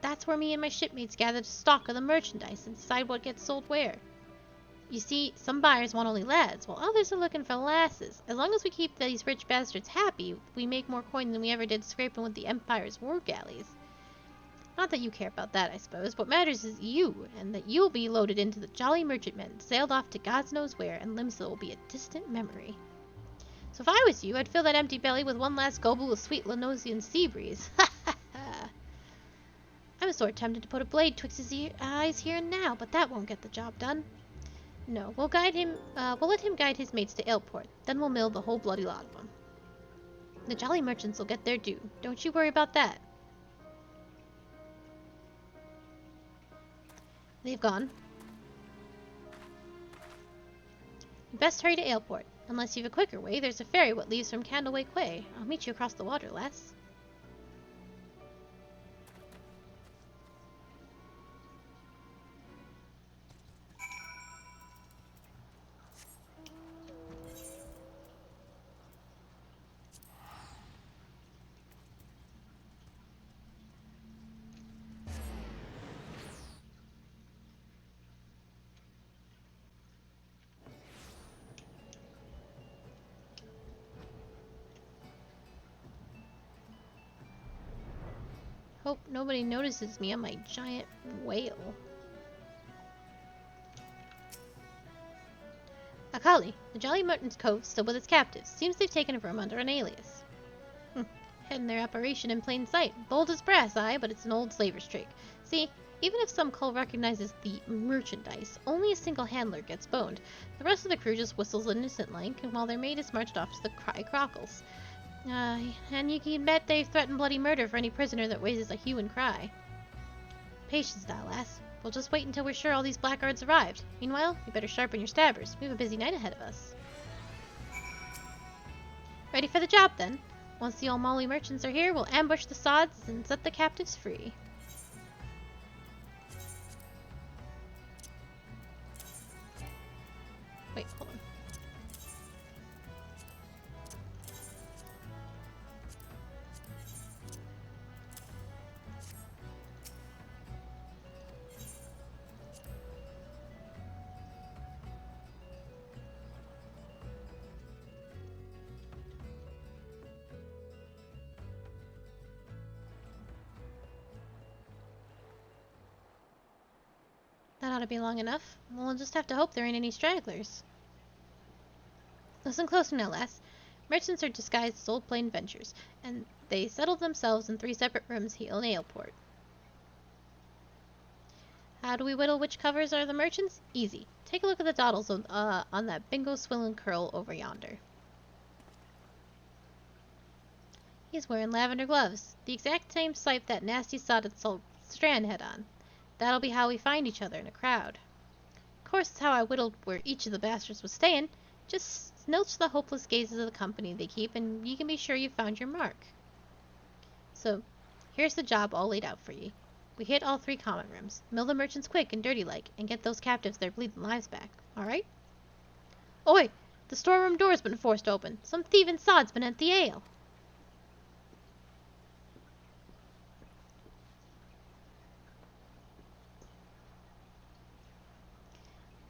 That's where me and my shipmates gather to stock of the merchandise and decide what gets sold where. You see, some buyers want only lads, while others are looking for lasses. As long as we keep these rich bastards happy, we make more coin than we ever did scraping with the Empire's war galleys. Not that you care about that, I suppose. What matters is you, and that you'll be loaded into the Jolly Merchantmen, sailed off to God knows where, and Limsa will be a distant memory. So if I was you, I'd fill that empty belly with one last gobble of sweet Lenosian sea breeze. Ha ha ha! I'm sort of tempted to put a blade twixt his eyes here and now, but that won't get the job done. No, we'll let him guide his mates to Aleport. Then we'll mill the whole bloody lot of them. The Jolly Merchants will get their due. Don't you worry about that. They've gone. You best hurry to Aleport. Unless you've a quicker way, there's a ferry what leaves from Candleway Quay. I'll meet you across the water, lass. Hope nobody notices me on my giant whale. Akali, the Jolly Merchant's Cove still with its captives. Seems they've taken a room under an alias. Heading their operation in plain sight. Bold as brass, aye, but it's an old slaver's trick. See, even if some cull recognizes the merchandise, only a single handler gets boned. The rest of the crew just whistles innocent like, while their mate is marched off to the Cry Crockles. And you can bet they've threatened bloody murder for any prisoner that raises a hue and cry. Patience, thou lass. We'll just wait until we're sure all these blackguards arrived. Meanwhile, you better sharpen your stabbers. We have a busy night ahead of us. Ready for the job, then? Once the old Molly merchants are here, we'll ambush the sods and set the captives free. Wait, hold on. That ought to be long enough. We'll just have to hope there ain't any stragglers. Listen closely now, lass. Merchants are disguised as old plain ventures, and they settled themselves in 3 separate rooms here in Aleport. How do we whittle which covers are the merchants? Easy. Take a look at the doddles on that bingo swillin' curl over yonder. He's wearing lavender gloves, the exact same stripe that nasty sodded Strand had on. That'll be how we find each other in a crowd. Of course, it's how I whittled where each of the bastards was staying. Just note the hopeless gazes of the company they keep, and you can be sure you've found your mark. So, here's the job all laid out for ye. We hit all 3 common rooms, mill the merchants quick and dirty-like, and get those captives their bleeding lives back. All right? Oi! The storeroom door's been forced open. Some thieving sod's been at the ale.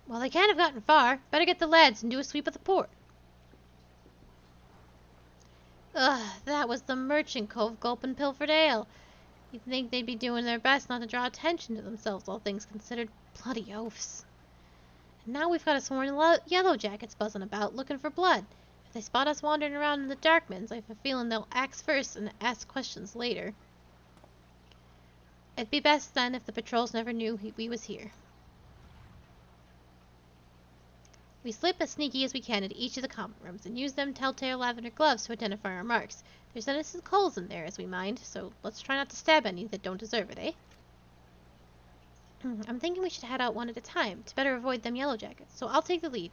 Well, they can't have gotten far. Better get the lads and do a sweep of the port. Ugh, that was the merchant cove gulping pilfered ale. You'd think they'd be doing their best not to draw attention to themselves, all things considered. Bloody oafs. And now we've got a sworn yellow jackets buzzing about, looking for blood. If they spot us wandering around in the darkmans, I have a feeling they'll axe first and ask questions later. It'd be best then if the patrols never knew we was here. We slip as sneaky as we can into each of the common rooms and use them telltale lavender gloves to identify our marks. There's innocent coals in there, as we mind, so let's try not to stab any that don't deserve it, eh? I'm thinking we should head out one at a time to better avoid them yellow jackets, so I'll take the lead.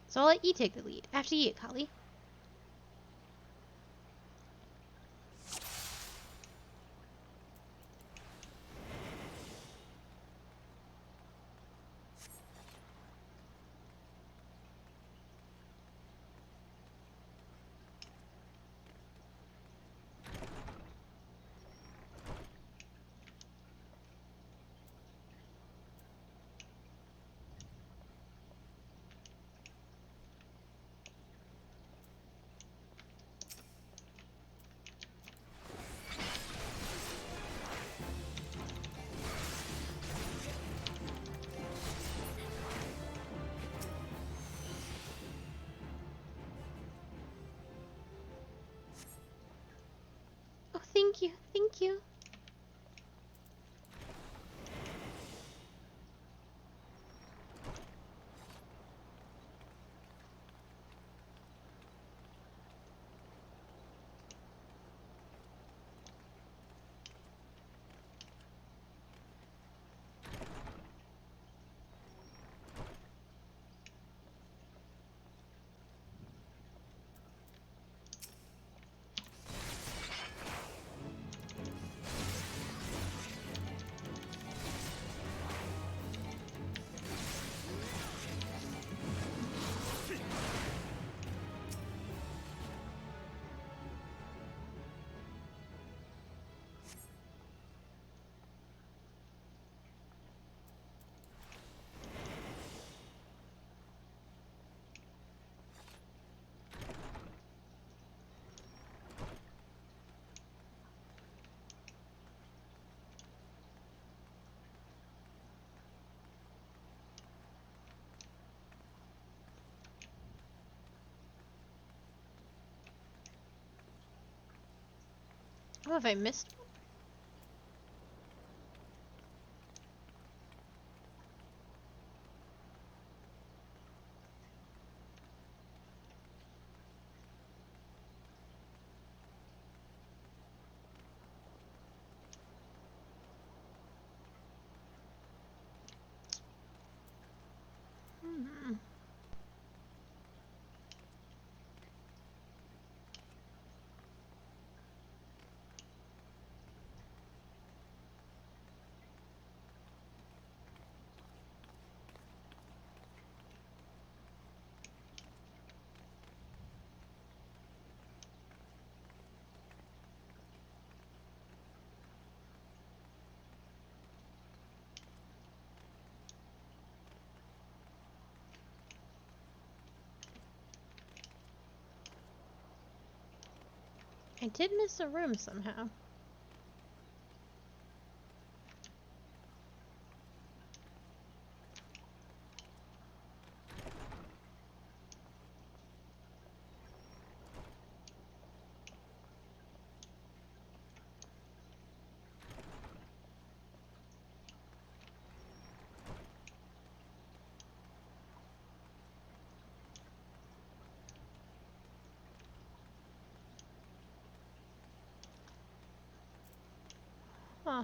So I'll let ye take the lead. After ye, Collie. Oh, thank you, thank you. Oh, have I missed one? I did miss a room somehow. Huh.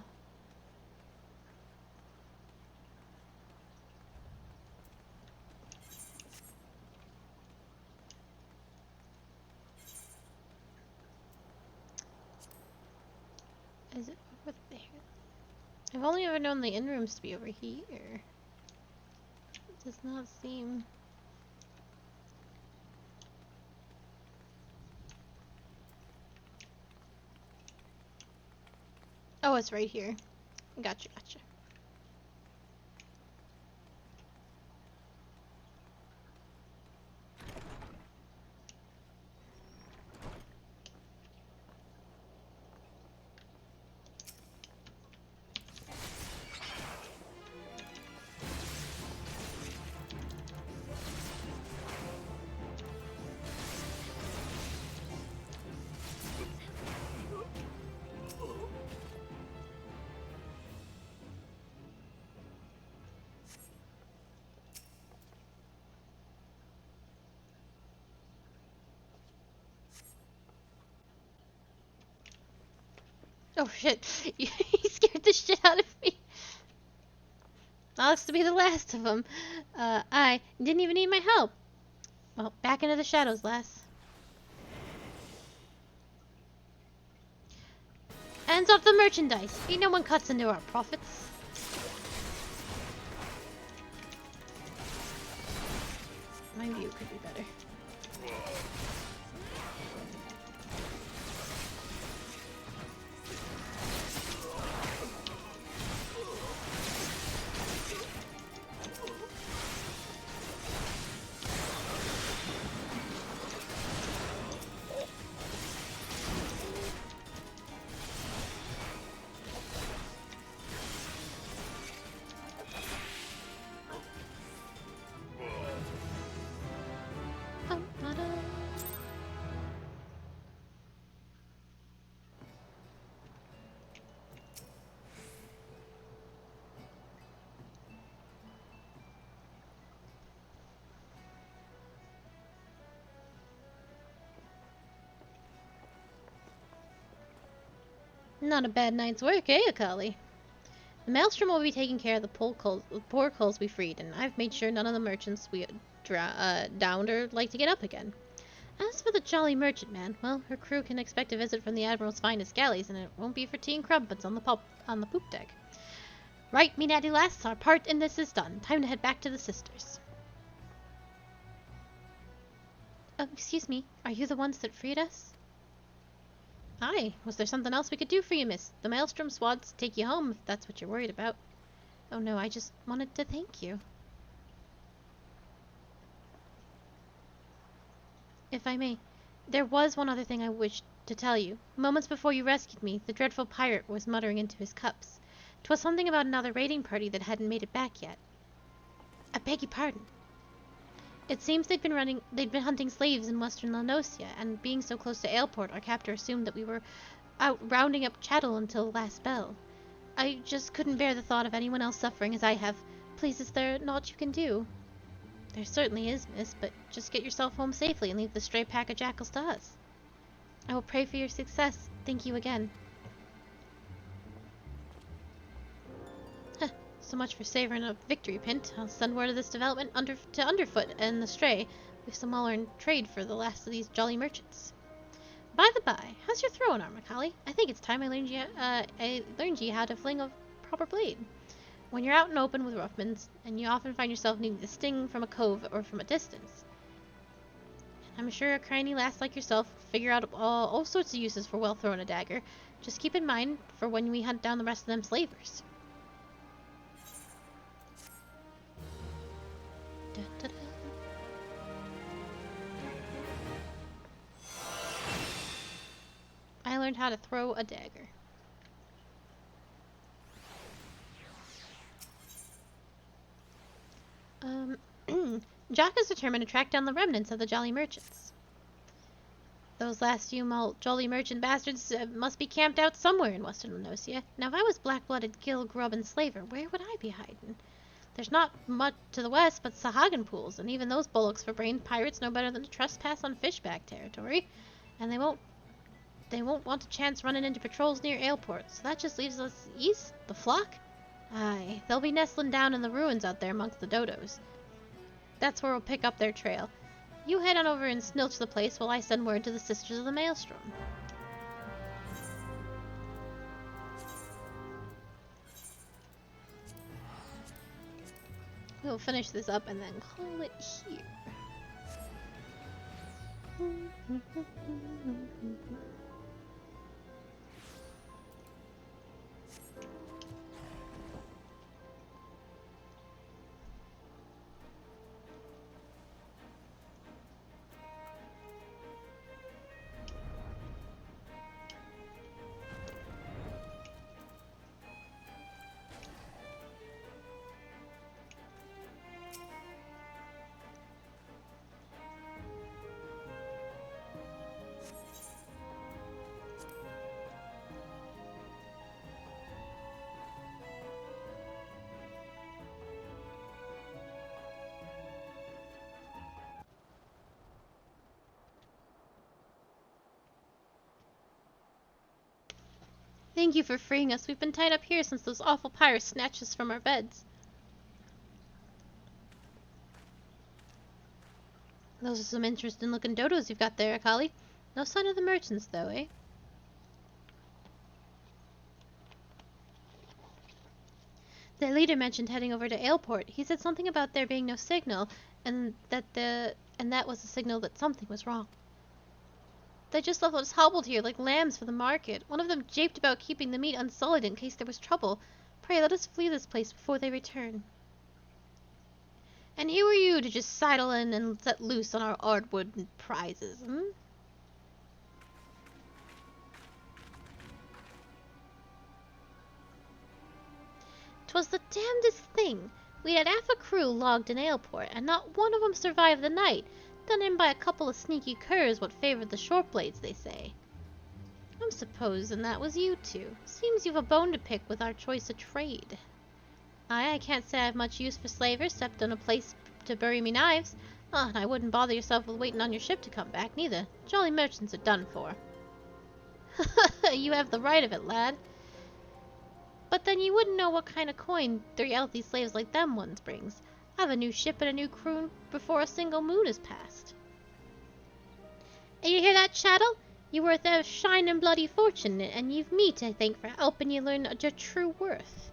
Is it over there? I've only ever known the in rooms to be over here. It does not seem... Oh, it's right here. Gotcha, gotcha. Oh shit, he scared the shit out of me. That looks to be the last of them. I didn't even need my help. Well, back into the shadows, lass. Hands off the merchandise. Ain't no one cuts into our profits. My view could be better. Not a bad night's work, eh, Akali? The Maelstrom will be taking care of the poor culls we freed, and I've made sure none of the merchants we downed are like to get up again. As for the Jolly Merchant Man, well, her crew can expect a visit from the Admiral's finest galleys, and it won't be for tea and crumpets on the poop deck. Right, me natty lass, our part in this is done. Time to head back to the sisters. Oh, excuse me, are you the ones that freed us? Aye, was there something else we could do for you, miss? The Maelstrom squads take you home, if that's what you're worried about. Oh no, I just wanted to thank you. If I may, there was one other thing I wished to tell you. Moments before you rescued me, the dreadful pirate was muttering into his cups. 'Twas something about another raiding party that hadn't made it back yet. I beg your pardon. It seems they'd been hunting slaves in western Lanosia, and being so close to Aleport, our captor assumed that we were out rounding up chattel until the last bell. I just couldn't bear the thought of anyone else suffering as I have. Please, is there naught you can do? There certainly is, miss, but just get yourself home safely and leave the stray pack of jackals to us. I will pray for your success. Thank you again. So much for savoring a victory pint. I'll send word of this development to Underfoot and the Stray. We've some more in trade for the last of these jolly merchants. By the by, how's your throwing arm, Akali? I think it's time I learned you how to fling a proper blade. When you're out and open with Ruffmans, and you often find yourself needing to sting from a cove or from a distance. I'm sure a cranny lass like yourself will figure out all sorts of uses for well thrown a dagger. Just keep in mind for when we hunt down the rest of them slavers. Da, da, da. I learned how to throw a dagger. Jock is determined to track down the remnants of the Jolly Merchants. Those last few Jolly Merchant bastards must be camped out somewhere in western Lanosia. Now, if I was black-blooded gill, grub, and slaver, where would I be hiding? There's not much to the west but Sahagan pools, and even those bullocks for brain pirates know better than to trespass on fishback territory. And they won't they won't want a chance running into patrols near Ailport, so that just leaves us east, the flock? Aye, they'll be nestling down in the ruins out there amongst the dodos. That's where we'll pick up their trail. You head on over and snilch the place while I send word to the Sisters of the Maelstrom. We'll finish this up and then call it here. Thank you for freeing us. We've been tied up here since those awful pirates snatched us from our beds. Those are some interesting looking dodos you've got there, Akali. No sign of the merchants, though, eh? Their leader mentioned heading over to Ailport. He said something about there being no signal, and that was a signal that something was wrong. They just left us hobbled here like lambs for the market. One of them japed about keeping the meat unsullied in case there was trouble. Pray, let us flee this place before they return. And who are you to just sidle in and set loose on our Ardwood prizes, hmm? 'Twas the damnedest thing. We had half a crew logged in Ailport, and not one of 'em survived the night. Done in by a couple of sneaky curs what favored the short blades, they say. I'm supposing that was you two. Seems you've a bone to pick with our choice of trade. I can't say I've much use for slavers, except on a place to bury me knives. And I wouldn't bother yourself with waiting on your ship to come back, neither. Jolly merchants are done for. You have the right of it, lad. But then you wouldn't know what kind of coin 3 healthy slaves like them ones brings. I've a new ship and a new crew before a single moon has passed. And you hear that, chattel? You're worth a shining bloody fortune, and you've me to thank for helping you learn your true worth.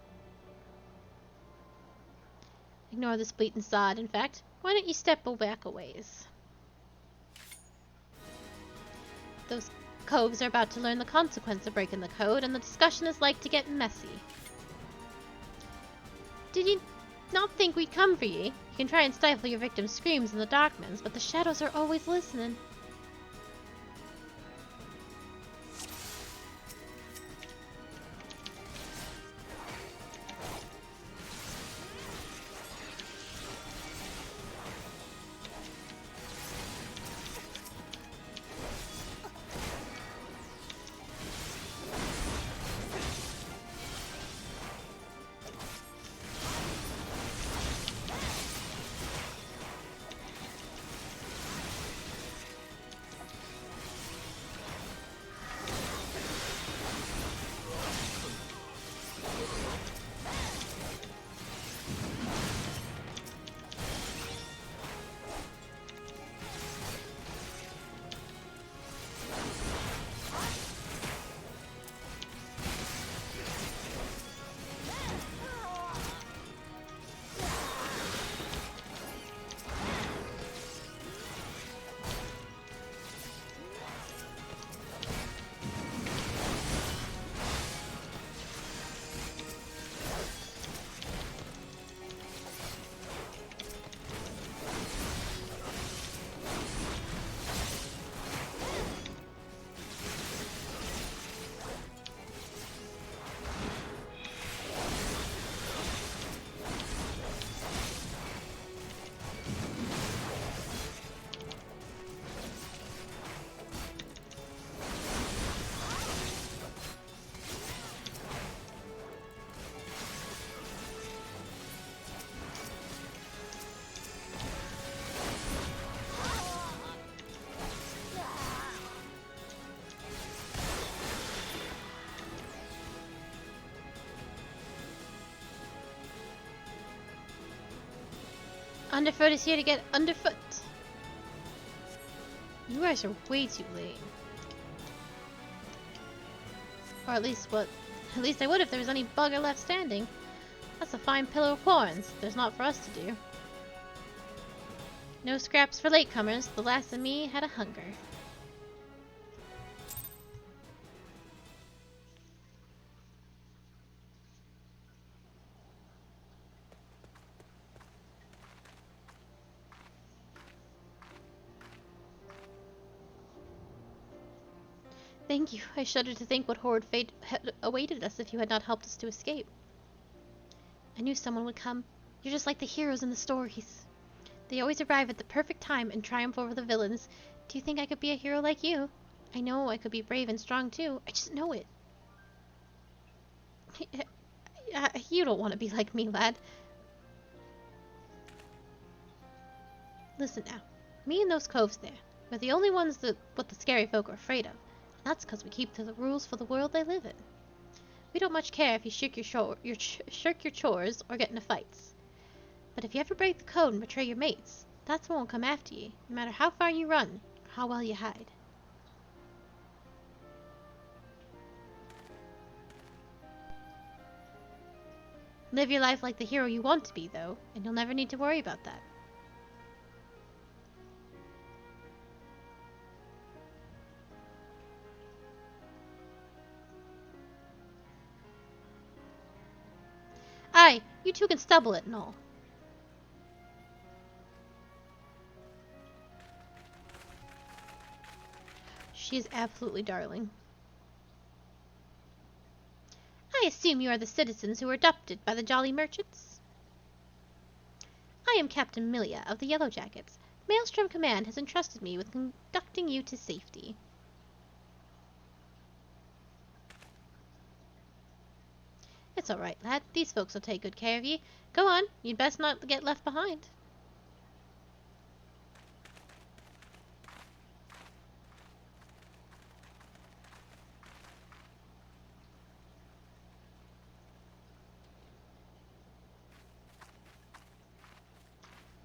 Ignore this bleating sod, in fact. Why don't you step back a ways? Those coves are about to learn the consequence of breaking the code, and the discussion is like to get messy. Did you not think we'd come for ye? You can try and stifle your victim's screams in the darkness, but the shadows are always listening. Underfoot is here to get underfoot. You guys are way too late. Or at least I would if there was any bugger left standing. That's a fine pillar of horns. There's not for us to do. No scraps for latecomers. The last of me had a hunger. Thank you. I shudder to think what horrid fate had awaited us if you had not helped us to escape. I knew someone would come. You're just like the heroes in the stories. They always arrive at the perfect time and triumph over the villains. Do you think I could be a hero like you? I know I could be brave and strong too. I just know it. You don't want to be like me, lad. Listen now. Me and those coves there, we're the only ones what the scary folk are afraid of. And that's because we keep to the rules for the world they live in. We don't much care if you shirk your chores or get into fights. But if you ever break the code and betray your mates, that's what won't come after you, no matter how far you run or how well you hide. Live your life like the hero you want to be, though, and you'll never need to worry about that. Aye, you two can stubble it and all. She is absolutely darling. I assume you are the citizens who were adopted by the jolly merchants? I am Captain Milia of the Yellow Jackets. Maelstrom Command has entrusted me with conducting you to safety. It's all right, lad. These folks will take good care of you. Go on. You'd best not get left behind.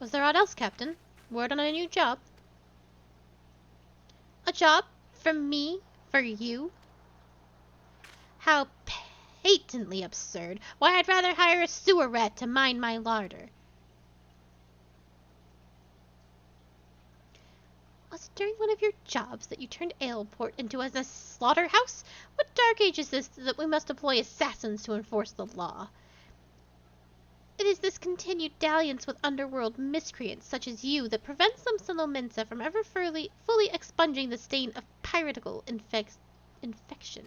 Was there aught else, Captain? Word on a new job? A job? From me? For you? How patently absurd. Why, I'd rather hire a sewer rat to mind my larder. Was it during one of your jobs that you turned Aleport into a slaughterhouse? What dark age is this that we must employ assassins to enforce the law? It is this continued dalliance with underworld miscreants such as you that prevents some Salomensa from ever fully expunging the stain of piratical infection.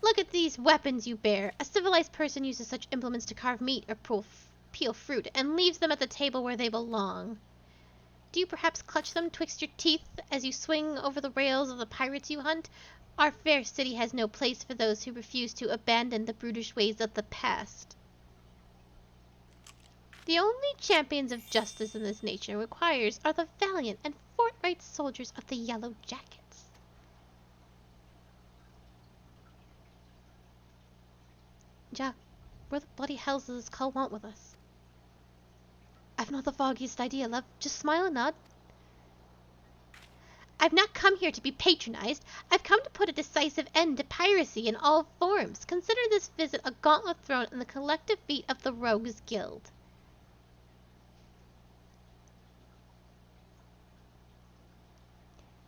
Look at these weapons you bear. A civilized person uses such implements to carve meat or peel fruit, and leaves them at the table where they belong. Do you perhaps clutch them twixt your teeth as you swing over the rails of the pirates you hunt? Our fair city has no place for those who refuse to abandon the brutish ways of the past. The only champions of justice in this nation requires are the valiant and forthright soldiers of the Yellow Jackets. Jack, where the bloody hells does this cull want with us? I've not the foggiest idea, love. Just smile and nod. I've not come here to be patronized. I've come to put a decisive end to piracy in all forms. Consider this visit a gauntlet thrown in the collective feet of the Rogues Guild.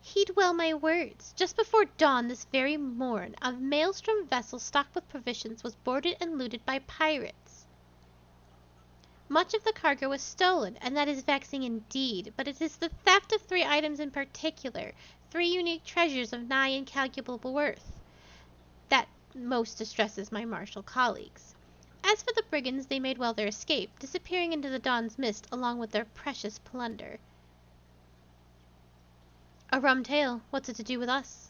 Heed well my words. Just before dawn this very morn, a maelstrom vessel stocked with provisions was boarded and looted by pirates. Much of the cargo was stolen, and that is vexing indeed, but it is the theft of 3 items in particular, 3 unique treasures of nigh incalculable worth, that most distresses my martial colleagues. As for the brigands, they made well their escape, disappearing into the dawn's mist along with their precious plunder. A rum tale. What's it to do with us?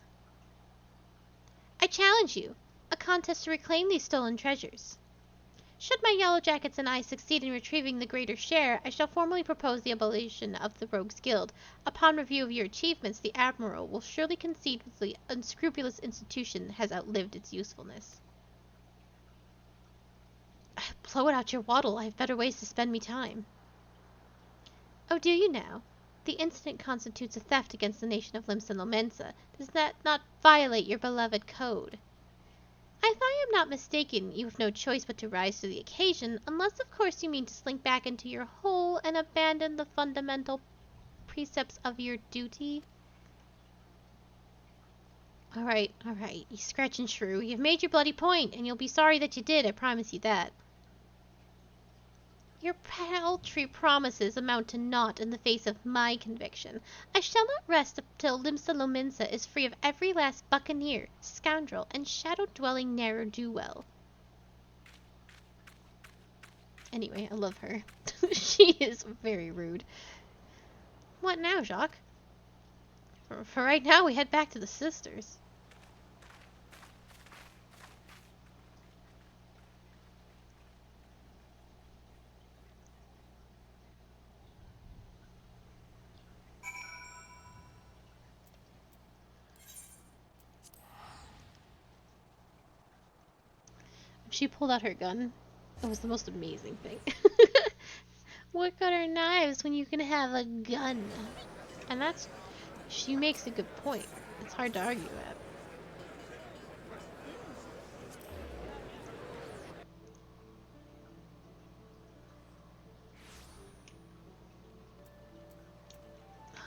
I challenge you. A contest to reclaim these stolen treasures. Should my Yellow Jackets and I succeed in retrieving the greater share, I shall formally propose the abolition of the Rogues Guild. Upon review of your achievements, the Admiral will surely concede that the unscrupulous institution has outlived its usefulness. Blow it out your waddle. I have better ways to spend me time. Oh, do you now? The incident constitutes a theft against the nation of Limsa. Does that not violate your beloved code? If I am not mistaken, you have no choice but to rise to the occasion, unless of course you mean to slink back into your hole and abandon the fundamental precepts of your duty. Alright, you scratching shrew. You've made your bloody point, and you'll be sorry that you did, I promise you that. Your paltry promises amount to naught in the face of my conviction. I shall not rest till Limsa is free of every last buccaneer, scoundrel, and shadow-dwelling ne'er-do-well. Anyway, I love her. She is very rude. What now, Jacques? For right now, we head back to the sisters. She pulled out her gun. It was the most amazing thing. What good are knives when you can have a gun? And that's... She makes a good point. It's hard to argue that.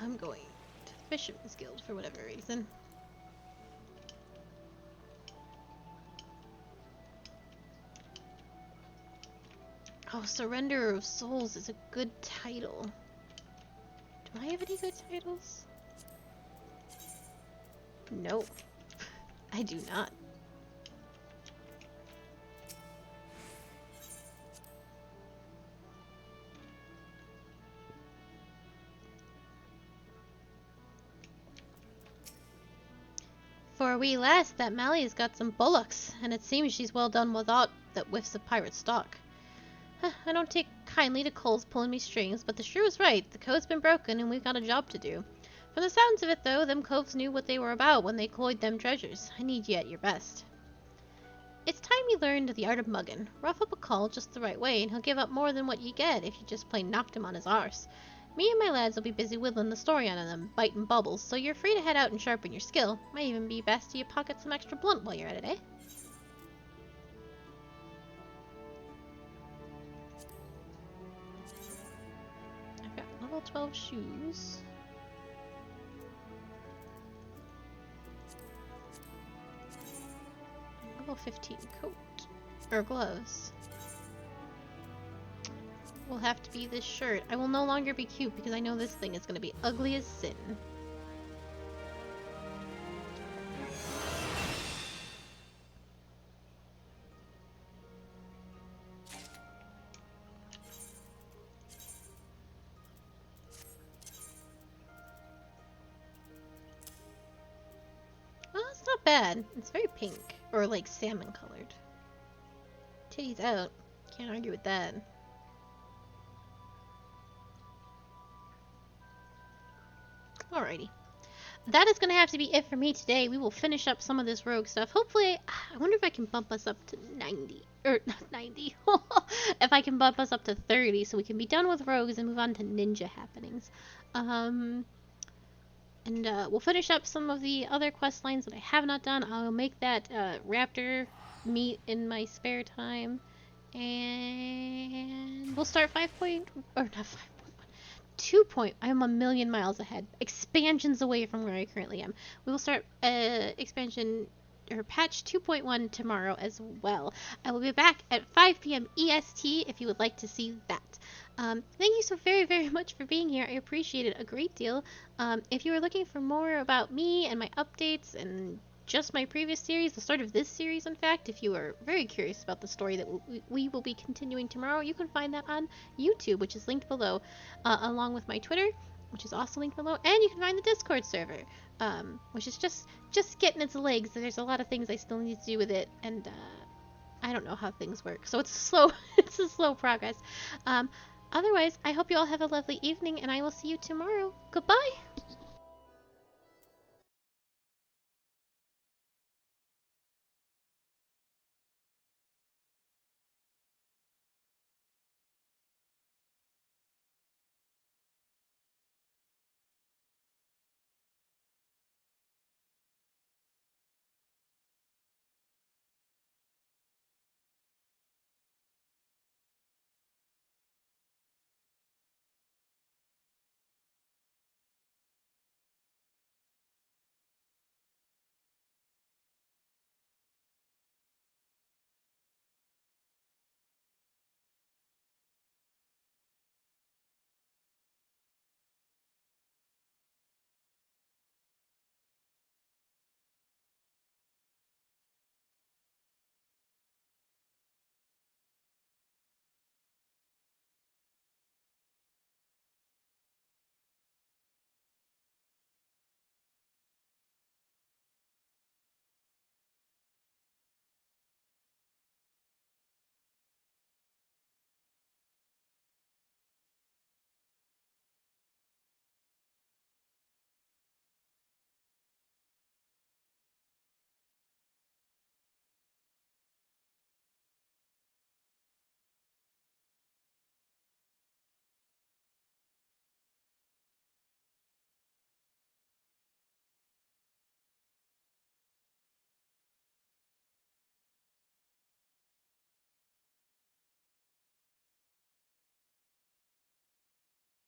I'm going to the Fisherman's Guild for whatever reason. Oh, Surrenderer of Souls is a good title. Do I have any good titles? No. I do not. For a wee lass, that Mally's got some bullocks, and it seems she's well done with aught that whiffs of pirate stock. I don't take kindly to Coles pulling me strings, but the shrew is right. The code's been broken, and we've got a job to do. From the sounds of it, though, them coves knew what they were about when they cloyed them treasures. I need ye at your best. It's time you learned the art of muggin'. Rough up a cull just the right way, and he'll give up more than what ye get if you just plain knocked him on his arse. Me and my lads will be busy whittling the story on them, biting bubbles, so you're free to head out and sharpen your skill. Might even be best to you pocket some extra blunt while you're at it, eh? I've got level 12 shoes. Level 15 coat. Or gloves. Will have to be this shirt. I will no longer be cute because I know this thing is going to be ugly as sin. Well, it's not bad. It's very pink. Or like salmon colored. Titties out. Can't argue with that. Alrighty. That is going to have to be it for me today. We will finish up some of this rogue stuff. Hopefully, I wonder if I can bump us up to 90. Or, not 90. If I can bump us up to 30 so we can be done with rogues and move on to ninja happenings. And we'll finish up some of the other quest lines that I have not done. I'll make that raptor meet in my spare time. And we'll start 2 point. I'm a million miles ahead. Expansions away from where I currently am. We will start expansion or patch 2.1 tomorrow as well. I will be back at 5 p.m. EST if you would like to see that. Thank you so very, very much for being here. I appreciate it a great deal. If you are looking for more about me and my updates and just my previous series, the start of this series, in fact, if you are very curious about the story that we will be continuing tomorrow, you can find that on YouTube, which is linked below, along with my Twitter, which is also linked below, and you can find the Discord server, which is just getting its legs. There's a lot of things I still need to do with it, and I don't know how things work, so it's a slow progress. Otherwise, I hope you all have a lovely evening, and I will see you tomorrow. Goodbye!